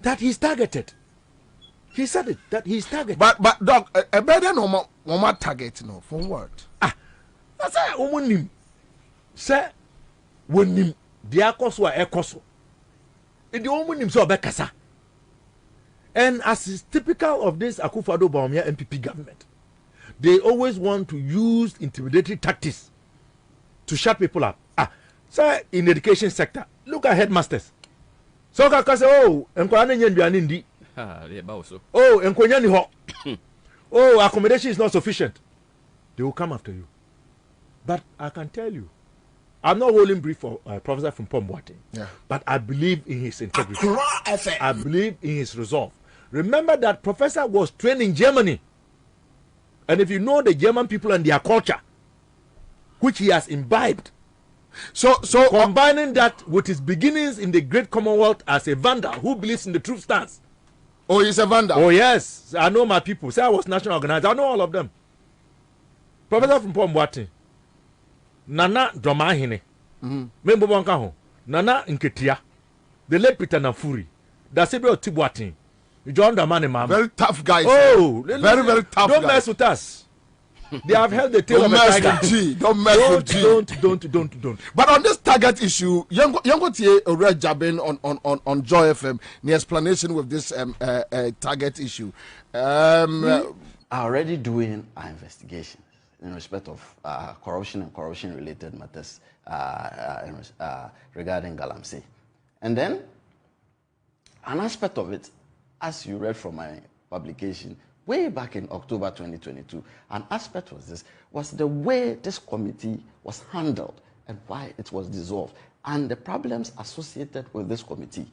S15: that he's targeted. He said it, that he's targeted.
S5: But Doc, a better no more target, no, for what?
S15: I say, woman, say, when him, the Akoso, Ekoso. The woman himself, Bekasa. And as is typical of this Akufo-Addo Bawumia MPP government, they always want to use intimidatory tactics to shut people up. Say, in the education sector, look at headmasters. So, Kaka say, oh, oh, accommodation is not sufficient. They will come after you. But I can tell you, I'm not holding brief for Professor from Pomboate. Yeah. But I believe in his integrity. I believe in his resolve. Remember that Professor was trained in Germany. And if you know the German people and their culture, which he has imbibed, so combining that with his beginnings in the great Commonwealth as a vandal who believes in the truth stance.
S5: Oh, he's a vandal.
S15: Oh, yes. I know my people. Say I was national organizer. I know all of them. Professor from Pomboate. Nana Dramahine. Membo Bankaho. Nana Nketia. The late Peter Nafuri. Dasebio Tibuatin. John Damani, man.
S5: Very tough guys.
S15: Oh,
S5: very, very tough.
S15: Don't mess with us. They have held the tail of a tiger.
S5: Don't mess with G.
S15: Don't.
S5: But on this target issue, Yango Tie already jabbing on Joy FM, the explanation with this target issue.
S16: We are already doing our investigations in respect of corruption and corruption-related matters regarding Galamsey. And then, an aspect of it, as you read from my publication, way back in October 2022, an aspect was the way this committee was handled and why it was dissolved, and the problems associated with this committee.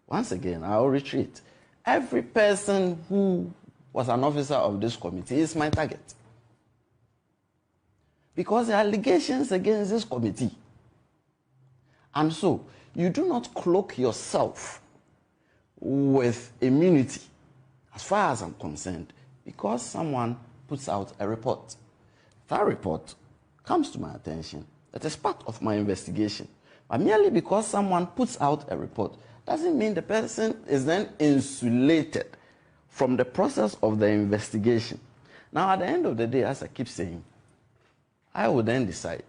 S16: Once again, I'll retreat. Every person who was an officer of this committee is my target. Because the allegations against this committee. And so, you do not cloak yourself with immunity, as far as I'm concerned, because someone puts out a report. That report comes to my attention. It is part of my investigation. But merely because someone puts out a report doesn't mean the person is then insulated from the process of the investigation. Now, at the end of the day, as I keep saying, I will then decide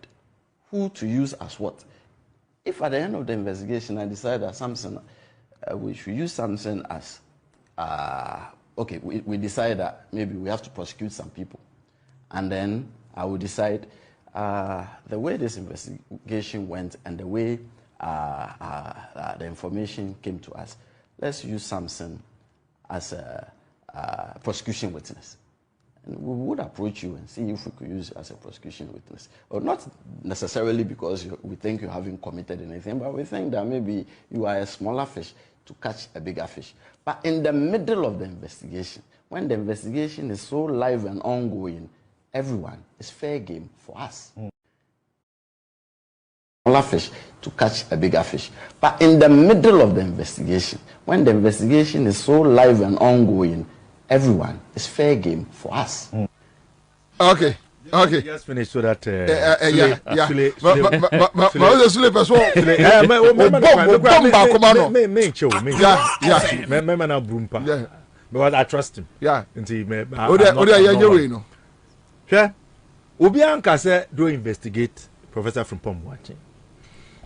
S16: who to use as what. If at the end of the investigation I decide that Samson, we should use Samson as okay, we decide that maybe we have to prosecute some people. And then I will decide the way this investigation went and the way the information came to us. Let's use Samson as a prosecution witness. And we would approach you and see if we could use you as a prosecution witness. Or not necessarily because we think you haven't committed anything, but we think that maybe you are a smaller fish to catch a bigger fish. But in the middle of the investigation, when the investigation is so live and ongoing, everyone is fair game for us. Smaller fish to catch a bigger fish. But in the middle of the investigation, when the investigation is so live and ongoing, everyone is fair game for us.
S5: Okay.
S15: Just finish so that. Because I trust him.
S5: Yeah.
S15: Obi anka say do investigate Professor from Pomboate.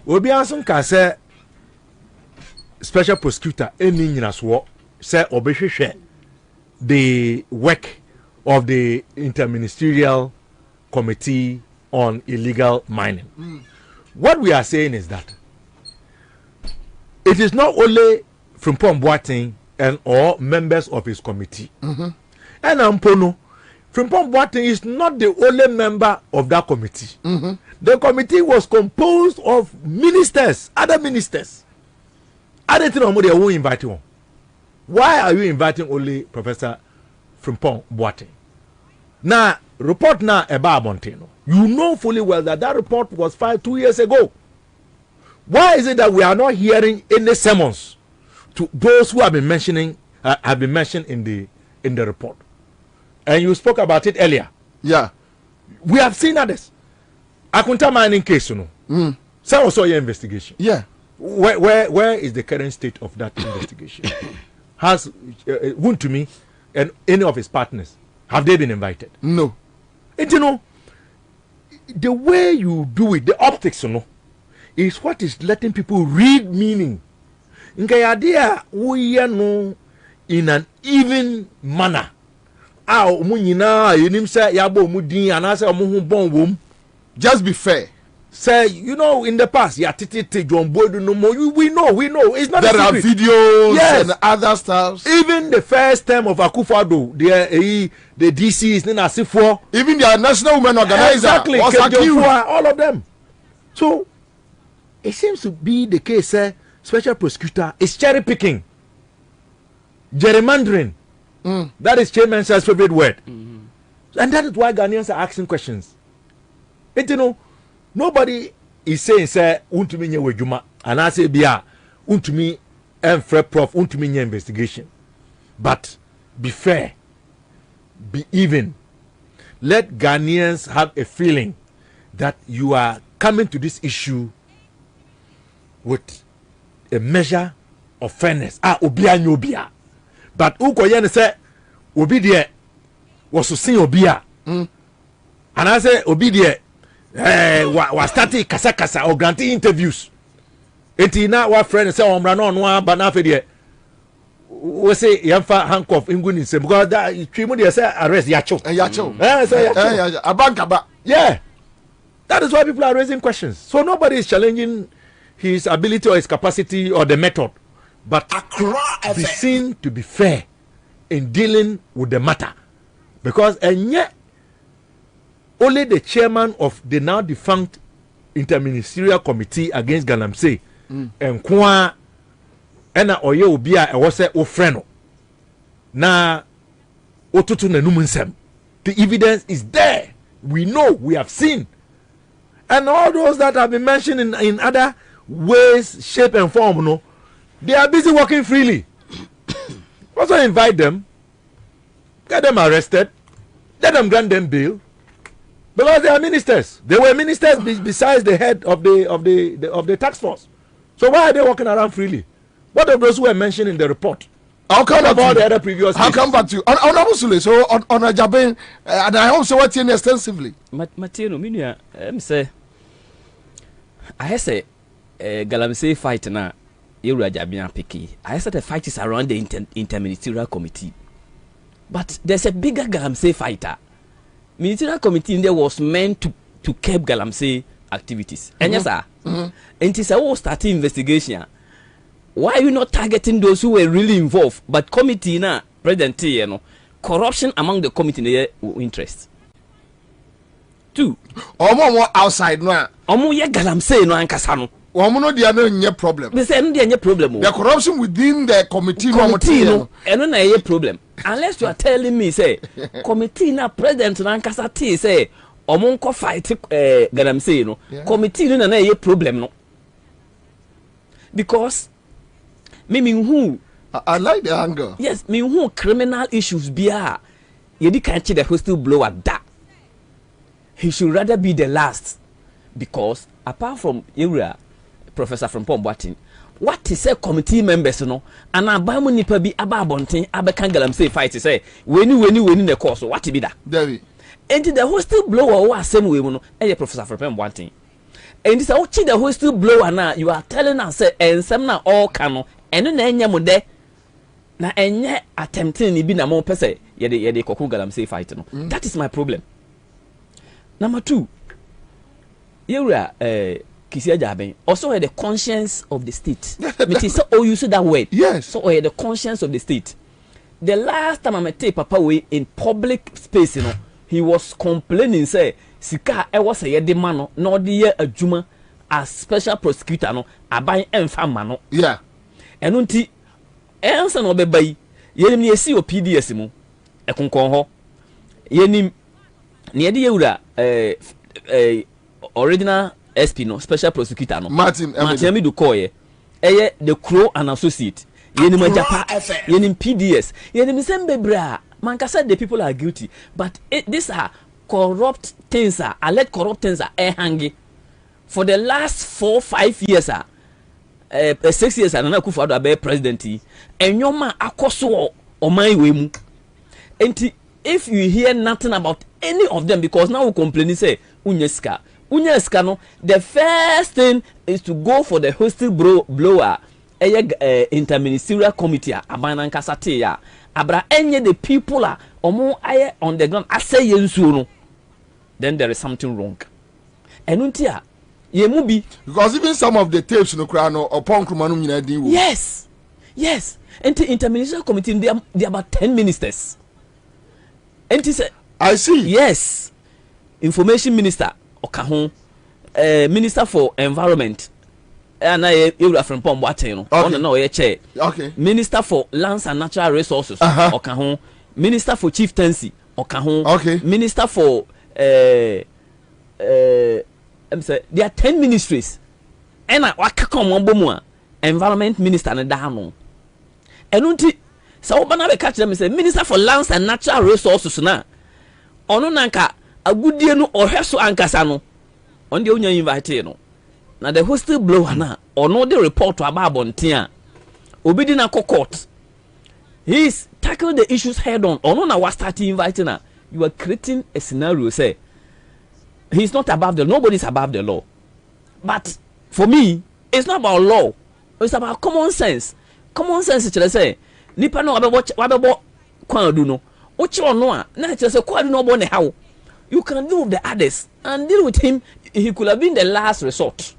S15: Obi anka say special prosecutor eni nyina so say obehwehwe the work of the interministerial committee on illegal mining. What we are saying is that it is not only from Pomboate and or members of his committee. And Ampono, Frimpong Boateng is not the only member of that committee. The committee was composed of ministers, other ministers. I don't know they won't invite you. Why are you inviting only Professor Frimpong Boateng? Now, report now about Montano. You know fully well that that report was filed 2 years ago. Why is it that we are not hearing any sermons to those who have been mentioned in the report? And you spoke about it earlier.
S5: Yeah.
S15: We have seen others. Akunta mining case, you know. So also your investigation.
S5: Yeah.
S15: Where is the current state of that investigation? has Wontumi and any of his partners, have they been invited?
S5: No.
S15: And you know, the way you do it, the optics, you know, is what is letting people read meaning. Idea we know in an even manner.
S5: Just be fair.
S15: Say, you know, in the past, John Boyd, no more. We know. It's not.
S5: There are videos and other stuff.
S15: Even the first term of Akufo-Addo, the DCs,
S5: even the National Women Organizer,
S15: exactly,
S5: was accused.
S15: All of them. So it seems to be the case. Special prosecutor is cherry picking, gerrymandering. That is Chairman's favorite word, and that is why Ghanaians are asking questions. And you know, nobody is saying say untumi nye wejuma and I say bia untumi enfre prof untumi nye investigation, but be fair, be even. Let Ghanaians have a feeling that you are coming to this issue with a measure of fairness. Obia nyobia, but ukoyen say obi de was to see obia, and I say obi de was starting kasa or granting interviews. Eti na wa friend say omra no no aba na fe de we say yamfa handcuff inguni say because that trimu de say arrest yacho say
S5: abankaba.
S15: Yeah, that is why people are raising questions. So nobody is challenging his ability or his capacity or the method, but be seen to be fair in dealing with the matter, because and yet only the chairman of the now defunct interministerial committee against Galamsey and Kwa ena oye obia e wose ofreno na otutu na numunsem. The evidence is there. We know, we have seen, and all those that have been mentioned in other ways, shape and form, no, they are busy working freely. Also invite them, get them arrested, let them grant them bail, because they are ministers. They were ministers besides the head of the task force. So why are they walking around freely? What of those who were mentioned in the report?
S5: I'll come back
S15: about the other previous.
S5: I'll come back to you. So on a job, and I also watch him extensively.
S14: Matino, minya, say, I say, Galamsey fight na Yura Jabian Piki. I said the fight is around the interministerial committee, but there's a bigger Galamsey fighter. Ministerial committee in there was meant to keep Galamsey activities. And yes, sir, and it's a starting investigation. Why are you not targeting those who were really involved? But committee na president, you know, corruption among the committee interest. Two,
S5: Omo outside no.
S14: Omo ye Galamsey no ankasano.
S5: Omo no dia no nye problem.
S14: They say no dia nye problem.
S5: The corruption within the committee
S14: no. Eno na ye problem. Unless you are telling me say committee na president na ankasa ti say omo nko fight Galamsey no. Committee no na ye problem no. Because who
S5: I like the anger.
S14: Yes, who criminal issues bia yedi can't the whistleblower that he should rather be the last, because apart from area Professor from Pomboatin, what is a committee members no and abamu nipa bi ababonten abekan Galamsey fight say when the course what be that
S5: David
S14: and the whistleblower was same way no Professor from Pomboatin. And this is the whistleblower now. You are telling us and some na all cano and no enya mo de na enye attempting ni bi na mo pese ye koku Galamsey fight no. That is my problem. Number two, you are Kisia Jaben also the conscience of the state. Which is so you say that word.
S5: Yes.
S14: So the conscience of the state. The last time I met Papa way in public space, you know, he was complaining say sika e was a de man no de ye adwuma as special prosecutor no aban emfa ma no.
S5: Yeah.
S14: Eno nti Ansah no bebai yenim ne esi o PDS mu ekonkon ho yenim ne de yewura original SP no special prosecutor no
S5: Martin
S14: Amidu Koye eye the Crow and associate yenim ajapa yenim PDS yenim sembebra man ka said the people are guilty, but these are corrupt things alleged corrupt things are hanging for the last 4-5 years 6 years and Nana Akufo-Addo abe president enyoma akoso oman we mu enti if you hear nothing about any of them because now we complain say unyeska no the first thing is to go for the hostile blower interministerial committee abana nkasa te ya abra enye the people omo aye on the ground asay yensuo no then there is something wrong enuntia ye mu bi
S5: because even some of the tapes no kra no upon krumanu nyina din wo
S14: yes interministerial committee they are about 10 ministers
S5: I see.
S14: Yes. Information minister okaho minister for environment and you from Pomboate no on no ye chair.
S5: Okay.
S14: Minister for lands and natural resources okaho. Minister for chieftaincy okaho.
S5: Okay.
S14: Minister for I'm say there are 10 ministries and waka come bomu environment minister na da no enunti so obana be catch them say minister for lands and natural resources na ono nanka agudie no ohweso ankasa no on de onya invite no na the hostile blower na ono the report to ababonten a obidi na court he's tackle the issues head on ono na was start inviting na you are creating a scenario say he's not above the law. Nobody's above the law. But for me it's not about law, it's about common sense say nipa no wabebo kwadu no ochi ono a na say kwadu no bo ne how you can deal with the others and deal with him. He could have been the last resort,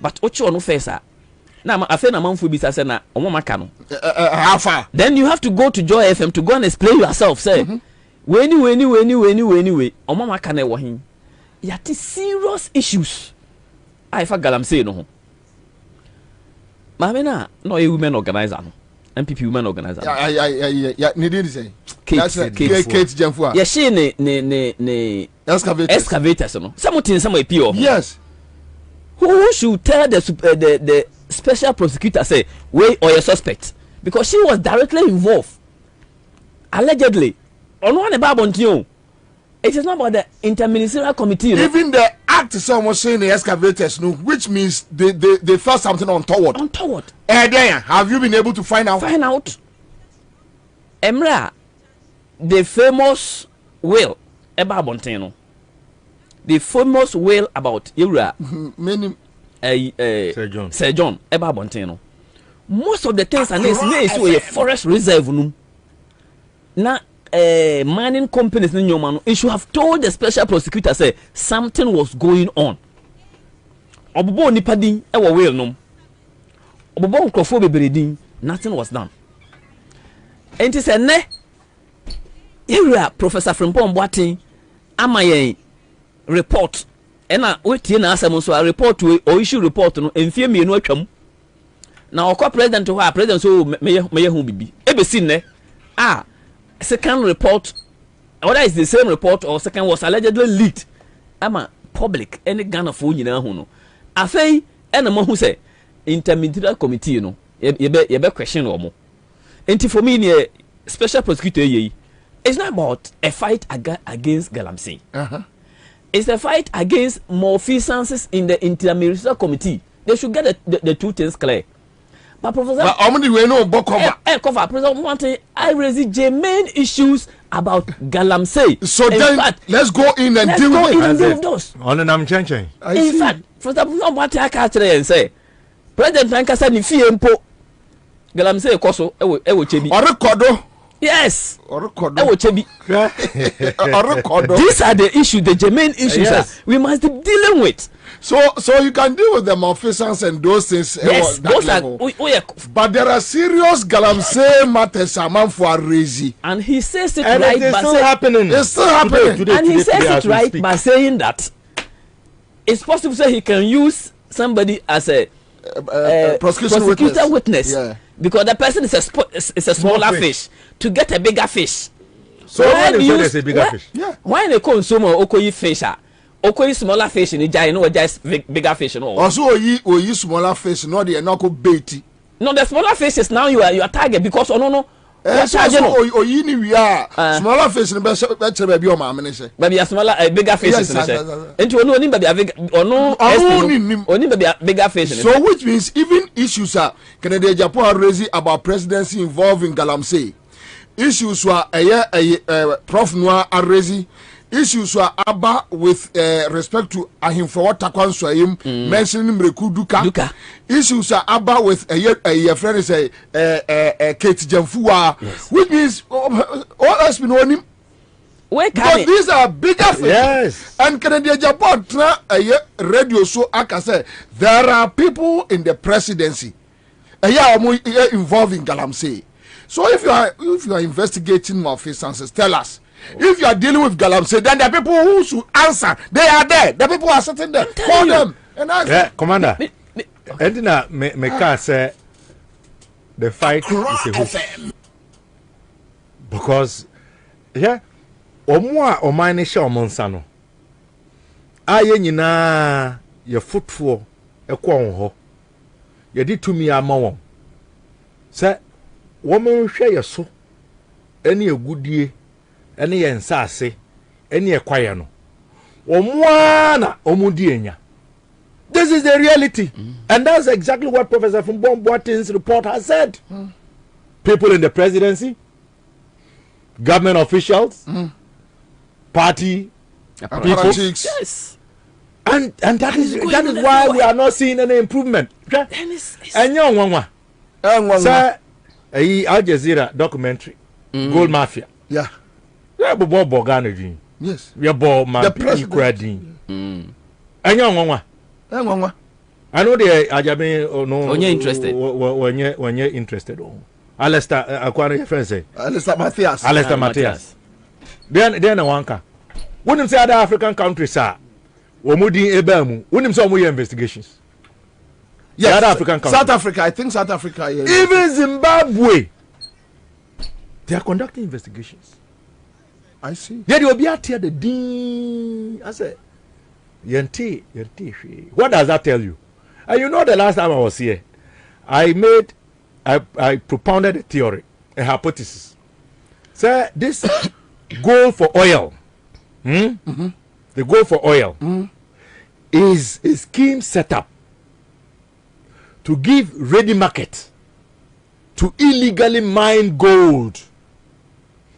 S14: but ochi ono first na afa na manfo bi say na omo maka no
S5: how far
S14: then you have to go to Joy FM to go and explain yourself say when omo maka na wo hin yati serious issues I fa galamsey no ho Mamena no a women organizer no MPP women organizer
S5: yeah need to say
S14: Kate
S5: Jamfua
S14: yeah she ne excavators no something some appeal
S5: yes
S14: who should tell the special prosecutor say wait or a suspect because she was directly involved allegedly on one about it is not about the interministerial committee
S5: even the act someone saying the excavators no which means they found something untoward then have you been able to find out
S14: Emra the famous will about Bonteno the famous will about Ira
S5: many
S14: Sir John about Bonteno most of the things are next a forest reserve no na mining companies in your man, it should have told the special prosecutor say something was going on. Obobo nipadin ewo will no. Obobo nkrofo beberedin, nothing was done. And it said ne area Professor Frimpong Boatin amaye report. Ena we tie na asem so a report we or issue report no enfie mienu atwam. Na okwa president ho a president so meye hu bibi. Ebesi ne second report, whether it's the same report or second was allegedly leaked. I'm a public any gun of phone you know. I say, and a man who say intermediate committee, you know, you be question or more. And for me, special prosecutor, it's not about a fight against Galamsey. It's a fight against malfeasances in the interministerial committee. They should get the two things clear. But Professor, Professor, I raise germane issues about Galamsey.
S5: So then, let's go in and deal with
S14: those.
S15: In
S14: fact, Professor, what I catch and say, President Nankasa ni fie mpo Galamsey koso ewo chebi.
S5: Orekodo.
S14: Yes.
S5: Orekodo.
S14: Ewo chebi.
S5: Orekodo.
S14: These are the issues, the germane issues that we must be dealing with.
S5: So you can deal with the malfeasance and those things.
S14: Yes, those are.
S5: But there are serious Galamsey matters among for raising.
S14: And he says it
S15: and
S14: right
S15: by saying happening.
S5: It's still happening.
S14: Today, and he says it right by saying that it's possible that he can use somebody as a prosecutor witness.
S5: Yeah.
S14: Because the person is a smaller fish to get a bigger fish.
S15: So when you say a bigger fish,
S14: why they consume okoyi fish? Okoyi smaller fish in the giant, no, just bigger fish. No.
S5: Also, you smaller fish, no, they are not bait.
S14: No, the smaller fish is now you are target because no,
S5: oyini we are smaller face in better baby or mamma.
S14: Baby a smaller a bigger face. And you know baby only bigger face.
S5: So which means even issues are Canada Japan raising about presidency involving Galamsey. Issues were a Prof Noir are raising. Issues were about with respect to him for what Takwan Swahim mentioning Mreku Duka. Issues are about with a friend is a Kate Jamfua, which means all has been on him. But these are bigger things.
S15: Yes.
S5: And Canada Japan radio show I can say there are people in the presidency involving Galamsey. So if you are investigating malfeasance, tell us. If you are dealing with Galamsey, then the people who should answer, they are there. The people are sitting there. Call them and ask them.
S15: Commander, Edina Meka say the fight is a hook. Because Omwa Omane Sha Omonsano. Aye nyina ye footfall ekwo ho. Ye di tumi ama won. Say woman hwe ye so ene egudie ene ye nsase ene ekwaye no omwana omudi enya. This is the reality. And that's exactly what Professor Fumbon Boatin's report has said. People in the presidency, government officials, party people.
S14: Yes.
S15: And that is why we are not seeing any improvement. And young one. Sir, Al Jazeera documentary, Gold Mafia.
S5: Yeah.
S15: We have Bob Boganadi.
S5: Yes.
S15: We have Bob Mafia. And young one. I know they are no.
S14: When you're interested.
S15: When you're interested. Alistair, acquiring friends say.
S5: Alistair Matthias.
S15: Then a wanka. Wouldn't say other African countries are. Womudi Ebemu. Wouldn't say more investigations.
S5: Yes,
S15: other African countries.
S5: South Africa. I think South Africa. Yeah,
S15: even Zimbabwe. They are conducting investigations.
S5: I see.
S15: Yeah, they will be out here the ding. I said. Yenti. What does that tell you? And you know the last time I was here, I propounded a theory, a hypothesis. So this goal for oil, the goal for oil is a scheme set up to give ready market to illegally mine gold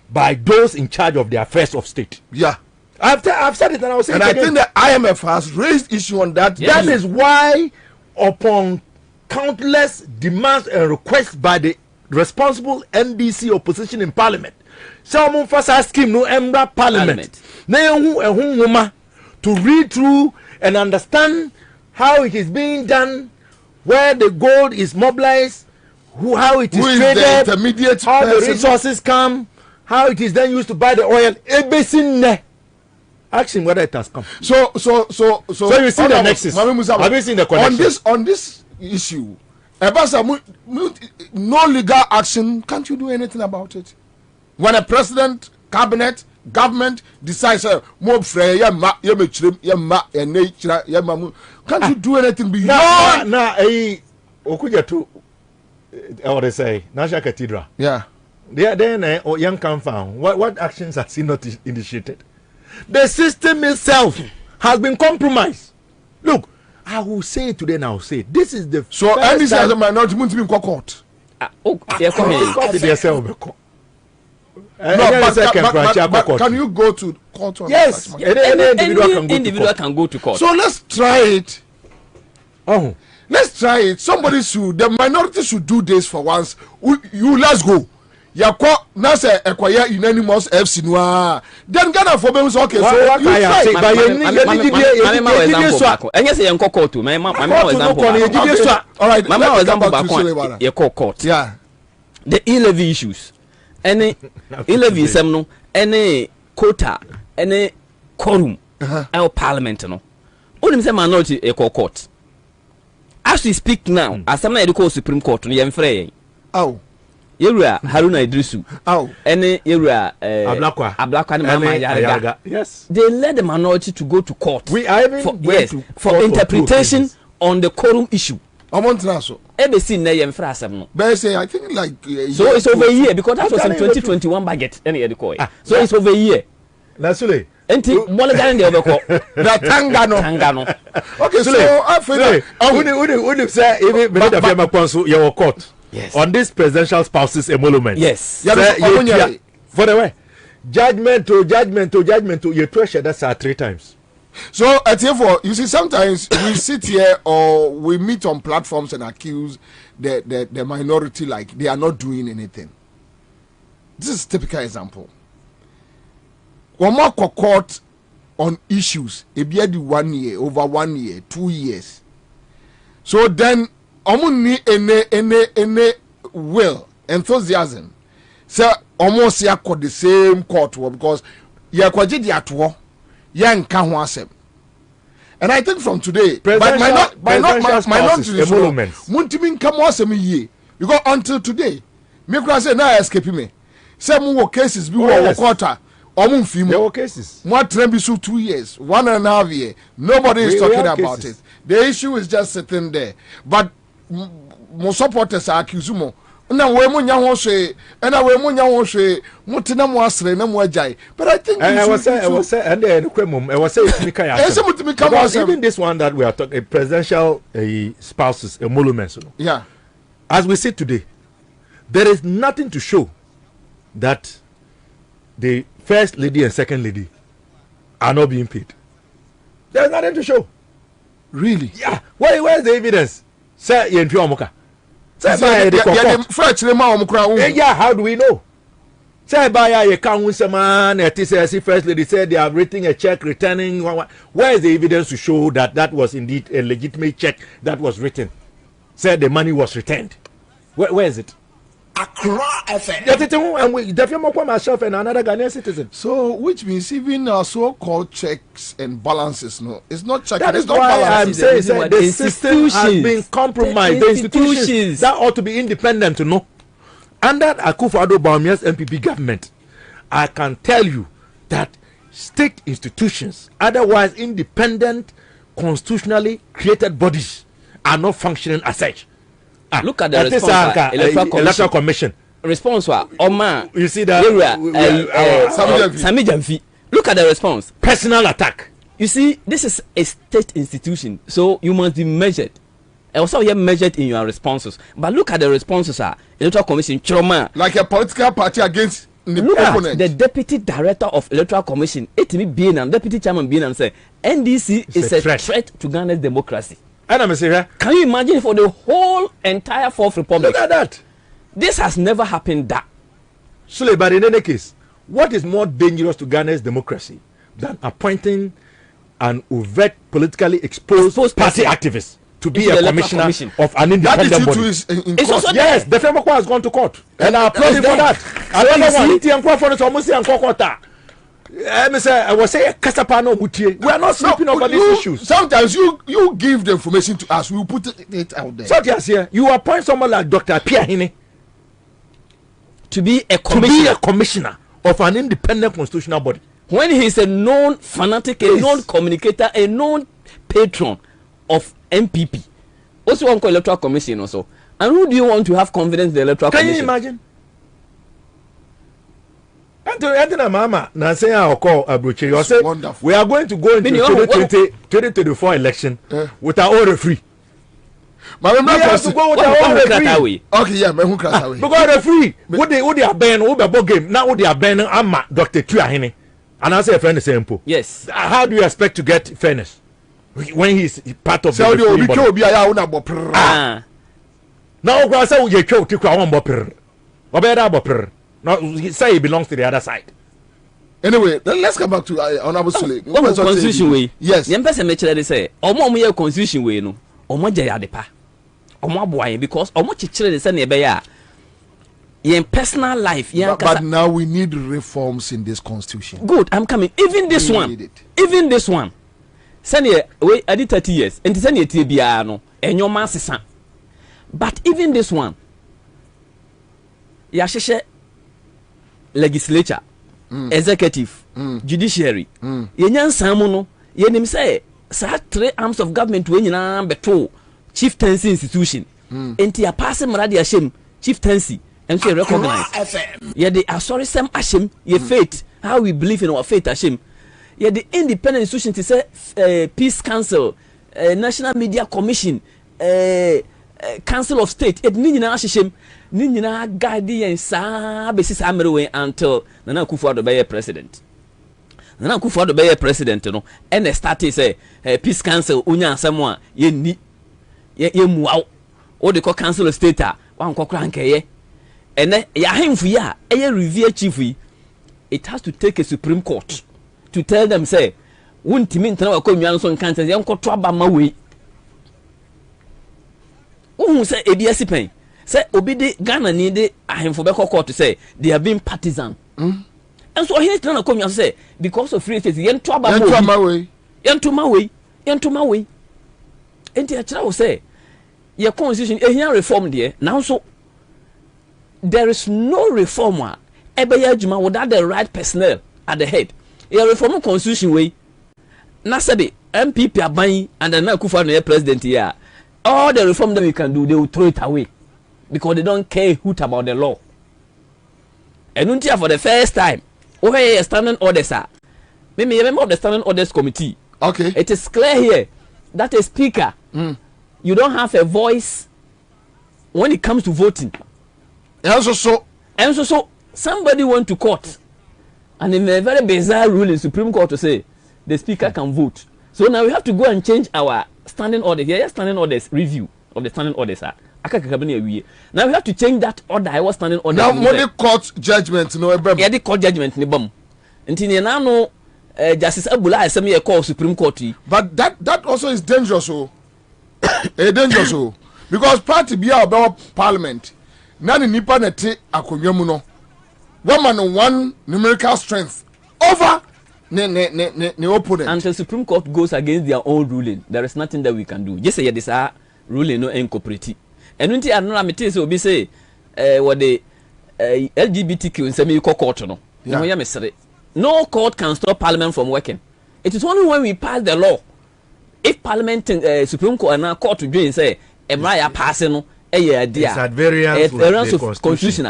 S15: by those in charge of the affairs of state.
S5: Yeah.
S15: I've said it and I was saying
S5: and
S15: it again.
S5: I think the IMF has raised issue on that.
S15: Yes. That is why, upon countless demands and requests by the responsible NDC opposition in Parliament, someone first asked him no ember Parliament. To read through and understand how it is being done, where the gold is mobilized, how it is traded,
S5: the intermediate
S15: how
S5: person?
S15: the resources come, how it is then used to buy the oil. Ask him whether it has come.
S5: So
S15: you see the nexus. Have you seen the connection?
S5: On this issue, no legal action. Can't you do anything about it? When a president, cabinet, government decides can't you do anything beyond?
S15: What they say, National Cathedral.
S5: Yeah.
S15: Then young come found. What actions has he not initiated? The system itself has been compromised. Look, I will say it today and I will say it. This is the
S5: so NDC as a minority won't be in court. But can you go to court?
S14: Yes, any individual can go to court.
S5: So let's try it. Let's try it. Somebody should, the minority should do this for once. Let's go. Yakwa nasa ekwaya unanimous FC noa. Then Ghana for them okay. So you try.
S14: Enye say yenko court to. My example.
S5: All right.
S14: My example back one. Ye court.
S5: Yeah.
S14: The e-levy issues. Any e-levy sem no. Any quota. Any quorum. Our parliament no. Only say minority e court. As we speak now, as some na Supreme Court no yemfrey.
S5: Oh.
S14: Yewura Haruna Idrisu.
S5: Oh.
S14: Any Yewura
S15: Ablakwa
S14: and Mama Yariga.
S15: Yes.
S14: They led the minority to go to court.
S15: We are even
S14: for interpretation on the quorum issue.
S5: Omontraso.
S14: ABC na yem fra asem no.
S5: But say I think like
S14: so it's over a year because that was in 2021 budget any the coin. So it's over a year.
S15: Nasule.
S14: Enti mo le gane de obeko.
S5: Na tangano. Okay, so I feel
S15: we say even me da fiam kwanso your court.
S14: Yes.
S15: On this presidential spouses emolument.
S14: Yes.
S15: For the way. Judgment to you pressure that's 3 times.
S5: So therefore, you see, sometimes we sit here or we meet on platforms and accuse the minority like they are not doing anything. This is a typical example. One more court on issues, it be 1 year, over 1 year, 2 years. So then, need any will, enthusiasm. So almost ya the same court because ya kwaji di atwo ya nka ho asem. And I think from today, but my not muntimi nka mo asem yie because until today, me kura say na escape me. Say mo cases bi wo quarter omo mfimo.
S15: There were cases.
S5: Mo trend bi so 2 years, 1.5 years. Nobody is talking about it. The issue is just sitting there. But mo supporters are accused mo. Na we munya ho hwe na we munya ho hwe mutena mo asre na mo agyae but I think
S15: I was say and the kwemum I was say it mika ya even this one that we are talking presidential spouses emoluments no.
S5: Yeah,
S15: as we see today there is nothing to show that the first lady and second lady are not being paid. There's nothing to show.
S5: Really?
S15: Yeah. Where's the evidence? Say you omoka.
S5: Yeah,
S15: how do we know? Say by a council man, first lady said they have written a check returning. Where is the evidence to show that that was indeed a legitimate check that was written? Said the money was returned. Where is it?
S8: Accra FM.
S15: And we definitely myself and another Ghanaian citizen.
S5: So, which means even our so-called checks and balances, no, it's not checking.
S15: That is why I'm saying the system has been compromised. The institutions that ought to be independent, to know. Under Akufo-Addo Bawumia's MPP government, I can tell you that state institutions, otherwise independent, constitutionally created bodies, are not functioning as such.
S14: Look at the response
S15: electoral commission.
S14: Response wa Oma.
S15: You see that
S14: Sami Jamfi. Look at the response.
S15: Personal attack.
S14: You see, this is a state institution, so you must be measured. Also, you are measured in your responses. But look at the responses. Electoral commission Chiroma.
S5: Like a political party against the
S14: look
S5: opponent.
S14: At the deputy director of electoral commission, Etimi deputy chairman Bienam said, NDC is a threat to Ghana's democracy. Can you imagine for the whole entire Fourth Republic?
S15: Look at that.
S14: This has never happened that.
S15: So, but in any case, what is more dangerous to Ghana's democracy than appointing an overt politically exposed party activist to be a commissioner of an independent body? Yes, the Femako has gone to court. And I applaud him for that. I was saying, we are not sleeping over these issues.
S5: Sometimes you give the information to us, we will put it out there.
S15: So yes, you appoint someone like Dr. Pierre Hine
S14: to be a
S15: commissioner of an independent constitutional body.
S14: When he is a known fanatic, a known communicator, a known patron of MPP, also one electoral commission also. And who do you want to have confidence in the electoral commission?
S15: Can you imagine? Mama, we are going to go into the 2024 election with our own referee.
S5: We have to go with our own referee. Okay, yeah,
S15: because referee, what they are banning over game now, they are banning Dr. Tuahine, and I say a friend is simple.
S14: Yes.
S15: How do you expect to get fairness when he's part of the referee body? Now, I say we kill Tikwa Bopper. Obeda Bopper. No, he say he belongs to the other side.
S5: Anyway, then let's come back to Honorable Sule.
S14: Constitution way.
S5: Yes.
S14: Yem person make they say, omo mo ye constitution way no. Omo jaya de pa. Omo aboa because omo chichire de say na ebe ya. Yen personal life,
S5: but now we need reforms in this constitution.
S14: Good, I'm coming. Even this one. Even this one. Send we adi 30 years. Enti send ye tie bia no. Enyo man sesa. But even this one. Ya sheshe legislature, executive, judiciary. Yenyan samu no, yenim say, sa 3 arms of government we nyina beto chieftaincy institution. Enti ya pass mradi ashim chieftaincy and so recognize. Yeah, the sorry some ashim ye faith how we believe in our faith ashim. Yeah, the independent institution to say Peace Council, National Media Commission, Council of State. It nina ashim nina guardian sa basis amrewe until Nana Akufo-Addo be president. Nana Akufo-Addo be president no and the start say Peace Council unya asemo ye ni ye muaw o de ko Council of State a wan kokra nkeye ene ya hemfu ya eye review chief yi it has to take a Supreme Court to tell them say wuntimi ntana wa ko nwan so nkan say enkoto aba ma we who say ebiasi pen say obi de Ghana ni de ahemfo be court say they have been partisan and so he ntana ko nwan say because of free state yento aba ma we enti a kira wo say your constitution ehia reform there now so there is no reformer ebeya adwuma without the right personnel at the head your reform constitution way na sabe MPP aban and na Akufo-Addo president here all the reform that we can do they will throw it away because they don't care hoot about the law and until for the first time we standing orders are me remember of the standing orders committee
S5: okay
S14: it is clear here that a speaker you don't have a voice when it comes to voting.
S5: And so
S14: somebody went to court and in a very bizarre rule in Supreme Court to say the speaker can vote. So now we have to go and change our standing order. Here, standing orders review of the standing orders. Now we have to change that order. I was standing order.
S5: Now the court judgment no ebem.
S14: Yeah, the court judgment ni bom. Until now no Justice Abula has me a call Supreme Court.
S5: But that also is dangerous dangerous because party be about parliament na ni nipa na te akonwa mu no woman one numerical strength over ne opponent
S14: until Supreme Court goes against their own ruling there is nothing that we can do just say this ruling no incorporate and until another meeting so be say what the LGBTQ nsemi court no no ya mesere no court can stop parliament from working it is only when we pass the law if parliament Supreme Court and court to join say emra passing no
S15: it's at variance with the constitution.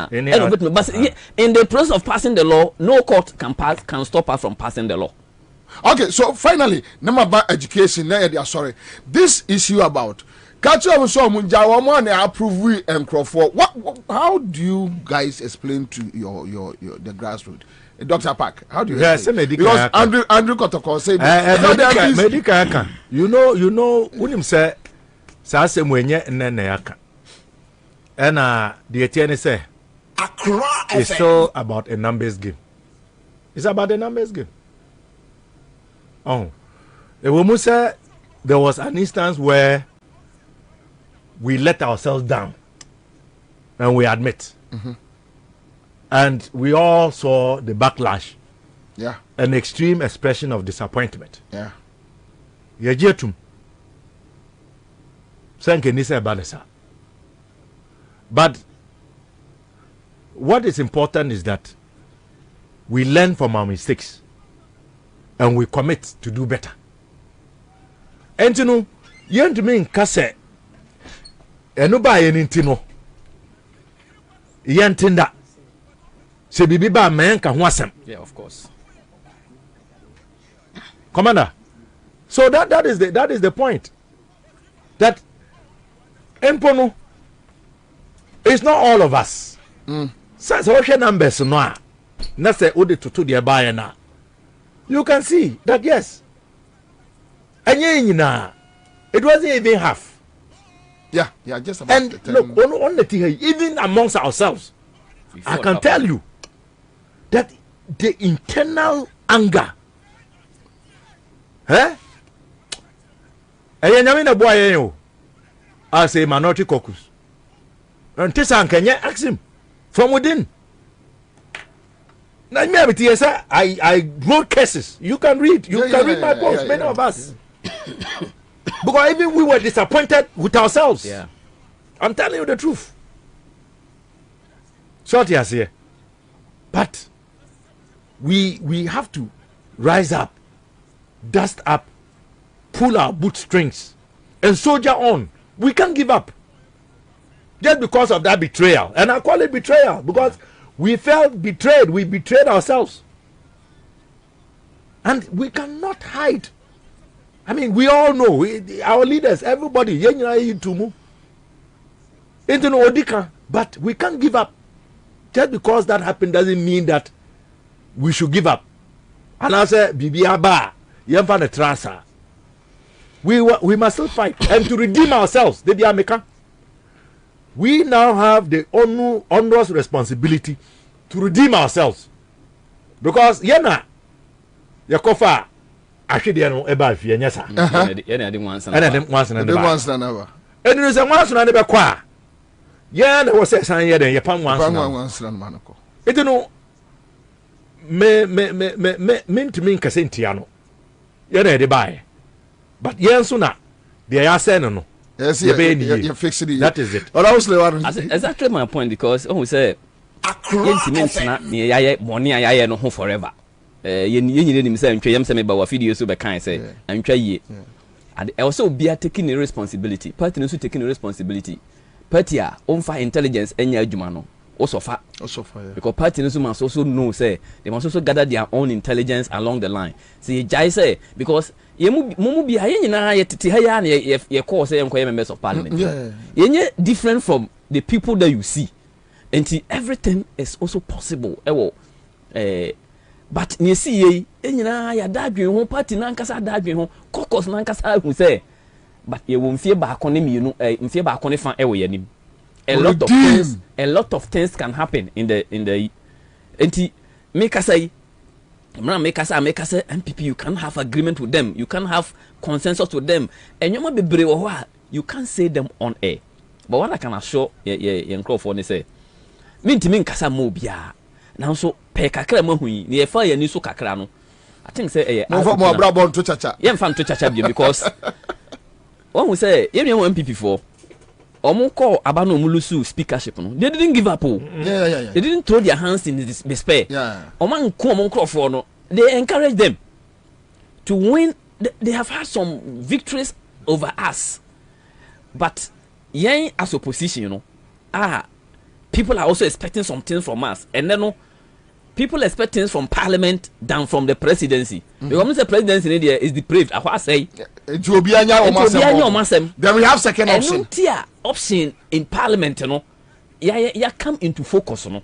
S14: But in the process of passing the law no court can stop us from passing the law.
S5: Okay, so finally number about education now sorry this issue about catch up so munja woman approve we for what how do you guys explain to your the grassroots Dr. Park, how do you explain? Because Andrew Kotoko said
S15: medical you know when him say say mwenye nene yaka and the attorney say it's so about a numbers game. It's about a numbers game. Oh, the woman said there was an instance where we let ourselves down and we admit. And we all saw the backlash.
S5: Yeah.
S15: An extreme expression of disappointment.
S5: Yeah.
S15: Yajetum. Sanke nisa banesa. But what is important is that we learn from our mistakes and we commit to do better. And you know, you to me in kase enuba yenintino yentinda se bibi ba men ka ho asem.
S14: Yeah, of course.
S15: Commander. So that is the point. That empono it's not all of us. So what numbers no na say ode to the buy na. You can see that yes. It wasn't even half.
S5: Yeah, just about.
S15: And look, on the thing, even amongst ourselves, I can tell you that the internal anger, I say minority caucus. And Tissan can ask him from within. I wrote cases. You can read. You can read my posts. Many of us. Because even we were disappointed with ourselves.
S14: Yeah.
S15: I'm telling you the truth. Short years here. But we have to rise up, dust up, pull our bootstrings, and soldier on We can't give up. Just because of that betrayal. And I call it betrayal because we felt betrayed. We betrayed ourselves. And we cannot hide. I mean, we all know, our leaders, everybody, but we can't give up. Just because that happened doesn't mean that we should give up. And I say, we must still fight. And to redeem ourselves, we now have the onerous responsibility to redeem ourselves. Because, Yakofa, actually, I don't know if you're yes, and I didn't once another. And there is a once another qua. Yeah, there was a sign here, then Japan once. It don't know. Mean to mean Casentiano. Yana de buy. But yen sooner, they are saying no. Yes, you're fixing it. That is it.
S14: Exactly my point because we say, money I no home forever. You say, I'm saying about video so kind say, I'm trying. And also be taking a responsibility. Party also taking a responsibility. Party on fire intelligence and Jumano. Also far. Because party must also know, say, they must also gather their own intelligence along the line. See, Jai say, because you be a course members of parliament. You're different from the people that you see. And everything is also possible. But you see, ya dadwin ho party nankasa dadwin ho caucus nankasa who say, but you won't fear back on him, you know, fear back on the a lot of things can happen in the make us say MPP, you can't have agreement with them, you can't have consensus with them, and you might be brave or you can't say them on air. But what I can assure you Crawford say, mean to mean Casa Mobia. Now so pe kakra mahui ne fa ya ni so kakra no I think say
S5: no for more brabon to chacha
S14: yem fam to chacha because one we say yem MPP for omo call abano mulusu speakership no they didn't give up they didn't throw their hands in despair omo for no they encourage them to win. They have had some victories over us, but yen as opposition, you know, people are also expecting some things from us, and then people expect things from parliament than from the presidency. Because the presidency is depraved. I say
S5: then we have second option.
S14: Option in parliament, you know, yeah come into focus, you know.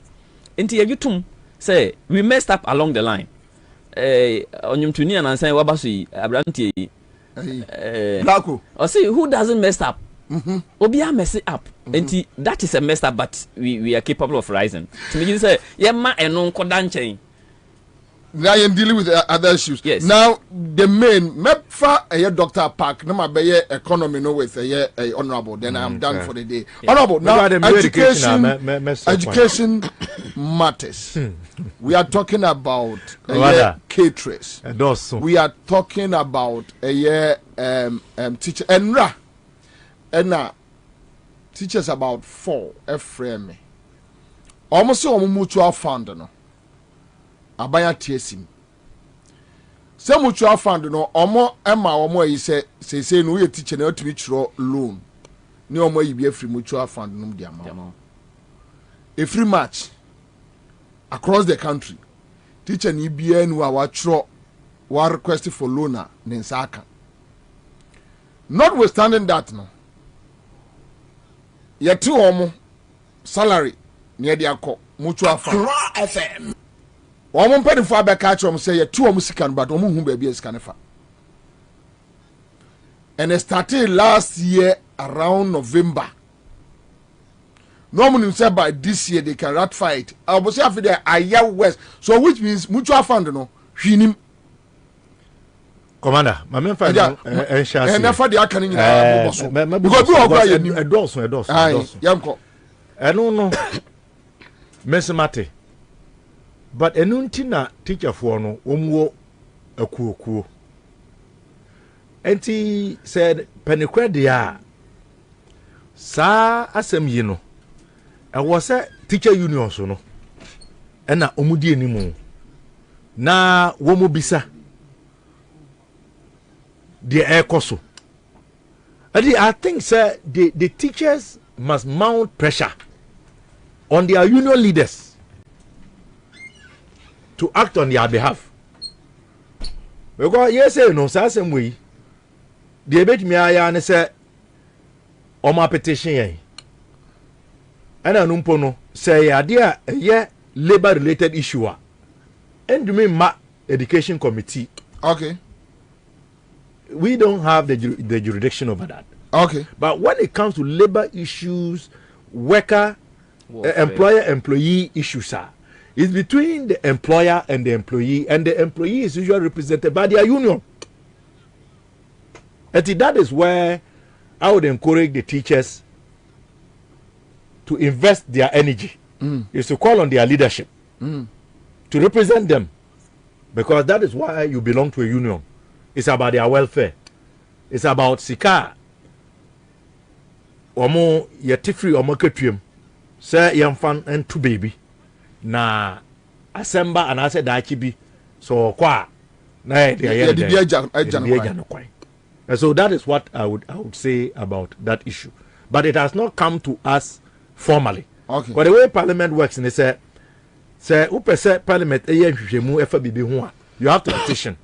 S14: Until you tum say we messed up along the line. On Tuni and Ansah Wabasi Abranti
S5: Blacko.
S14: Or see who doesn't mess up. Obia mess it up. And that is a mess up, but we are capable of rising. To me, you say, yeah, ma and non codanche.
S5: Now I'm dealing with other issues.
S14: Yes.
S5: Now the main MEPFA a Dr. Park, no my economy no with a honorable. Then I'm done for the day. Honorable. Now education matters. We are talking about caterers. We are talking about a teacher and now teachers about 4 frame. Almost all mutual fund no. Abaya tiesim. Some mutual fund no omo ema omo yi say no ye teacher na otumi chiro loan. Ni omo yi be free mutual fund no di ama. A free match across the country. Teacher ni bia nu wa chiro wa request for loan na nsaka. Notwithstanding that no. Ye two omo salary near the akọ mutual fund. FM. One penny for back catch say you 2 musican but hu baby is fa. And it started last year around November. Normally said by this year they can ratify it. I was after there Aya West. So which means mutual fund no hwinim.
S15: Commander, my main find
S5: and never the can because we are
S15: a dozen. I don't know. Mesmate. But enuntina teacher for no umwo akuokuo. Enti said penekwedia sa asem yi no. E was a teacher union so no. Ena omudi enimu. Na womo bisa. De ekoso. I think, sir, the teachers must mount pressure on their union leaders to act on their behalf. Because yes, no, same way. The debate me I say, on my petition, and I no say idea labor related issue. And you mean ma education committee?
S5: Okay.
S15: We don't have the jurisdiction over that.
S5: Okay.
S15: But when it comes to labor issues, worker, employer-employee issues, it's between the employer and the employee is usually represented by their union. And that is where I would encourage the teachers to invest their energy, is to call on their leadership to represent them, because that is why you belong to a union. It's about their welfare. It's about sika. Omo yetifri omo ketuem. Say yamfan and two baby. Na asemba and I said dachibi. So kwa na and so that is what I would say about that issue. But it has not come to us formally.
S5: Okay.
S15: But the way Parliament works, and they say Parliament you have to petition.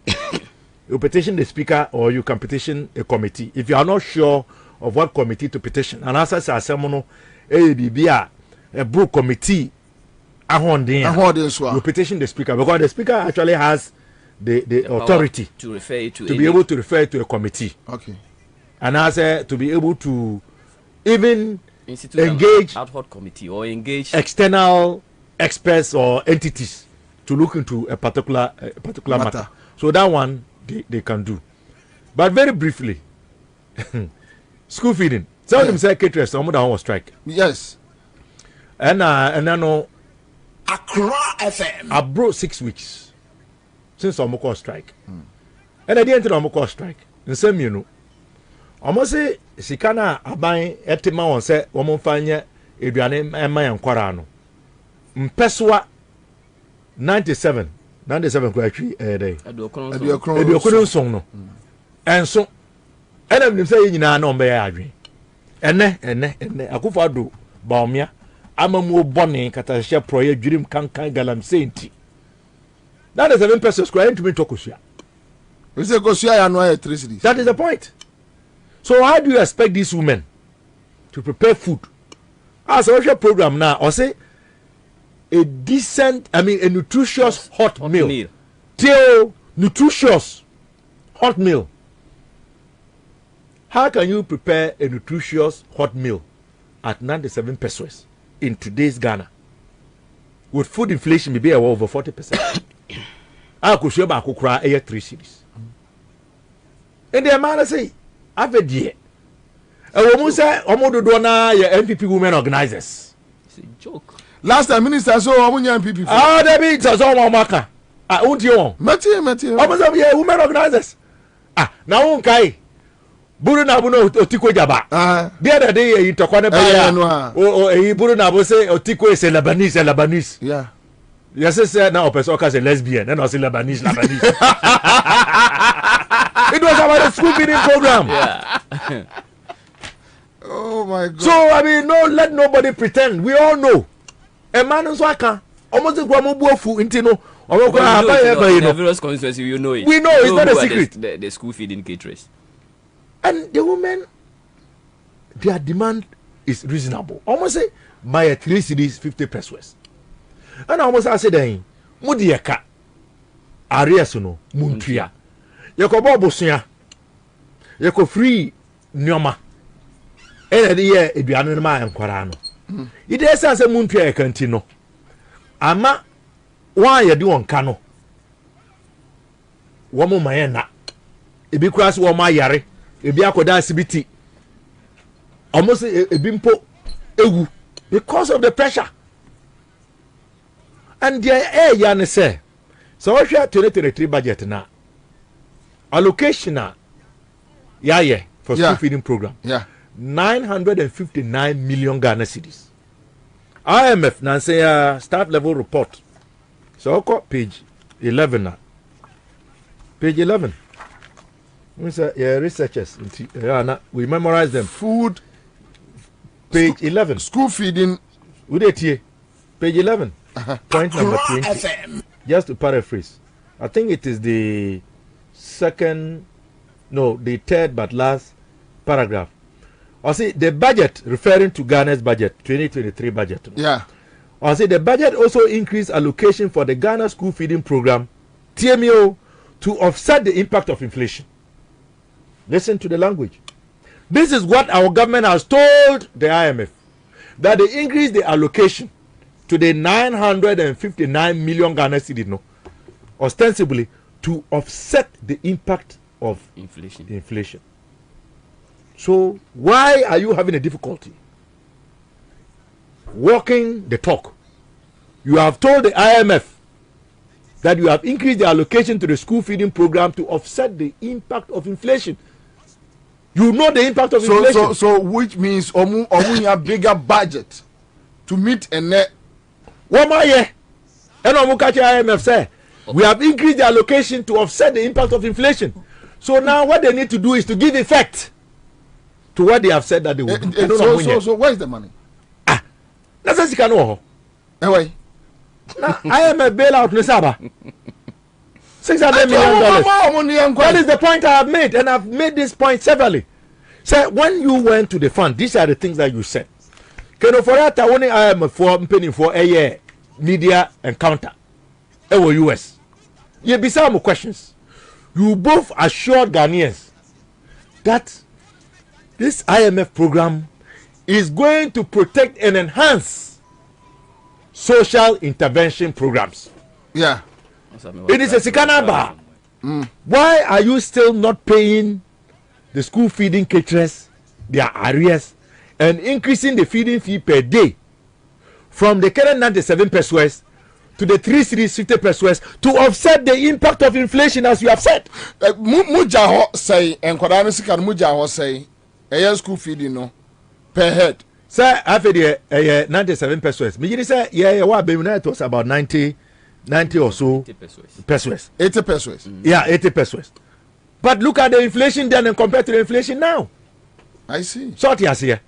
S15: You petition the Speaker, or you can petition a committee. If you are not sure of what committee to petition, and as I say, a book committee, you petition the Speaker, because the Speaker actually has the authority
S14: to refer to
S15: be able to refer to a committee.
S5: Okay.
S15: And as to be able to even
S14: institute
S15: engage
S14: ad hoc committee or engage
S15: external experts or entities to look into a particular matter. So that one they can do. But very briefly, school feeding. Tell them say caterers some of them was strike.
S5: Yes.
S15: And I know
S8: Accra FM.
S15: I brought 6 weeks since Omoko strike. And at the end of Omoko strike, the same you know. Almost say Sikana abai etima on say woman fanya eduane ema yankwara Mpeswa 97 kwa actually day. Eduokron song no. And so and them say nyina na ombe ya adwen. Ene akufo ado baomia amamu bone kata hye proye dwirim kankan galam senti. That is 7 pesos kwa into me tokusua.
S5: We say kosua ya no 3 cedis.
S15: That is the point. So how do you expect these women to prepare food? As a social program now, or say a decent, a nutritious hot meal. Till nutritious hot meal. How can you prepare a nutritious hot meal at 97 pesos in today's Ghana? With food inflation maybe over 40%. I could show back 3 cedis. And the man say, I've a dear. A woman say, Omodo Dona, your MPP women organizers.
S14: It's a joke.
S5: Last time, Minister, so I'm MPP.
S15: Ah, that means it's all Maka. I won't you.
S5: Matthew.
S15: Almost of your women organizers. Ah, now, okay. Buru Nabuno Otiko Jaba. The other day, you talk on a buyer. Oh, Buru Nabu say Otiko is a Lebanese.
S5: Yeah.
S15: Yes, sir. Now, Pesoka is a lesbian, and also Lebanese. It was about a school feeding program.
S14: Yeah.
S5: Oh my God.
S15: So no, let nobody pretend. We all know. A man is working. Almost the Guamubufu intino.
S14: In the various constituencies, you know it.
S15: We know it's not a secret.
S14: The school feeding caterers.
S15: And the women, their demand is reasonable. Almost say my 3 cedis 50 pesos. And almost I said, Mudiaka, Ariasuno, Muntria. Yako bobusia. Yako free nyoma. Ene de ye eduane no ma enkwara no. Ide esa se muntria e kantino. Ama wa ye de wonka no. Wo mo maye na. Ebi kura se wo ma yare, ebi akoda asibiti. Almost ebi mpo ewu because of the pressure. And the ya ne say, so what you 2023 budget na allocation for school feeding program.
S5: Yeah.
S15: 959 million Ghana cedis. IMF now say start level report. So page 11 now. Page 11. We say researchers. We memorize them.
S5: Food.
S15: Page 11.
S5: School feeding.
S15: With it here. Page 11. Point number 20.
S8: FM.
S15: Just to paraphrase. I think it is the third but last paragraph. I see the budget referring to Ghana's budget, 2023 budget.
S5: Yeah.
S15: I say the budget also increased allocation for the Ghana school feeding program, TMO, to offset the impact of inflation. Listen to the language. This is what our government has told the IMF, that they increased the allocation to the 959 million Ghana cedis, ostensibly to offset the impact of inflation. So why are you having a difficulty walking the talk? You have told the IMF that you have increased the allocation to the school feeding program to offset the impact of inflation. You know the impact of inflation.
S5: So which means omu have bigger budget to meet a net.
S15: What my year? And IMF say we have increased the allocation to offset the impact of inflation. So now what they need to do is to give effect to what they have said that they will do.
S5: So where is the money?
S15: That's what you can know.
S5: Anyway,
S15: IMF bailout Nisaba. $600 million. That is the point I have made, and I've made this point severally. So when you went to the fund, these are the things that you said. Keno forata woni IMF for penny for a year media encounter. Ewo US. You be some questions. You both assured Ghanaians that this IMF program is going to protect and enhance social intervention programs.
S5: Yeah.
S15: It is a sikanaba. Why are you still not paying the school feeding caterers their arrears and increasing the feeding fee per day from the current 97 pesos to the 350 pesos to offset the impact of inflation, as you have said?
S5: Mujaho say, and Kodanisikan Mujaho say, a school feeding no per head.
S15: Sir, after the 97 pesos, me say, yeah, what baby, it was about 90 or so pesos.
S5: 80 pesos.
S15: Yeah, 80 pesos. But look at the inflation then and compare to the inflation now.
S5: I see.
S15: So what you here?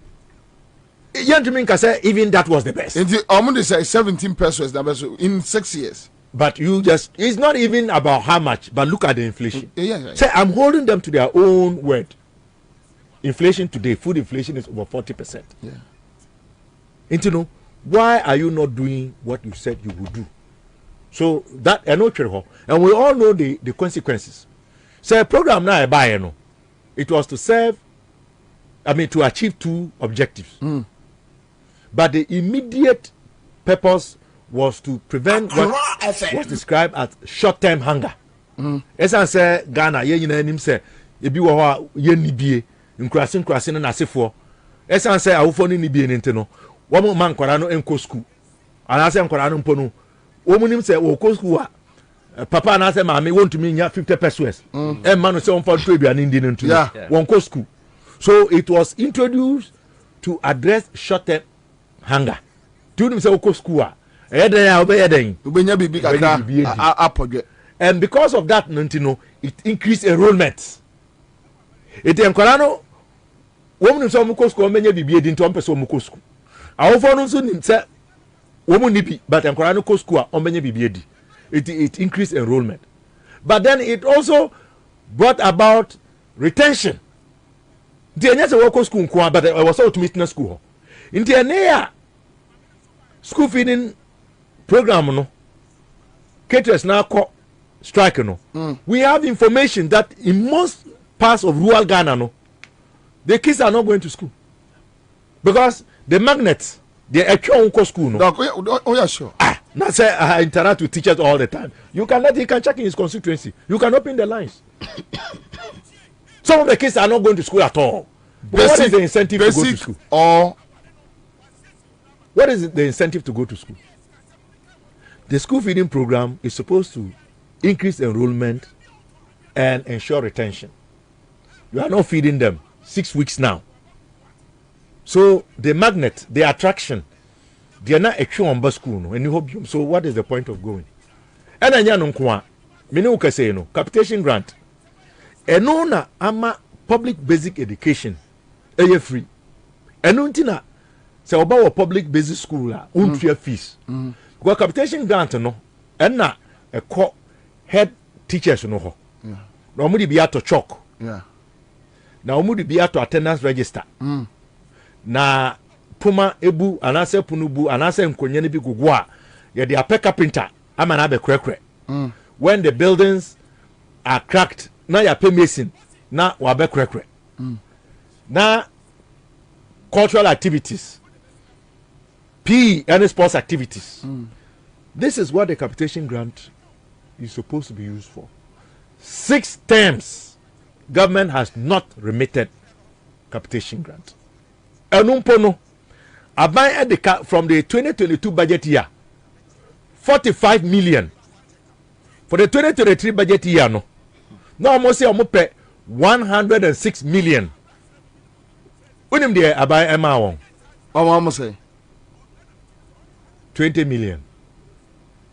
S15: Gentlemen can say even that was the best.
S5: I'm going to say 17 pesos in 6 years.
S15: But you just, it's not even about how much, but look at the inflation.
S5: Yeah.
S15: Say, I'm holding them to their own word. Inflation today, food inflation is over 40%.
S5: Yeah.
S15: And you know, why are you not doing what you said you would do? So that I know, and we all know the consequences. So a program now I buy, it was to serve, to achieve two objectives. But the immediate purpose was to prevent what was described as short-term hunger. As I say, Ghana, ye say, if you are ye nibie, crashing and as for. As I say, I will phone in Nibie Nintendo. One man Korano and Coscu. And I say, Korano Pono. Woman say, oh, Coscu. Papa and I say, Mammy, want to mean 50 pesos. And man was on for Tribune and Indian to one Coscu. So it was introduced to address short-term hunger. To them say, Coscu. And because of that, it increased enrollment. It encouraged woman so Mukosku menye bibie di nto mpese Mukosku. Awofo no so nim se woman nipi but encourage Kosku a menye bibie di. It increased enrollment. But then it also brought about retention. The enya se wo Kosku nko but I was out to meet na school. Inti ene school feeding program no caterers na ko strike no. We have information that in most parts of rural Ghana no, the kids are not going to school because the magnets they actually go school no.
S5: Oh yeah, sure.
S15: Not say I interact with teachers all the time. You can check in his constituency. You can open the lines. Some of the kids are not going to school at all. What is the incentive to go to school?
S5: Or
S15: what is the incentive to go to school? The school feeding program is supposed to increase enrollment and ensure retention. You are not feeding them 6 weeks now. So the magnet, the attraction, they are not actually on bus school. No? And you hope you, so what is the point of going? And I know, capitation grant. eno na ama public basic education eye free eno ntina se oba wo public basic school la untua fees because capitation grant no enna ekọ head teachers no ho na omudi bi ato chalk na omudi bi ato attendance register na puma ebu anase punubu anase nkonye ne bi gugu a ye de apɛ carpenter ama na be krekre when the buildings are cracked na ya pay mason na wa be krekre na cultural activities PE and sports activities this is what the capitation grant is supposed to be used for. 6 terms government has not remitted capitation grant enumpono aban edeka from the 2022 budget year 45 million for the 2023 budget year no almost say almost pay 106 million unim de aban ema won
S5: almost say
S15: 20 million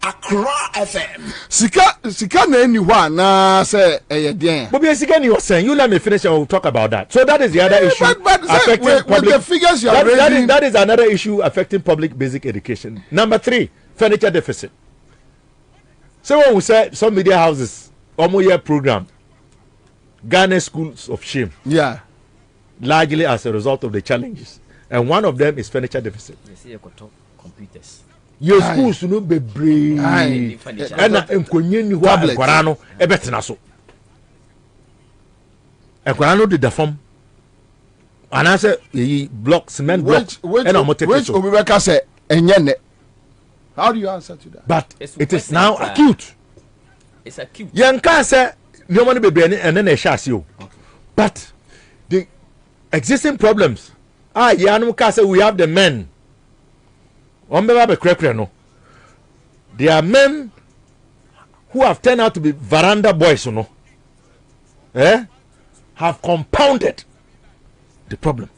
S8: Accra FM.
S5: Sika na eni hwa na say eyeden.
S15: Bobie sika ni saying you let me finish and we'll talk about that. So that is the other issue affecting public
S5: with the figures you are raising.
S15: That is another issue affecting public basic education. Number 3, furniture deficit. So when we say some media houses almost year program Ghana schools of shame.
S5: Yeah.
S15: Largely as a result of the challenges. And one of them is furniture deficit.
S14: You see computers.
S15: Your schools no be brave and enkonye ni ho akwara no ebetena so akwara no de form anase yi block cement block and
S5: which obibeka say enye ne. How do you answer to that?
S15: But it is now acute.
S14: It's acute.
S15: Yanka say no money be brave and then e sha ase o. But the existing problems yanu ka say we have the men. No. There are men who have turned out to be veranda boys, you know, have compounded the problem.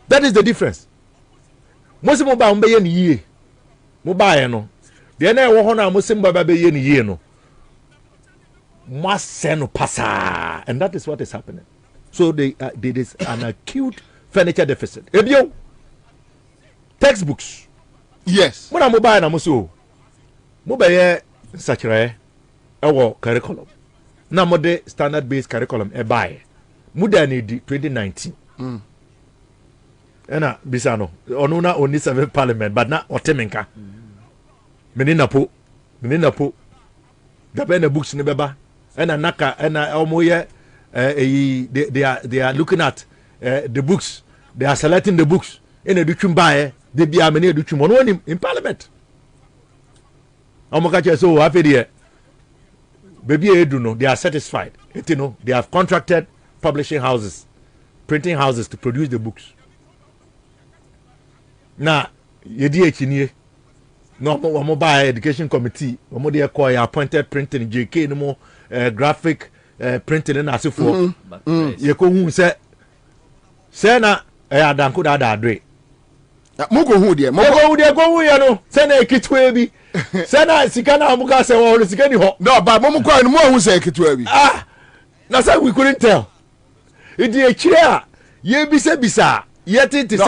S15: That is the difference. Most of them are ye, mobile, no. The end of one Muslim Baba ye no. Must send passa, and that is what is happening. So there is an acute furniture deficit. Ebio, textbooks.
S5: Yes.
S15: When I'm mobile, I'm so mobile such a curriculum. Now, mode standard based curriculum a buy. Mudani 2019. Ena bisano. Onuna only 7 parliament, but not otemenka. Menina po. The books in the beba. Ena naka ena omoye. They are looking at the books. They are selecting the books. In a duchum buy. They be a many do in parliament. So happy there. Baby do know they are satisfied. You know, they have contracted publishing houses, printing houses to produce the books. Now, you no mobile education committee, appointed printing JK no more graphic printing and as for you go say na adanko da
S5: Moko hu de
S15: go hu ya no se na ekitwe bi se na sika na amuka se wo sika ni ho
S5: no ba mo kwa no mo hu se ekitwe bi
S15: na say we couldn't tell it dey chire a ye bisa yet it is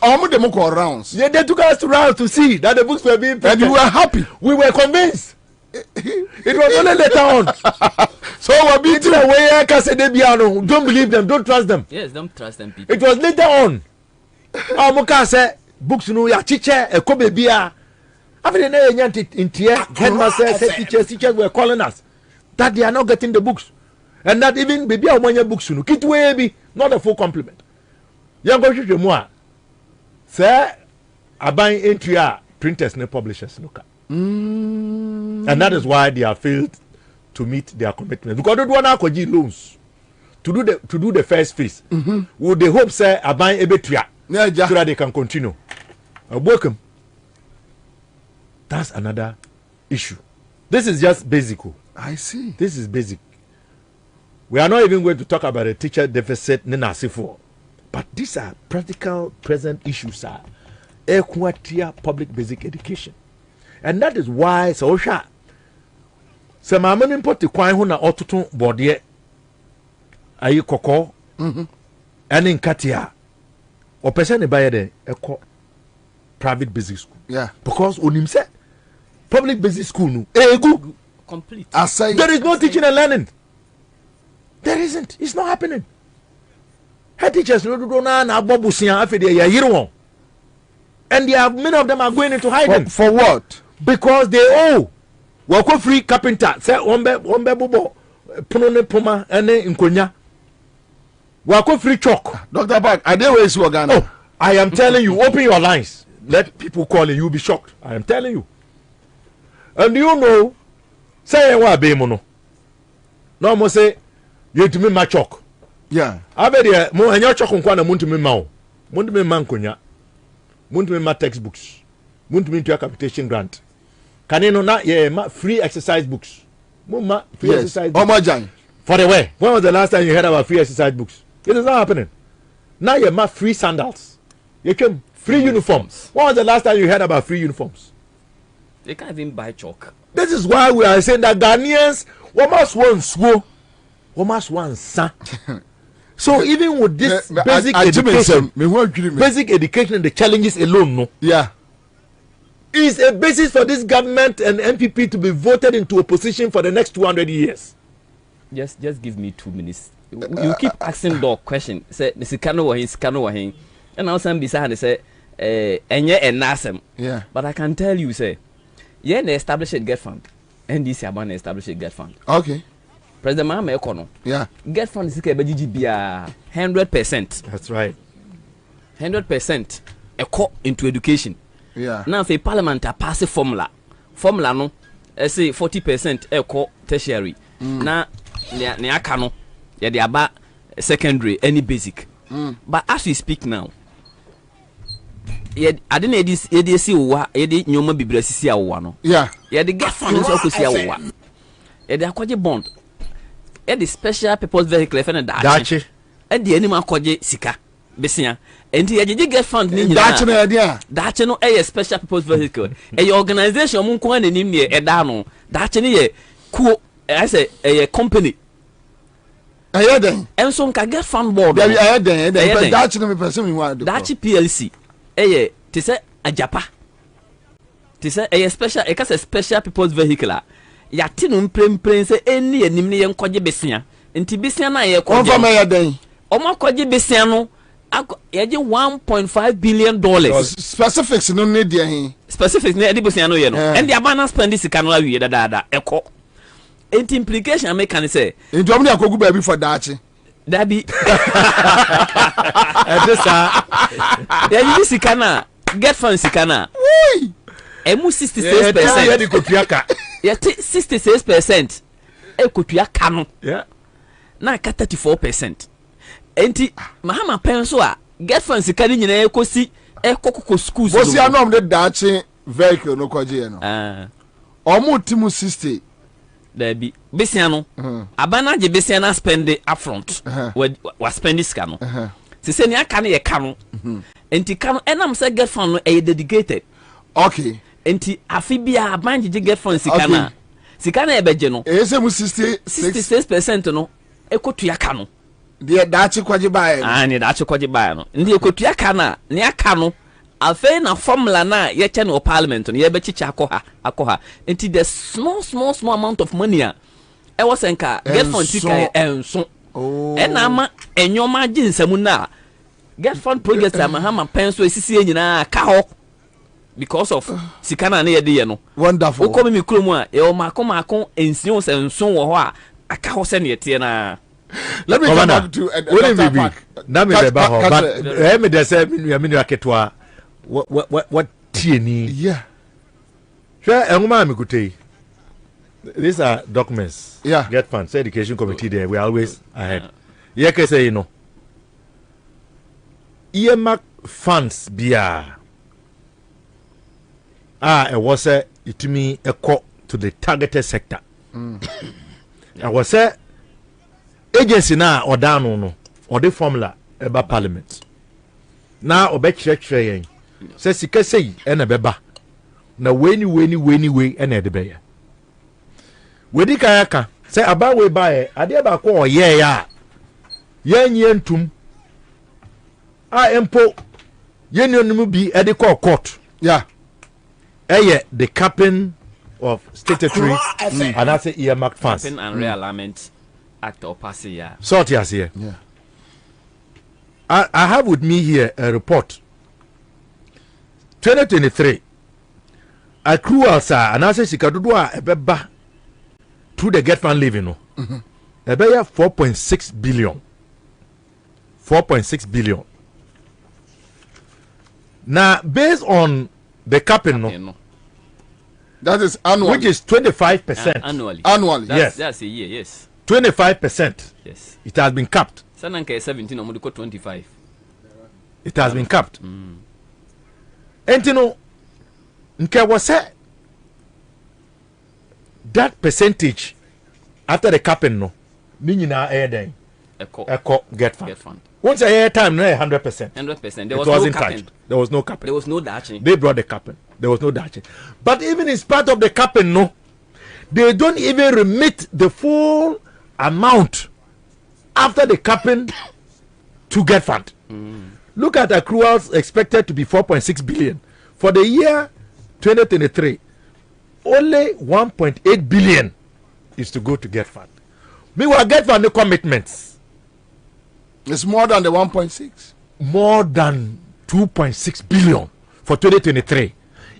S5: almost them call rounds.
S15: Yeah, they took us to rounds to see that the books were being printed.
S5: And we were happy.
S15: We were convinced. It was only later on.
S5: So we're beating
S15: away. Don't believe them. Don't trust them.
S14: Yes, don't trust them people.
S15: It was later on. Amuka said books no ya teacher a kobe bia. After the name in tier, headmasters, teachers were calling us that they are not getting the books, and that even baby amanya books no kit way not a full complement. Young go to moi. Sir, I buy into printers and publishers no. And that is why they have failed to meet their commitment. Because they don't want to loans to do the first phase. Would they hope say I buy a bit so that they can continue? Welcome. That's another issue. This is just basic.
S5: I see.
S15: This is basic. We are not even going to talk about a teacher deficit for. But these are practical present issues, sir. Public basic education. And that is why so sha. Se mama mi poti kwan ho na ototo bode ayi koko ene nkatia o person ne baye de eko private basic school because onim say public basic school no egu
S14: complete
S15: there is no teaching and learning. There isn't. It's not happening. Head teachers no do na abobusia afede ya yire and many of them are going into hiding.
S5: For what?
S15: Because they owe. Wako free carpenter. Say ombe bubo puno ne poma ene nkonya. Wako free chalk.
S5: Dr. Park, I dey waste you Ghana.
S15: Oh, I am telling you, open your lines. Let people call you. You'll be shocked. I am telling you. And you know, say wa be mo no. No mo say you to me ma chalk.
S5: Yeah.
S15: Abede mo enyo chalk nkwa na mo ntumi ma o. Mo ntumi ma nkonya. Mo ntumi ma textbooks. Mo ntumi to capitation grant. Can you know na yeah free exercise books. Mo ma free exercise books. For the way. When was the last time you heard about free exercise books? It is not happening. Now you have free sandals. You can free uniforms. When was the last time you heard about free uniforms?
S14: They can't even buy chalk.
S15: This is why we are saying that Ghanaians must want school, must want son. So even with this basic education and the challenges alone, no, is a basis for this government and MPP to be voted into opposition for the next 200 years.
S14: Just give me 2 minutes. You keep asking the question. Say the sikano wahin, and now some beside they say enye enasem.
S5: Yeah.
S14: But I can tell you say, yeah, they establish a get fund. NDC about to establish a get fund.
S5: Okay.
S14: President Mahama Ekono.
S5: Yeah.
S14: Get fund is BGB 100%.
S15: That's right.
S14: 100% eco into education.
S5: Yeah.
S14: Now if parliament a pass a formula no, say 40% eco tertiary. Now ne akano ya de aba secondary any basic. But as we speak now, I didn't see what you did nyoma bibrasisi awa no.
S5: Yeah.
S14: Yeah, the get fund so kosi awa. Yeah, the akwaje bond. Yeah, the special purpose vehicle for na dachi. And the animal akwaje sika besia. And the get fund ni
S5: dachi na dia.
S14: Dachi no a special purpose vehicle. A organization mun ko na nim ye eda no. Dachi ni ye ku I say a company.
S5: Ayeden.
S14: And so can get fund board.
S5: Ayeden. Dachi no me person me wa do.
S14: Dachi PLC. Eye te say ajapa. Te say a special e ka say special purpose vehicle. Ya ti no mprempren say eni enim ne ye nkwaje besia. Enti besia na ye kwaje.
S5: Onfa me yeden.
S14: Omo kwaje besia no ye je $1.5 billion.
S5: Specifics no need there hin.
S14: Specifics ne e besia no ye no. And the abana spend this sika no awie dada eko. Enti implication make can say.
S5: Enti omo ne akogu ba bi for dachi.
S14: Dabi. You sikana get fund sikana.
S5: Woi.
S14: Emu 66%.
S15: Yeah, the kopiaka.
S14: Yeah, 66%. E kopiaka no.
S15: Yeah.
S14: Na ka 34%. Enti Mahama penso a get fund sikani nyina e kosi e kokoko schools.
S5: Wo si anom de dachi vehicle no kwaje no. Omo timu 60.
S14: Dabi besia no abana je besia na spend upfront wa spend this ka no se se ni aka no ye ka no enti ka no enam se get fund no e dedicated.
S5: Okay.
S14: Enti afi bia abanje je get fund sika na e beje no
S5: e se mu 66%
S14: no e kotu aka no
S5: de dachi kwaje bae
S14: ni dachi kwaje bae no ndi e kotu aka na ni aka no alfe na formula na ye che no parliament no ye be chicha akoha enti the small amount of money e was enka get fund tika enso na ama enyoma ginsam na get fund project Mahama penso esisi nyina ka ho because of sikana na ye de ye no
S5: wonderful
S14: ukomi mi kromu a e o mako ension senso wo ho a aka ho se ne tie na.
S5: Let me come back to
S15: na me be ba ho but me de say me aketwa what TNE?
S5: Yeah.
S15: These are documents.
S5: Yeah.
S15: Get funds. Education committee there. We're always ahead. Yeah, can say earmark funds bia. It was it me a call to the targeted sector. I was agency now or down no or the formula about parliament. Now or bet check. Say sika say ena beba na weni ena de beya wedi kayaka say aba we bae ade ba ko oye ya yen yentum a empo yenionum bi e de call court
S5: yeah
S15: the capping of statutory and that's a earmark funds
S14: capping and realignment act or pass here
S15: sort yes here
S5: yeah
S15: I have with me here a report 2023 accruals and I say sikadodo a ebeba through the get fund living no ebeya 4.6 billion 4.6 billion now based on the capping no
S5: that is annual
S15: which is 25%
S14: annually
S15: yes
S14: that's a year yes
S15: 25%
S14: yes
S15: it has been capped
S14: sananka 17 or 25
S15: it has been capped and you know nke was that percentage after the capping no ni nyina den echo get fund once a year time no 100%
S14: there was no capping
S15: there was no capping
S14: there was no daching
S15: they brought the capping there was no daching but even in spite of the capping no they don't even remit the full amount after the capping to get fund look at accruals expected to be 4.6 billion for the year 2023 only 1.8 billion is to go to get fund meanwhile get fund the commitments
S5: it's more than the 1.6
S15: more than 2.6 billion for 2023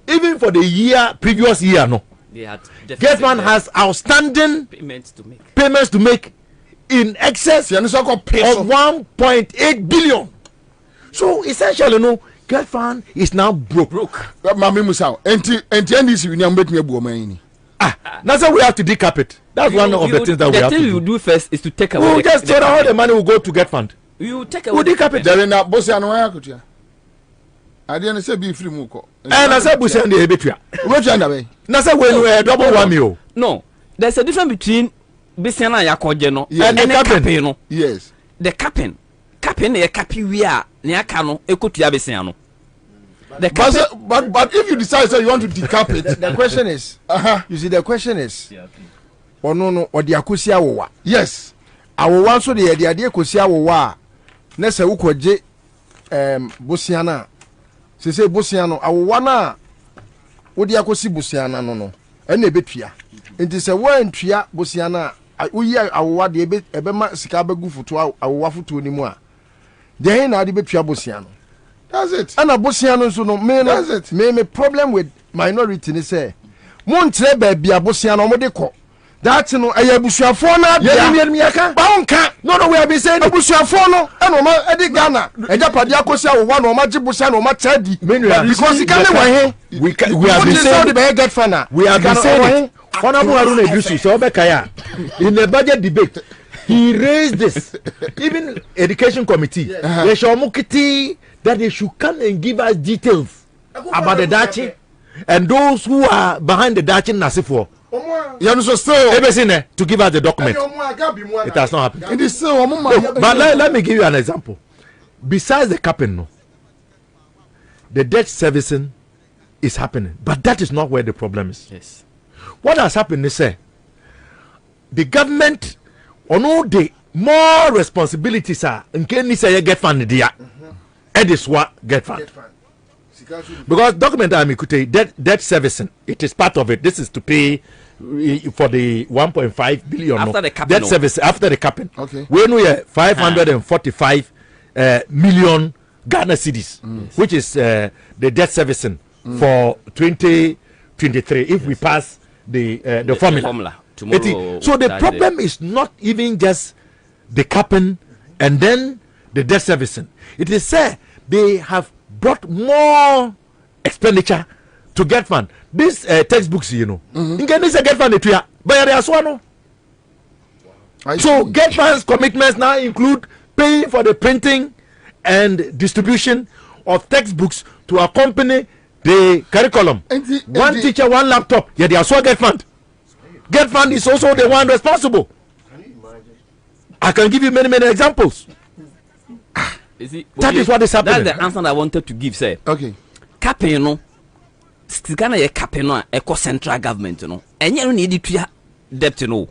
S15: even for the year previous year no get fund has outstanding payments to make in excess of 1.8 billion so essentially no get fund is now broke
S5: mama musa enti NDC we nyam betime buo man ni
S15: that's why we have to decap it that's one of the things that we have to do.
S14: The thing you do first is to take away
S15: we'll just say that all the money will go to get fund
S14: you take away
S15: we'll decap it
S5: there na boss anu ya kutua ade na say be free mu ko
S15: na say busa ndi ebetua
S5: wetua nda be
S15: na say we double whammy o
S14: no there's a difference between bisiana yakoje no
S15: and the capping
S14: no
S5: yes
S14: the capping na capi wi a na aka no ekotua bisiana no
S5: but if you decide so you want to decap it
S7: the question is you see the question is ono no odi akosi awowa
S5: yes
S7: awowa so de de ade akosi awowa na se wukoje bosiana se bosiano awowa na odi akosi bosiana no ene betua enti se wantua bosiana uyi awowa de ebe ma sika bagu futu awowa futu ni mu a de hin na ade betua bosiano
S5: that's it
S7: and abosiano so no me problem with minority ni say mon tre ba bia bosiano mo de ko that no ayabusuafo na bia baonka no we have been saying abusuafo no eno ma edi Ghana ejapade akosi awowa no ma jibusia no ma chadi because you can we have been saying the get fana
S15: we have been saying honorable Haruna Idrisu so obekaya in the budget debate he raised this even education committee they show mukiti that they should come and give us details about the Dachi and those who are behind the Dachi Nasifo. To give us the document. It has not happened.
S5: It is still,
S15: but let me give you an example. Besides the capping, no, the debt servicing is happening, but that is not where the problem is.
S14: Yes.
S15: What has happened is the government on all the more responsibilities are in case you get funded there. It is what get fund. Because document debt servicing, it is part of it. This is to pay for the 1.5 billion
S14: after the capping,
S15: debt service after the capping.
S5: Okay.
S15: When we are 545 million Ghana cedis, which is the debt servicing for 2023. If we pass the formula.
S14: Tomorrow,
S15: so the problem is not even just the capping and then the debt servicing. It is said they have brought more expenditure to get fund. These textbooks, you know, in get fund it but there are no. So get funds commitments now include paying for the printing and distribution of textbooks to accompany the curriculum. One teacher, one laptop. Yeah, they are so get fund. Get fund is also the one responsible. I can give you many examples. That is what is happening.
S14: That's the answer I wanted to give. Say,
S5: okay,
S14: capping no, Ghana ye capping no, eco central government no, and you need to debt no.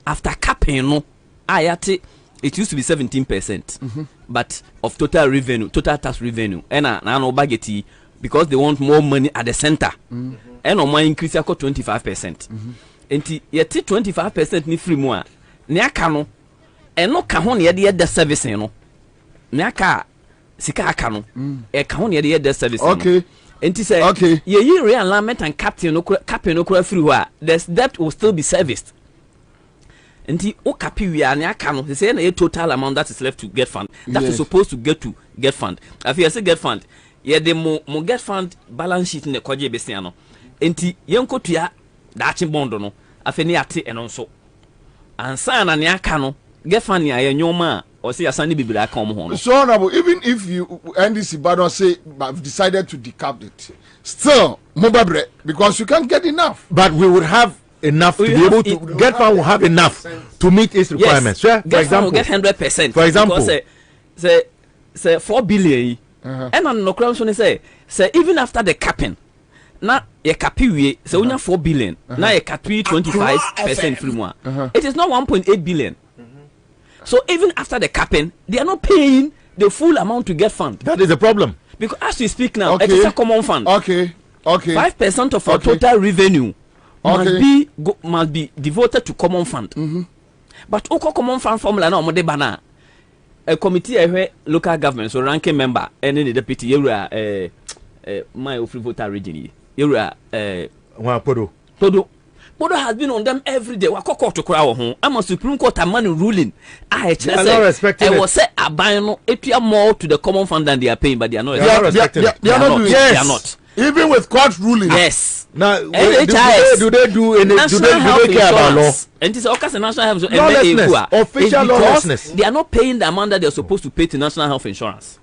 S14: After capping no, ayate it used to be 17%, but of total revenue, total tax revenue, and no budget because they want more money at the center, and no more increase 25%. And yet 25% ni free more. Niakano, and no kahon yet the service, no. Niaka sika akano, e kahon yet the service.
S5: Okay.
S14: And he said, okay, ye realignment and captain no free where this debt will still be serviced. And the okapi we are near Kano, they say a total amount that is left to get fund. That is supposed to get fund. If you say get fund, yeah, the more get fund balance sheet in the Koje Bestiano. And the young Kotia, that's in Bondono, Afeniati and also. And San and Yakano, get fund near your man, or see a Sunday Biblia come home.
S5: So honorable, even if you NDC Badon say, I've decided to decap it, still, Mobabre, because you can't get enough.
S15: But we would have enough to be able to get fund will have enough to meet its requirements.
S14: Yes,
S15: for example,
S14: get 100%.
S15: For example,
S14: say 4 billion. And on no crown say even after the capping, now a capi say only 4 billion. Now a capi 25% free more. It is not 1.8 billion. So even after the capping, they are not paying the full amount to get fund.
S15: That is the problem.
S14: Because as we speak now, it is a common fund. 5% of our total revenue must be devoted to common fund. But oko common fund formula na omode bana a committee local government so ranking member and the deputy yura my free voter region yura Podo has been on them every day. Wakoko to crowd home. I'm a Supreme Court a man ruling. I was say a bino if you are more to the common fund than they are paying, but they are not.
S5: They are not. Even with court ruling.
S14: Yes.
S15: Now,
S14: do they
S15: do any? Do they care about law?
S14: And it's okay. National health
S15: lawlessness, official lawlessness.
S14: They are not paying the amount that they are supposed to pay to national health insurance.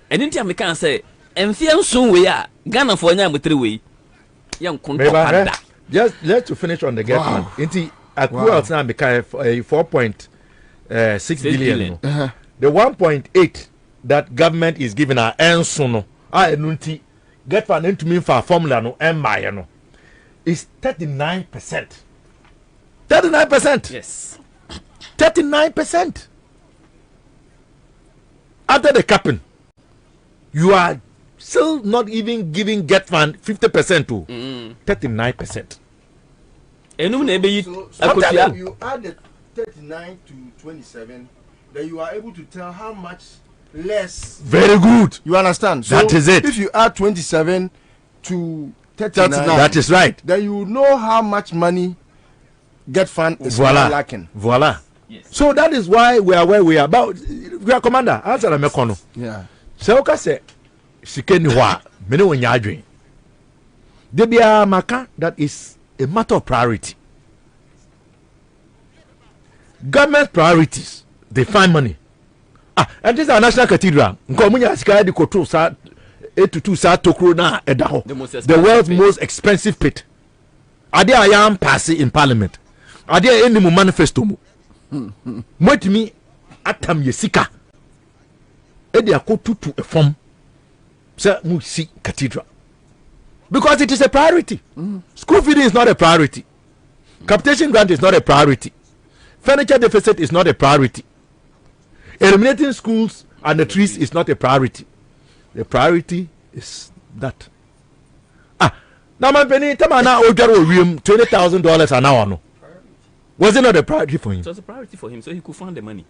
S14: And in time, we can say, and fear soon we are Ghana for any 3 way. Young
S15: just let's to finish on the get one. Inti accruals now become 4.6 billion. The 1.8 that government is giving our Ansah no. Nunti get fund into me for formula no no is 39%. 39%.
S14: Yes.
S15: 39%. After the capping, you are still not even giving get fund 50% to 39%.
S1: So you add the 39 to 27, then you are able to tell how much less.
S15: Very good.
S1: You understand? So
S15: that is it.
S1: If you add 27 to 39,
S15: that is right.
S1: Then you know how much money get fund is lacking.
S15: Voila. Yes. So that is why we are where we are. But we are commander. Answer the mekono.
S1: Yeah.
S15: So okay, say sikeni wa mene wonyadwe. Debia maka that is a matter of priority. Government priorities, they find money. And this is our national cathedral. The world's most expensive pit. Are there I am passing in parliament? Are there any manifesto? What me atam yesika? Edia ko to a form. Say musi cathedral. Because it is a priority. School feeding is not a priority. Capitation grant is not a priority. Furniture deficit is not a priority. Eliminating schools and the trees is not a priority. The priority is that. Now my penny, Tamana Ojaro William $20,000 an hour. No, was it not a priority for him?
S14: It was a priority for him, so he could find the money.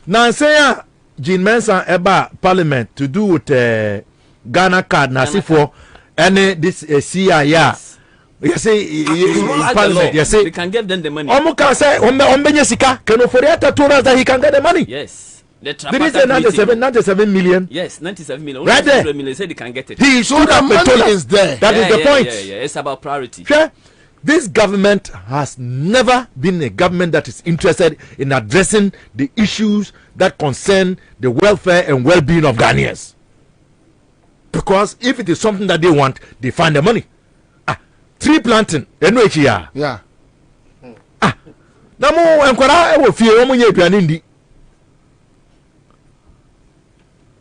S15: Now say Jean Mensah Eba Parliament to do with Ghana card Nasifo and this CIA. Yes. You say in Parliament, you say
S14: we can give them the money.
S15: Omuka say Ombenyesika can afford that he can get the money.
S14: Yes.
S15: Did he say 97 million?
S14: Yes, 97 million.
S15: Right there.
S14: Million. They said they can get it.
S15: He should have money is there. That is the point.
S14: Yeah. It's about priority.
S15: Sure. This government has never been a government that is interested in addressing the issues that concern the welfare and well-being of Ghanaians. Because if it is something that they want, they find the money. Tree planting, yeah. Now more enkwara e wo fie wo munye aduane ndi.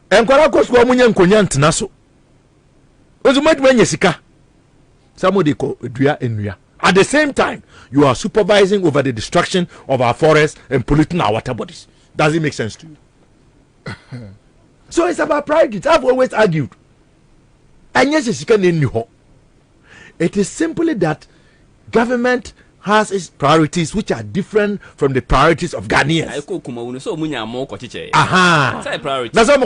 S15: Enkwara kosko wo munye nkonya ntena so. Ozumaduma nye sika. Somebody ko dua enua. At the same time, you are supervising over the destruction of our forests and polluting our water bodies. Does it make sense to you? So it's about priorities. I've always argued. And yes, it is simply that government has its priorities which are different from the priorities of Ghanaians. Aha. That's what I'm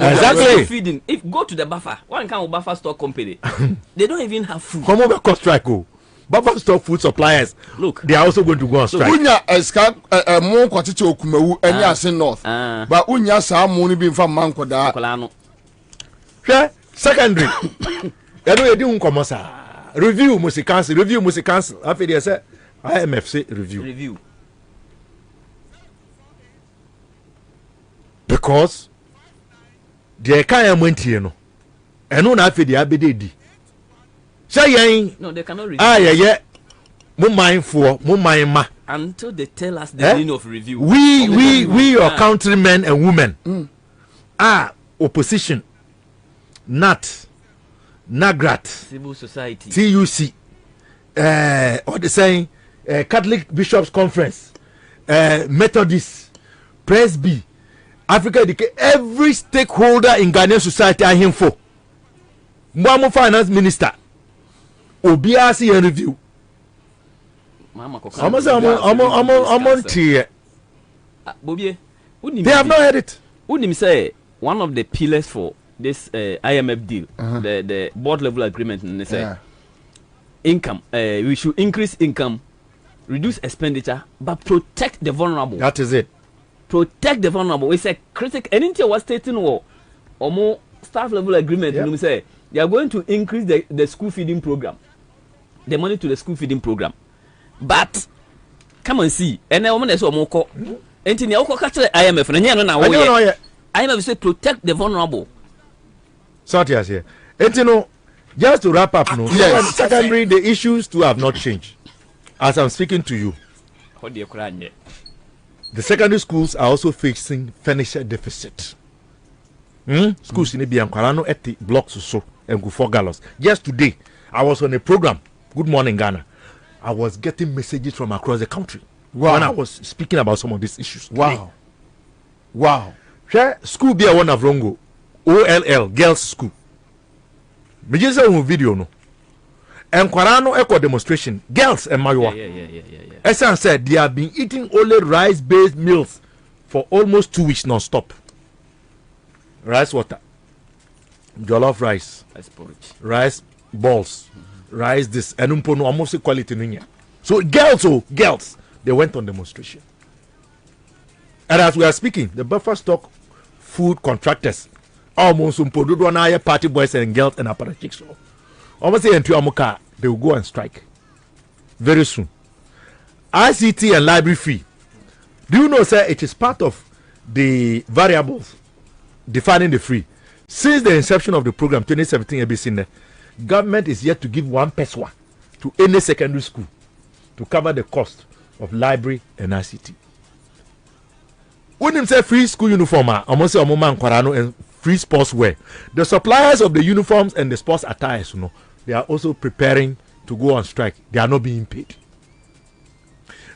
S14: exactly. Feeding. If go to the buffer, one kind of buffer store company, they don't even have food.
S15: Come over, cost strike. Buffer store food suppliers. Look, they are also going to go on strike.
S5: Unya eska mo kwatete okumawu eni ase north. But unya sa mo ni bi mfa manko da.
S15: Secondary. Yado yedi unkomo sa. Review must cancel. After they say IMF say review. Because they can't went here no. And no after the abedi. Say
S14: no, they cannot review.
S15: Yeah. Mo mind ma.
S14: Until they tell us the meaning of review.
S15: We your countrymen and women are opposition. NAGRAT,
S14: Civil Society,
S15: TUC, what they saying, Catholic Bishops Conference, Methodist, Presby, Africa Education, every stakeholder in Ghanaian society are here for. Mwamo Finance Minister, OBRC and review.
S14: Bobie,
S15: they have not heard it.
S14: Wouldn't say one of the pillars for this IMF deal, the board level agreement, and they say income, we should increase income, reduce expenditure, but protect the vulnerable.
S15: That is it.
S14: Protect the vulnerable. It's a critical. Anything was stating or more staff level agreement. You know, say they are going to increase the school feeding program, the money to the school feeding program. But come and see, and now when more call, and in the catch the IMF, and IMF say protect the vulnerable.
S15: Sorry, here. And you know, just to wrap up, no. Yes. Secondary, the issues too have not changed. As I'm speaking to you,
S14: the
S15: secondary schools are also facing furniture deficit. Schools in Biancarano at the blocks or so and go for gallows. Just today, I was on a program. Good morning, Ghana. I was getting messages from across the country. Wow. When I was speaking about some of these issues.
S5: Wow.
S15: School be a one of Rongo. OLL girls school. Me just say video no. And Kwarano echo demonstration girls and Maywa. Ansah said they have been eating only rice-based meals for almost 2 weeks non-stop. Rice water, jollof rice, rice balls, rice this and almost quality ninya. So girls, they went on demonstration. And as we are speaking, the buffer stock food contractors almost party boys and girls and apparatchiks. Almost they will go on strike very soon. ICT and library fee. Do you know, sir, it is part of the variables defining the fee. Since the inception of the program 2017 ABC, government is yet to give 1 pesewa to any secondary school to cover the cost of library and ICT. When them say free school uniform, almost say and free sports wear. The suppliers of the uniforms and the sports attires, they are also preparing to go on strike. They are not being paid.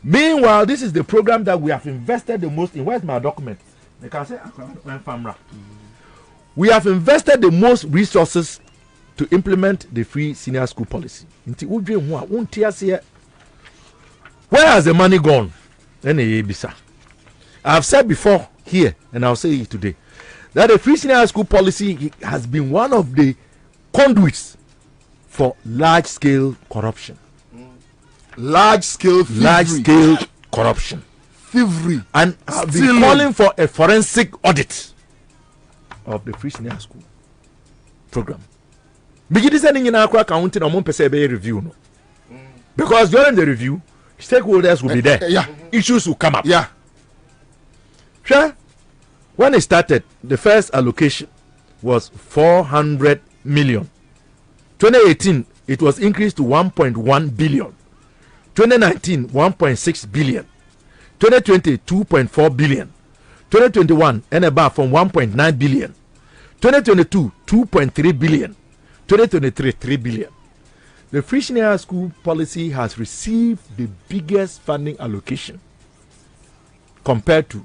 S15: Meanwhile, this is the program that we have invested the most in. Where's my document? They can say, we have invested the most resources to implement the free senior school policy. Where has the money gone? I've said before here, and I'll say it today, that the free senior school policy has been one of the conduits for large-scale corruption.
S5: Large-scale
S15: corruption.
S5: Thievery.
S15: And I've been calling for a forensic audit of the free senior school program. Because during the review, stakeholders will be there.
S5: Yeah.
S15: Issues will come up.
S5: Yeah.
S15: Sure. When it started, the first allocation was 400 million. 2018, it was increased to 1.1 billion. 2019, 1.6 billion. 2020, 2.4 billion. 2021, and above from 1.9 billion. 2022, 2.3 billion. 2023, 3 billion. the free senior school policy has received the biggest funding allocation compared to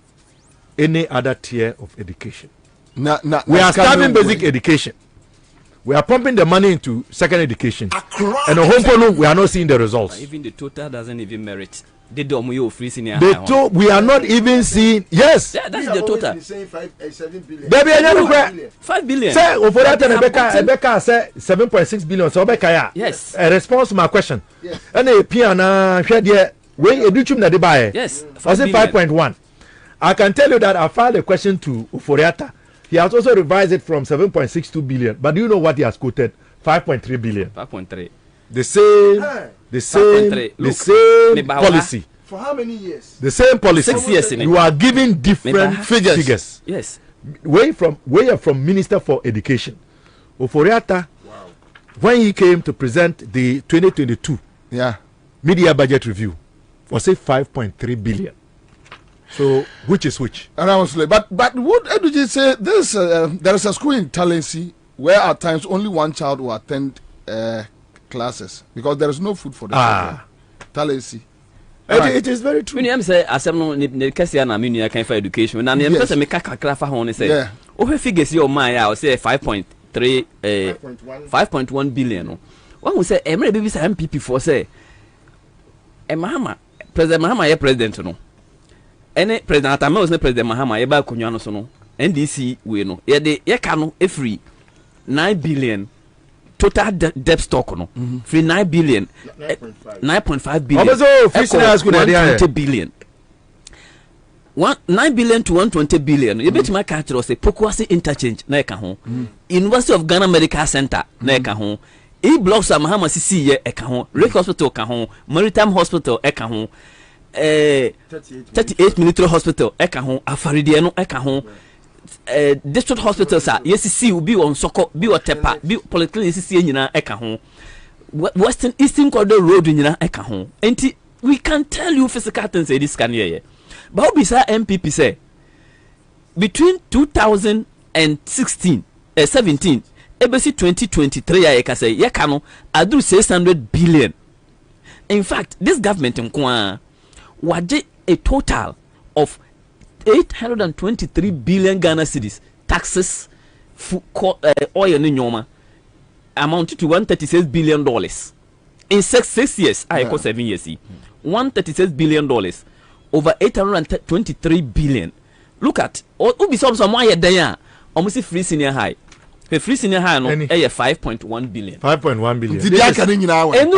S15: any other tier of education. We are starting basic education. We are pumping the money into second education. And on home we are not seeing the results.
S14: Even the total doesn't even merit. We
S15: are not even seeing. Yes.
S14: Yeah, that's the total.
S15: 7 billion. 5 billion. Say, for that, Rebecca said 7.6 billion. So, Rebecca,
S14: yes.
S15: A response to my question. Yes. And a piano, we educate na buy.
S14: Yes.
S15: I said 5.1. I can tell you that I filed a question to Uforiata. He has also revised it from 7.62 billion. But do you know what he has quoted? 5.3 billion.
S14: 5.3.
S15: The same policy.
S5: For how many years?
S15: The same policy.
S14: 6 years in it.
S15: You are giving different figures.
S14: Yes.
S15: Where from Minister for Education. Uforiata, when he came to present the 2022 media budget review, was say 5.3 billion. So which is which?
S5: And I was like, but what did you say? This there is a school in Talensi where at times only one child will attend classes because there is no food for the children. Talensi.
S15: It is very true.
S14: When you say asem no kesi na me nua kan for education na me pese me kakra fa ho ne say o he figures your mind I say 5.3 5.1 billion no. When we say emre baby say MPP for say Mahama President Mahama ye president no. Ene President Atama was ne President Mahama ye ba konwa no so no. NDC we no. Ye de ye ka no e free 9 billion total debt stock no. Free 9 billion 9.5 billion.
S15: Obezo free senior school dey
S14: 120 billion. 9 billion to 120 billion. You bet my catch say Pokuase interchange na e ka ho. University of Ghana Medical Center na e ka ho. E blocks of Mahama CC ye e ka ho. Lake Hospital ka ho. Maritime Hospital e ka ho. 38 military hospital e ka ho. Afaridie no e ka ho. District hospitals are YCC will be on Soko, be or Tepa, be polyclinic CC nyina e ka ho. Western Eastern Corridor Road nyina e ka ho. Enti we can tell you physical things say this can here. But Bobie MPP say between 2016 17 ebesi 2023 ya ka say ye ka no adu 600 billion. In fact, this government nkwa waje a total of 823 billion Ghana cedis taxes oil ni nyoma amounted to $136 billion in 6 years. I call 7 years. $136 billion over 823 billion. Look at ubi some why there almost free senior high. The free senior high no 5.1 billion.
S15: 5.1 billion.
S5: Did you can now?
S14: And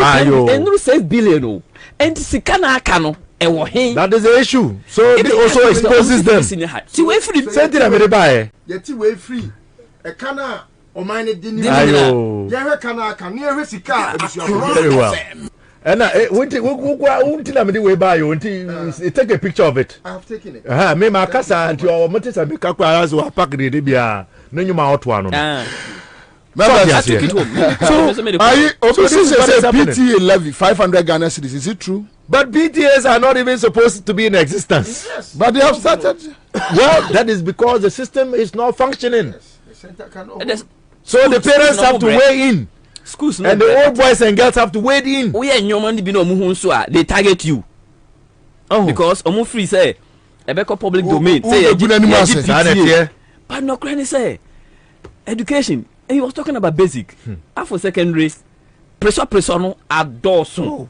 S14: 6 billion no. And sikana akano
S15: that is the issue. So it also exposes them.
S14: See way free.
S15: Something I'm buy.
S5: Yet way free. A cana or mine didn't.
S15: Very well. And we buy you take a picture of it.
S5: I have taken it.
S15: Me my casa and your motis and Kakwa as well pack the Libya. No, you out one.
S14: So
S5: are you also say PTA levy 500 Ghana cedis? Is it true?
S15: But BTS are not even supposed to be in existence.
S5: Yes. But they have started.
S15: Well, that is because the system is not functioning.
S5: Yes.
S15: So the parents have to weigh in.
S14: Schools
S15: and the old boys and girls have to weigh in.
S14: We are your money be no muhunso they target you. Because omu free say ebeko public domain say but no cranny say education. And he was talking about basic. After secondary pressure no adoso.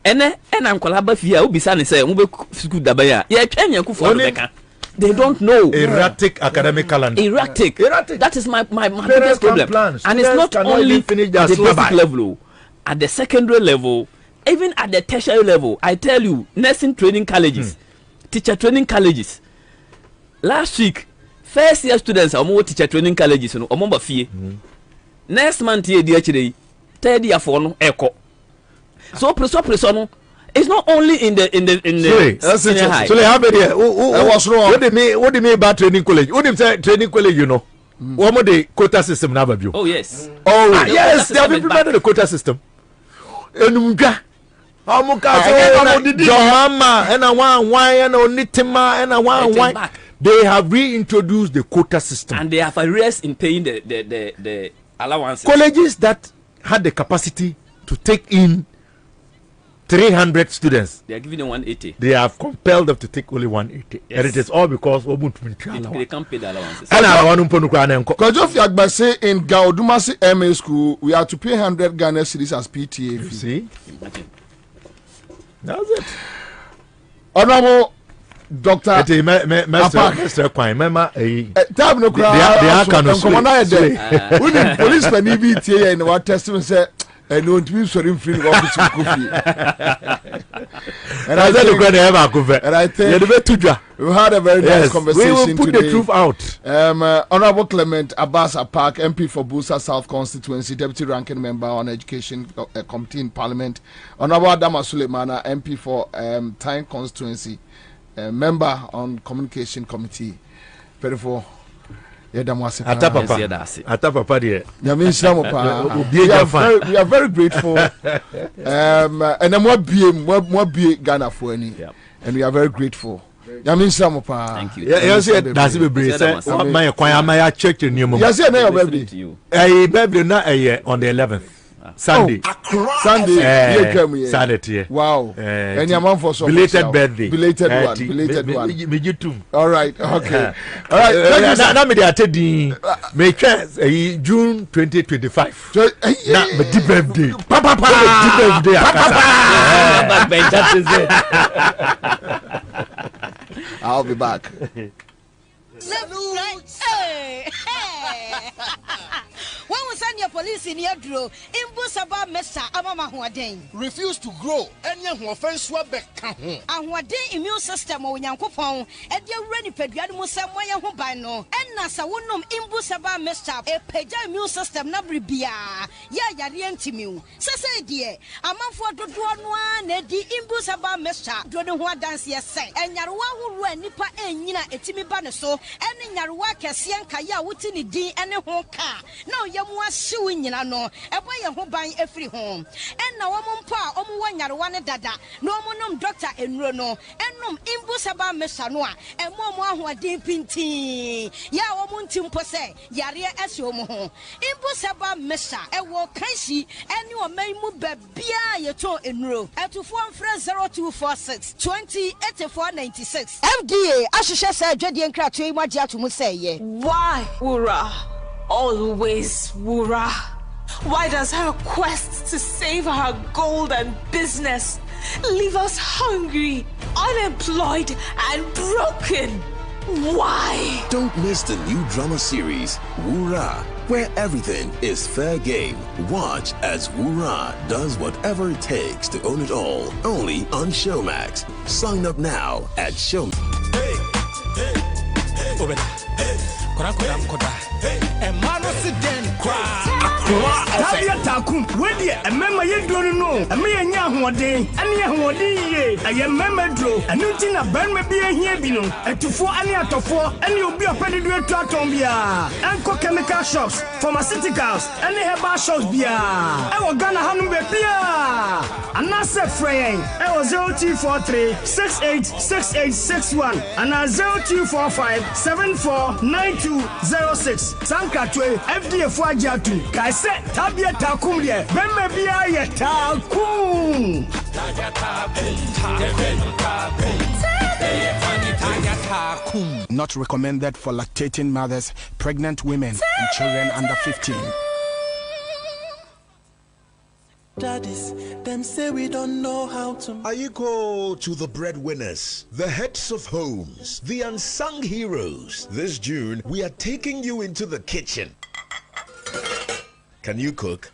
S14: Ene I'm kwalaba fia obisa ne say mbe school dabaya. Ye twanya ku for beka. They don't know.
S15: Erratic academic calendar.
S14: Erratic. That is my biggest problem. And it's not only at the basic level, at the secondary level, even at the tertiary level. I tell you, nursing training colleges, teacher training colleges. Last week, first year students are more teacher training colleges. No, omomba fee. Next month here, DHD, third year for no echo. So pressure no. It's not only in the senior high.
S15: So how many? What's wrong? What do you mean about training college? What do you say training college? You know, what more the quota system now?
S14: Oh yes.
S15: Yes, they have implemented the quota system. Enunga. They have reintroduced the quota system,
S14: and they have arrears in paying the allowance.
S15: Colleges that had the capacity to take in 300 students.
S14: They are giving them 180.
S15: They have compelled them to take only 180. Yes. And it is all because
S14: they can't pay the allowances.
S15: And I want to
S5: because of Yagba say in Gaudumasi MA school, we have to pay 100 Ghana cedis as PTA.
S15: You see? Imagine. That's it.
S5: Honorable Doctor,
S15: time no
S5: police when he be here and what testament say and don't be sorry free of coffee. And I think we had a very nice conversation.
S15: We will put
S5: today.
S15: The truth out.
S5: Honorable Clement Abbas Park, MP for Busa South Constituency, Deputy Ranking Member on Education Committee in Parliament. Honorable Adama Suleimana, MP for Tyne Constituency, Member on Communication Committee. Very
S15: Atapapa dear.
S5: We are very grateful. And then more be Ghana for any. And we are very grateful.
S14: Thank you.
S15: Yes, that's the breeze. My church in New
S5: Yes, baby.
S15: Baby, not on the 11th. Sunday. Saturday.
S5: Wow. And your mom for some
S15: belated birthday.
S5: Belated one. All right. Okay. All right.
S15: Now me dey May June 2025. Na me di birthday. Papa. That is
S5: it. I'll be back.
S17: When we send your police in your draw, Imbusaba Mesa Amama Huadin.
S8: Refuse to grow, any offense swabek.
S17: And what day immune system or Yankopon, and your ready pedian Musamaya Hubano, and Nasa Wunum Imbusaba Mesa, a peja immune system Nabribia, Yarientimu. Sasa dear, a month for the one, the Imbusaba Mesa, Drodon dance yes, and Yarwa who ran Nipa and Yina etimi banaso, and in Yarwa Cassian Kaya Wutini D and a honka. No, Yamwa suing in no, a boy who buy every home. And now one pa, one dada, no monum doctor and Rono, and num Imbusaba Mesanoa, and Momo who are deep pinty. Ya womuntim pose, Yaria Esomo. Imbusaba Mesa, a walk Kansi, and you are may move Bia Yato in row, at to 0246 208496. FDA, Ashisha said, Jedi and Cratry, what Jatu say,
S18: why, Ura? Always Wura. Why does her quest to save her gold and business leave us hungry, unemployed, and broken? Why?
S19: Don't miss the new drama series, Wura, where everything is fair game. Watch as Wura does whatever it takes to own it all. Only on Showmax. Sign up now at Showmax.
S20: Tabia takum, wedi a member ye don't know, a me and Yahuade, and Yahuade, a member draw, and nothing a band may be a here bino, and to 4 and yet of 4, and you'll be a penny to a tratombia, and chemical shops, pharmaceuticals, and they have bar shops beer. I was gonna hand me beer, and I said, Frey, I was 0243 686861, and I 0245 749206. Sanka to FDA for Jatu. Kaise Tabia Takum ye. Bembe bia ye takum.
S21: Not recommended for lactating mothers, pregnant women, and children under 15.
S6: Daddies, them say we don't know how to.
S22: Are you called to the breadwinners, the heads of homes, the unsung heroes? This June, we are taking you into the kitchen. Can you cook?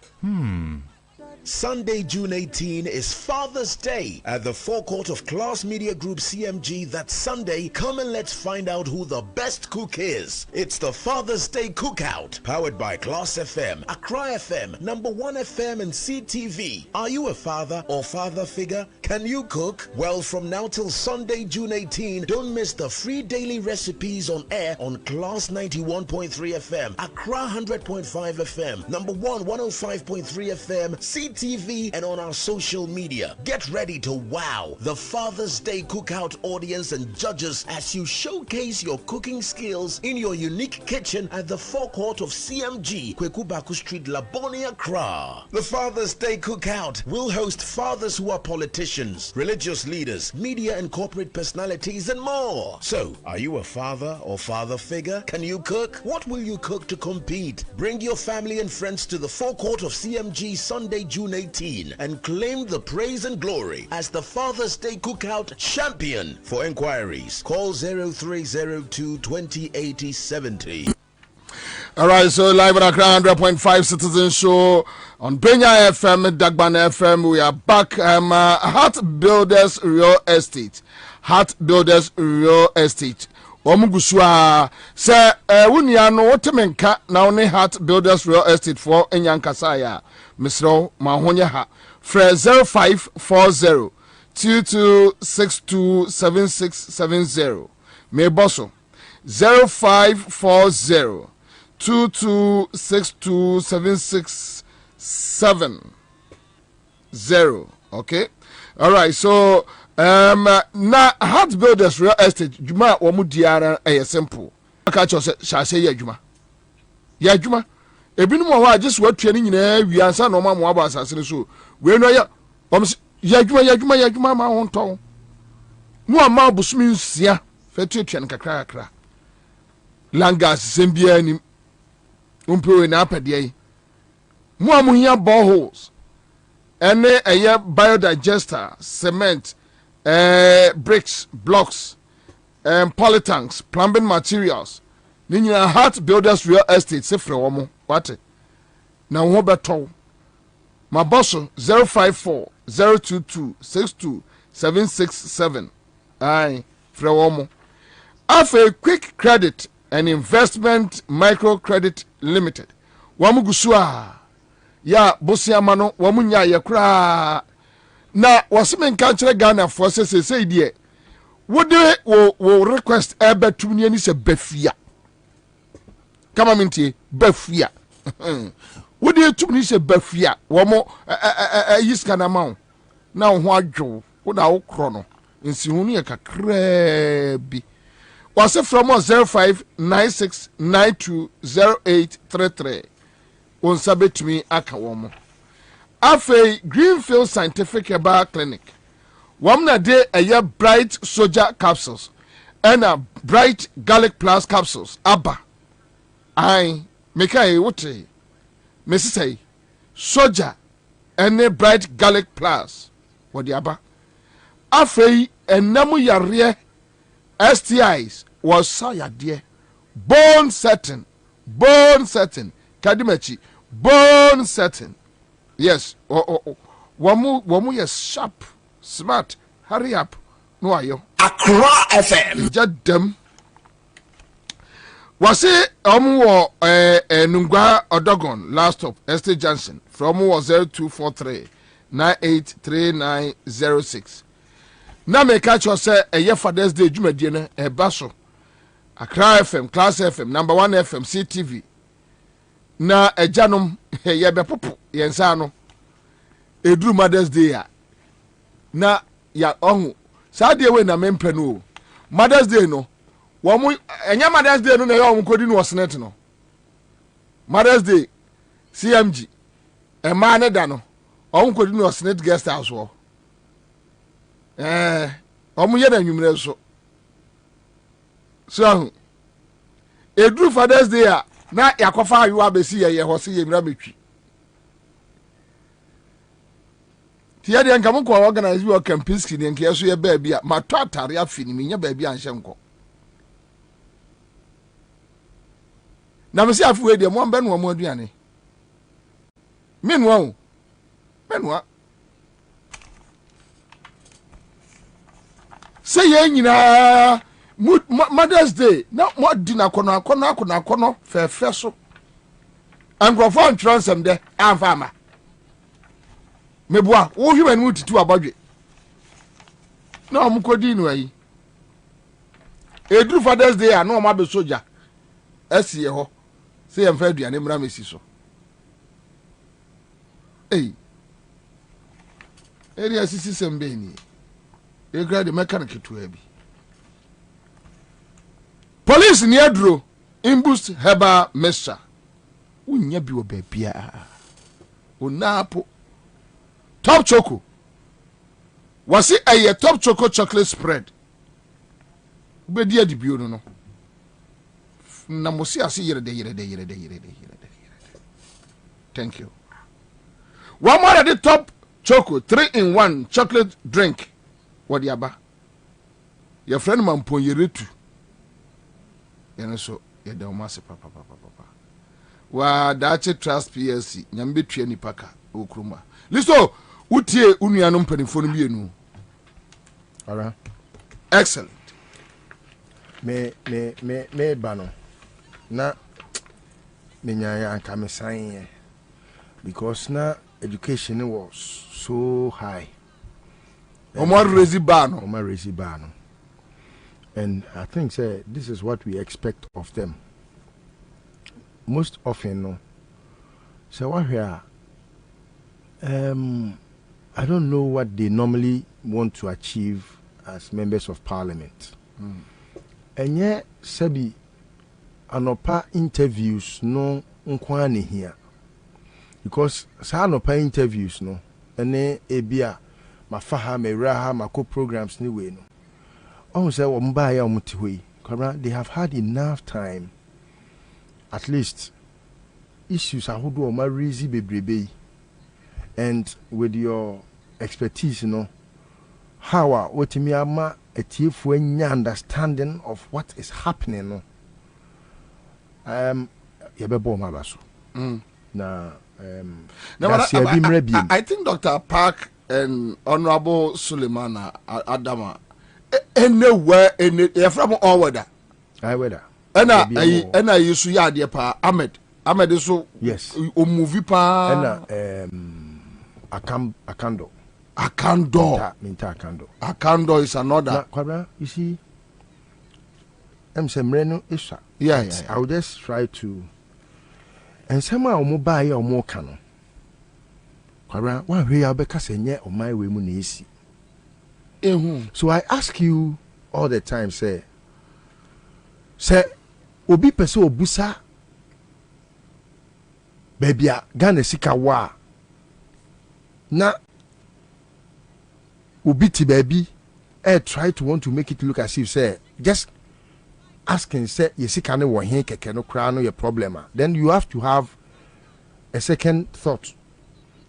S22: Sunday, June 18 is Father's Day at the forecourt of Class Media Group CMG. That Sunday, come and let's find out who the best cook is. It's the Father's Day Cookout, powered by Class FM, Accra FM, Number 1 FM and CTV. Are you a father or father figure? Can you cook? Well, from now till Sunday, June 18, don't miss the free daily recipes on air on Class 91.3 FM, Accra 100.5 FM, Number 1 105.3 FM, free TV and on our social media. Get ready to wow the Father's Day Cookout audience and judges as you showcase your cooking skills in your unique kitchen at the forecourt of CMG, Kwekubaku Street, Labonia, Accra. The Father's Day Cookout will host fathers who are politicians, religious leaders, media and corporate personalities, and more. So, are you a father or father figure? Can you cook? What will you cook to compete? Bring your family and friends to the forecourt of CMG Sunday, June 18 and claim the praise and glory as the Father's Day Cookout champion. For inquiries, call 0302 2080 70.
S5: All right, so live at Accra 100.5 Citizen Show on Benya FM, Dagban FM. We are back. Heart Builders Real Estate. Heart Builders Real Estate. Omugusua se wuniano wotemenka na one Heart Builders Real Estate for enyankasaya. Misro mahonye ha. Fre 0540 22627670. Me bosso 0540 22627670. Okay, all right, so na Heart Builders Real Estate juma omu diara simple aka cho sha say ya juma ebinum ho a just watue ni nyina wi ansa no ma mo aba asase so we no ya ya juma ma ho nton mu ama busumi nsia fetuetue kakra langas sembia ni umpewe na apade mu amuhia boreholes ene eye biodigester cement bricks blocks polytanks plumbing materials ninyina Heart Builders Real Estate sefre womo wate na wo beto maboso 054 022 62 767 ai fre womo afa quick credit and investment microcredit limited wamugusua ya bosiama no wamunya yakura na waseme nka kire Ghana for say die wode wo request ebetum ni se bafia kama mintie bafia wode tum ni se bafia womo yiska na mawo na ho adwo wo da wo kro no nsi hu ne kakra bi wase from 0596920833 on sabetumi aka womo afe Greenfield Scientific Herbal Clinic wamna de eye bright soldier capsules and a bright garlic plus capsules aba ai mekai wote mesisai soldier and a bright garlic plus wodi aba afe enamu yare STIs was sayade bone setting kadimachi bone setting. Yes, wamu yes sharp, smart, hurry up. No ayo.
S8: Accra FM.
S5: Jadem. Wase wo Nungwa Odogon last stop Estate Junction from 0243 983906. Na me catch you say a Father's Day Jumadie no e baso. Accra FM, Class FM, number 1 FM, CTV. Na ejanom ye be popo yensa no edru Mother's Day a na ya ohu sa de we na mempe no Mother's Day no wo mu enya Mother's Day no na yo kodi no osnet no Mother's Day CMG e ma ne da no o kodi no osnet guest house wo o mu ye na nwumre so edru Father's Day a na yakofa ayu abesi ye hosi ye mira metwi tiye de nka mko organize your campaign skin nke yeso ye ba bia mato atare afini minya ba bia anhye nko na mesi afu we de mo mbe no mo aduane menwa say ye nyina Mother's Day na mo di na kono fe so angrofo ntransem de amfama meboa wo hwe manu titu abadwe na om kodi no ayi edru Father's Day a no ma be soja asiye ho se yemfa aduane mra mesi so area sisi sembeni e grade mechanic to abi police ni adro imbus herbal mixture unya bi obabia onapo top choco wasi a top choco chocolate spread ubedi adibio no na mosi ase yere de. Thank you. One more at the top choco 3-in-1 chocolate drink. What yaba? Your friend man pon yeretu. So ye da umase papa. Wa dache trust PLC nyambe tue ni paka okruma. Listo utie unuanom panifo no bienu.
S15: Alright.
S5: Excellent.
S15: Me bano. Na menyaya anka me sign because na education was so high.
S5: Omar Rezibano.
S15: And I think this is what we expect of them. Most often, no. So what we are, I don't know what they normally want to achieve as members of parliament. And yet, Sebi, anopa interviews no nkwani here. Because sa anopa interviews no, ene ebia mafaha meraha mako programs ni we no. On say omba ya omutiwe. They have had enough time. At least issues ahodo o ma raise bebrebe. And with your expertise, how wetimi ama etiefo anya understanding of what is happening no. Yebebo mabaso.
S5: I think Dr. Park and Honorable Suleiman Adama anywhere in from all weather.
S15: I weather.
S5: And I used to yard pa Ahmed is so
S15: yes.
S5: O movie pa
S15: Akando. Minta Akando.
S5: Akando is another.
S15: Kwabena, you see, Mreno Isha.
S5: Yeah.
S15: I will just try to. And somehow mobile or more canon. Kwabena, one way I'll be casting on my way munisi. So I ask you all the time, say, Obi peso obusa, baby, Ghana sika wa. Na Ubiti baby, try to want to make it look as if say just asking say yesikane wo hen keke no kra no your problem. Then you have to have a second thought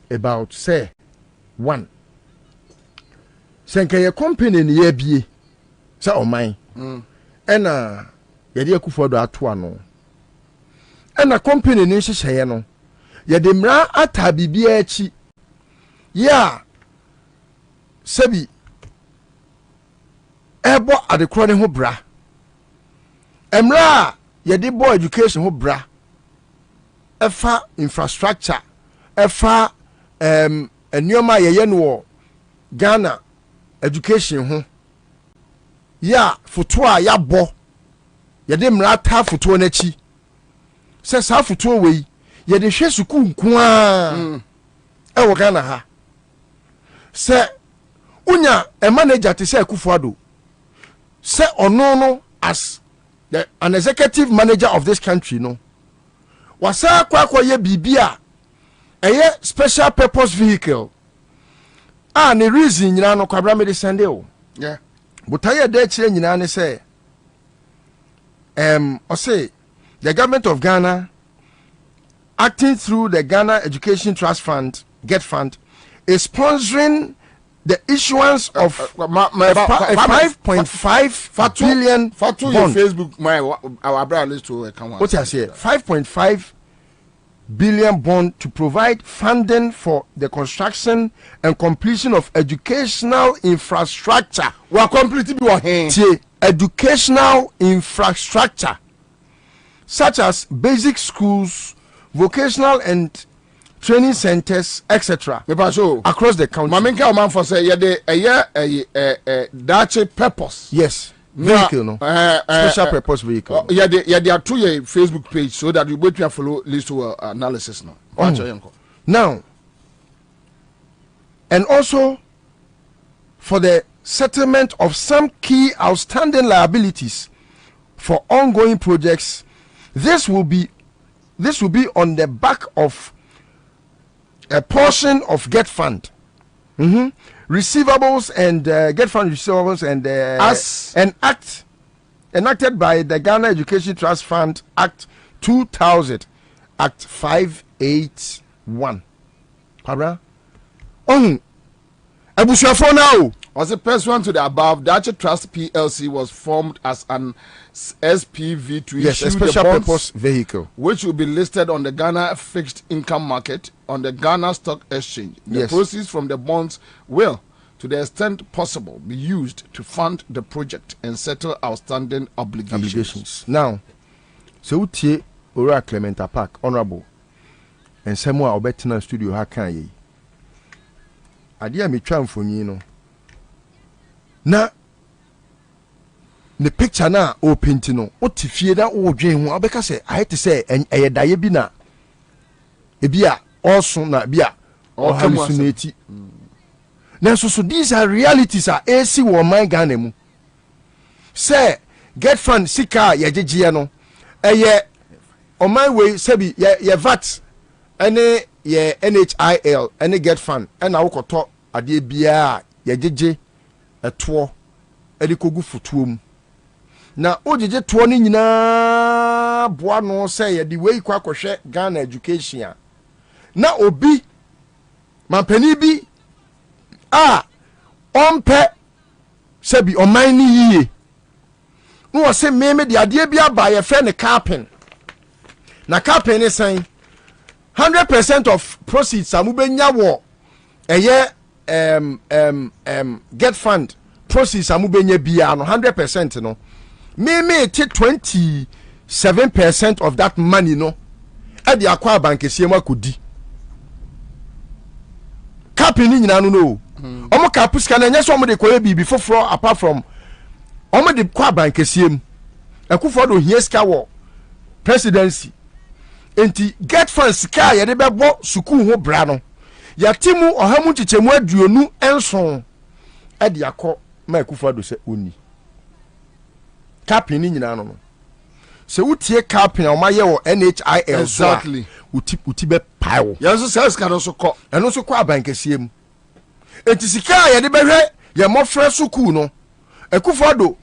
S15: about say one. Senke your company ni ye bie say o man. Ena yede akufo do ato ano. Ena company ni hyehyeye no. Yede mra ata bibia achi. Yeah. Sebi ebo adekro ne ho bra emra ye de boy education ho bra efa infrastructure efa enioma ye no Ghana education ho ya foto a ya bo ye de mra ta foto na chi se sa foto we ye de hwe suku nko a e wo Ghana ha se unya a manager to say Kufuado say no as an executive manager of this country no wasa kwa ye bibia a special purpose vehicle and the reason nyina no kwabra me de sende o
S5: yeah
S15: but aye de chire nyina ne say o say the government of Ghana acting through the Ghana Education Trust Fund is sponsoring the issuance of 5.5 billion
S5: bond. Your Facebook, our brother list to
S15: what I say, 5.5 billion bond to provide funding for the construction and completion of educational infrastructure.
S5: We are completely
S15: educational infrastructure, such as basic schools, vocational and training centers, etc. across the country.
S5: Maminka man for say dache purpose.
S15: Yes. Vehicle no. Special purpose vehicle.
S5: Yeah, they are to your Facebook page so that you wait to follow list to analysis now.
S15: Now, and also
S2: for the settlement of some key outstanding liabilities for ongoing projects. This will be on the back of a portion of Get Fund receivables and Get Fund receivables and as an act enacted by the Ghana Education Trust Fund Act 2000, Act 581. Kwabena,
S5: Abusuafo now. Was a pursuant to the above, Dachi Trust PLC was formed as an SPV to issue
S2: a special
S5: the bonds,
S2: purpose vehicle,
S5: which will be listed on the Ghana fixed income market on the Ghana Stock Exchange. The proceeds from the bonds will, to the extent possible, be used to fund the project and settle outstanding obligations.
S2: Now, so tie Ora Clementa Park, Honorable, and somewhere Obetina Studio Hakan. Adia mi twa mfoni no na the picture na o paint no o tifie na o dwen ho abeka se ayete se eyadaye bi na ebia also na bia o hallucinate na so these are realities are AC wo man Ghana mu say Get Fund sika ye gyegie no eye o man we sebi ye VAT ene ye NHIL ene Get Fund ena wokoto ade bia ye gyegye eto ede kogu futuo mu na ogyegye to no nyina boa no say ye de wei kwa kohwe Ghana education na obi mampani bi ompe sebi oman ni yiye no wo se meme de ade bia ba ye fe ne carpen na carpen ne san 100% of proceeds amubenya wo eye Get Fund proceeds amubenya bia no 100% no me take 27% of that money no e de akwa bank esiem akodi carpen nyina no no omo ka puska na nya so omo de koye bibi foforo apart from omo de kwa bank esiem akufo do hieska wo presidency enti Get Fund sika ye de bebo suku ho bra no yatimu ohamu chichemu aduonu enson e de akọ ma akufo do se oni carpen nyina no se utie carpen o ma ye wo NHIL
S5: exactly
S2: uti be pawo
S5: yanso sales ka no so kọ
S2: eno so kọ abankesiem enti sika ye de behwe ye mofre suku no akufo do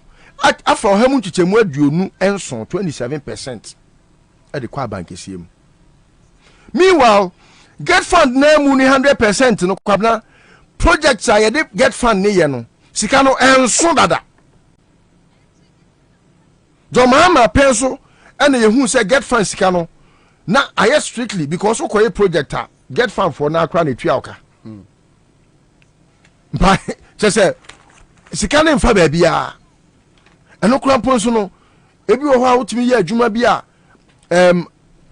S2: afa ohamu chichemu aduonu enson 27% e de kọ abankesiem. Meanwhile, Get Fund na mu ni 100% no Kwabena projects are ye Get Fund ni ye no sika no enso dada do mama penso ene ye hu say Get Fund sika no na aye strictly because okoye projector Get Fund for na akra na twa oka ba say sika na mfa ba bia eno kura ponso no ebi wo ho a wotimi ye adwuma bia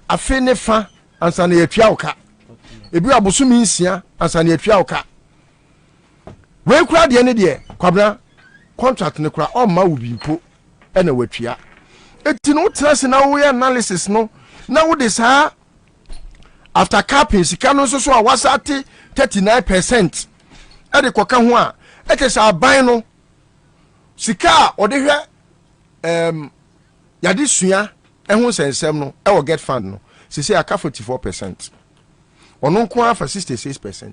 S2: afe ne fa Ansah na yetwa oka ebi abosumi nsia Ansah na yetwa oka we kura de ne de Kwabena contract ne kura o ma wo bimpo e na watwa eti no trase na wo analysis no na wo de saa after capping sika no so a wasate 39% e de koka ho a e ke sa ban no sika o de hwe yade sua e ho sensem no e wo Get Fund no se say aka 44%. Ono kwa for 66%.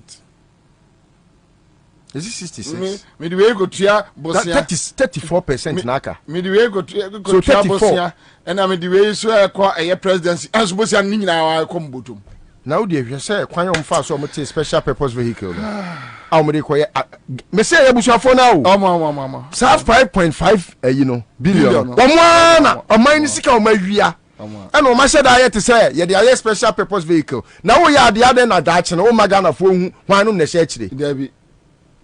S2: Is it 66?
S5: Me the way go tia bosia.
S2: That is 34% naka.
S5: Me the way go tia bosia and I me the way so e kwa eye presidency. As bosia ni nyina wa kom botum.
S2: Now dey hwe say kwan yom fa so mo take special purpose vehicle. How me dey koye me say e busuafo na o.
S5: Omo.
S2: Sa 5.5 billion. Omwana oman ni sika omawia. And o ma said I to say ye dey special purpose vehicle. Now we are the other na dachi na o magana fo hu hwanum na shechire.
S5: There be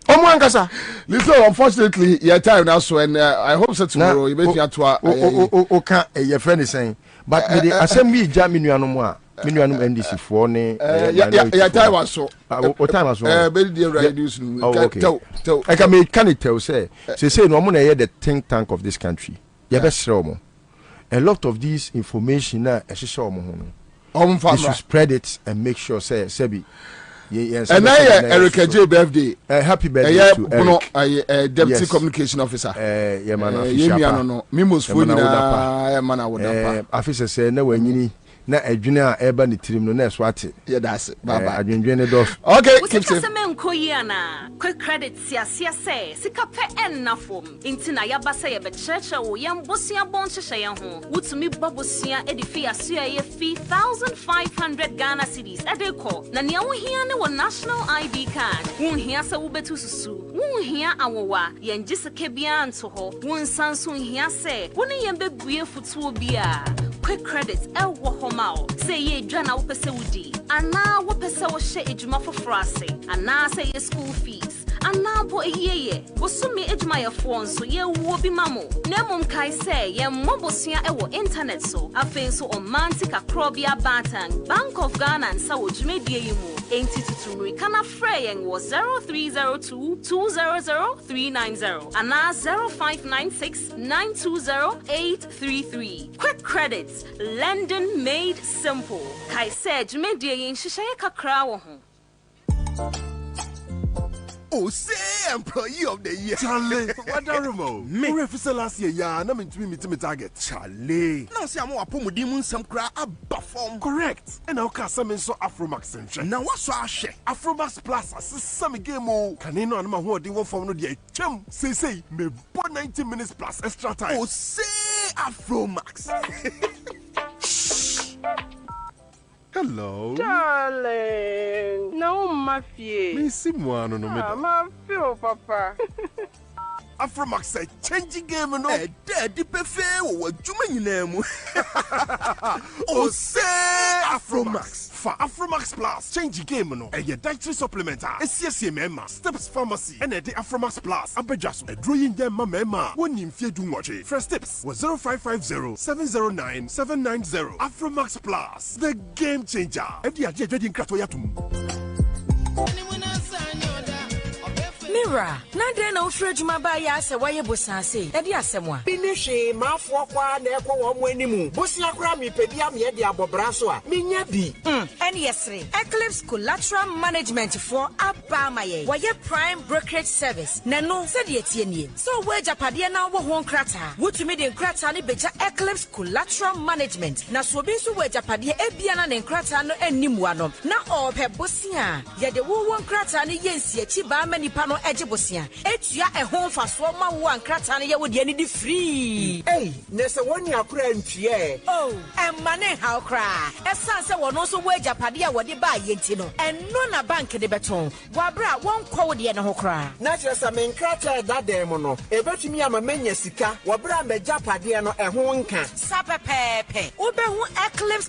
S2: Omwankasa.
S5: Listen, unfortunately, your time now so and I hope so tomorrow you make me to
S2: o can your friend is saying but the assembly jam minuanum a minuanum NDC for ne
S5: your time was so
S2: o time was so
S5: be dey reduce
S2: tell I can tell say no mo na hear the think tank of this country ye be sure mo a lot of this information na ehye omo ho no we should spread it and make sure say sebi
S5: And I Erica J birthday.
S2: Happy birthday to
S5: Eric. Deputy Communication Officer.
S2: Yeah, man. No.
S5: Mimos phone na man awodapa.
S2: Officer say na wanyini na adwene a eba ne tirim no na eswate.
S5: Yeah, that's it. Bye bye.
S2: Adwendwene dos.
S5: Okay, keep
S4: safe. What's menkoyi na? Quick credit sia say sika pe en na fom. Inti na yaba say ye be church wo yam bosia bon hye ye ho. Wutumi babosia edifi aso ye fee 1500 Ghana cedis edeko. Na ne wo hia ne wo national ID card. Wo hia se wo betu susu. Wo hia awowa ye ngiseke bia nto ho. Wo nsanso hia se wo ne ye bebue futuo bia. Quick credit wo homa o. Say ye dwana wo pese wudi. Ana wo pese wo hye ejuma foforo ase. Ana say ye school fees. Ana bo ehiyeye. Wo sumi ejuma ye fo nso ye wo bi mamo. Na mom kai say ye mobosua e wo internet so. Afen so o mantika krobia batang. Bank of Ghana Ansah wo dwumedie yi mu. Enti tutumri kana frɛ yɛn wo 0302200390 ana 0596920833. Quick credits, lending made simple. Kai sɛ dwumedie yi nhyehyɛ kakra wo ho.
S9: Oh, say employee of the year. Charlie, what the remote? Me refuse last year, yeah, na me meet me target. Charlie. Now see I'm apomudi mun some cry perform. Correct. And now can some so Afromax centre. Now what so share? Afromax Plus as some game o. Can you know ma ho dey one form no dey chem. Say me 90 minutes plus extra time. Oh, say Afromax. Hello.
S23: Darling. No, ma fille.
S9: Mais c'est moi, non,
S23: Ah, ma fille, papa.
S9: Afromax say changing game no. Daddy prefer what you mean. Oh, say Afromax. For Afromax Plus, change game no. A dietary supplement. SCSM Steps Pharmacy. And the Afromax Plus. Abejas. A drawing them mama. One in fear do watch it. First steps was 0550-709-790. Afromax Plus. The game changer. And the adjective kratoyatum.
S24: Mira, na den na ofre adwuma ba ya se waye bosase. E de asemwa.
S25: Binihwe mafo kwa na ekwo wo mo animu. Bosia kra mi pedia me de abobra so a. Menya bi.
S24: Ene yesre. Eclipse Collateral Management for Abamaye. Waye prime brokerage service. Na no se de etie nie. So we japade na wo ho nkrata. Wotumi de nkrata ne beja Eclipse Collateral Management. Na so bi so we japade ebia na ne nkrata no animu anom. Na ope bosia. Ye de wo nkrata ne yensi achi ba manipa no ejibosia etua ehon faso ma wo ankrata ne ye wo de ani di free.
S25: Hey, nese woni akura ntue.
S24: Oh, emane how cry. Esan se wono so wo ajapade a wo de ba yenti no. Eno na bank de beton. Wa bra won kwo wo de ne ho kra.
S25: Na kire sa me nkrata da dem no. Ebetumi ama menya sika. Wa bra me japade no ehon nka.
S24: Sapepepe. Wo be hu Eclipse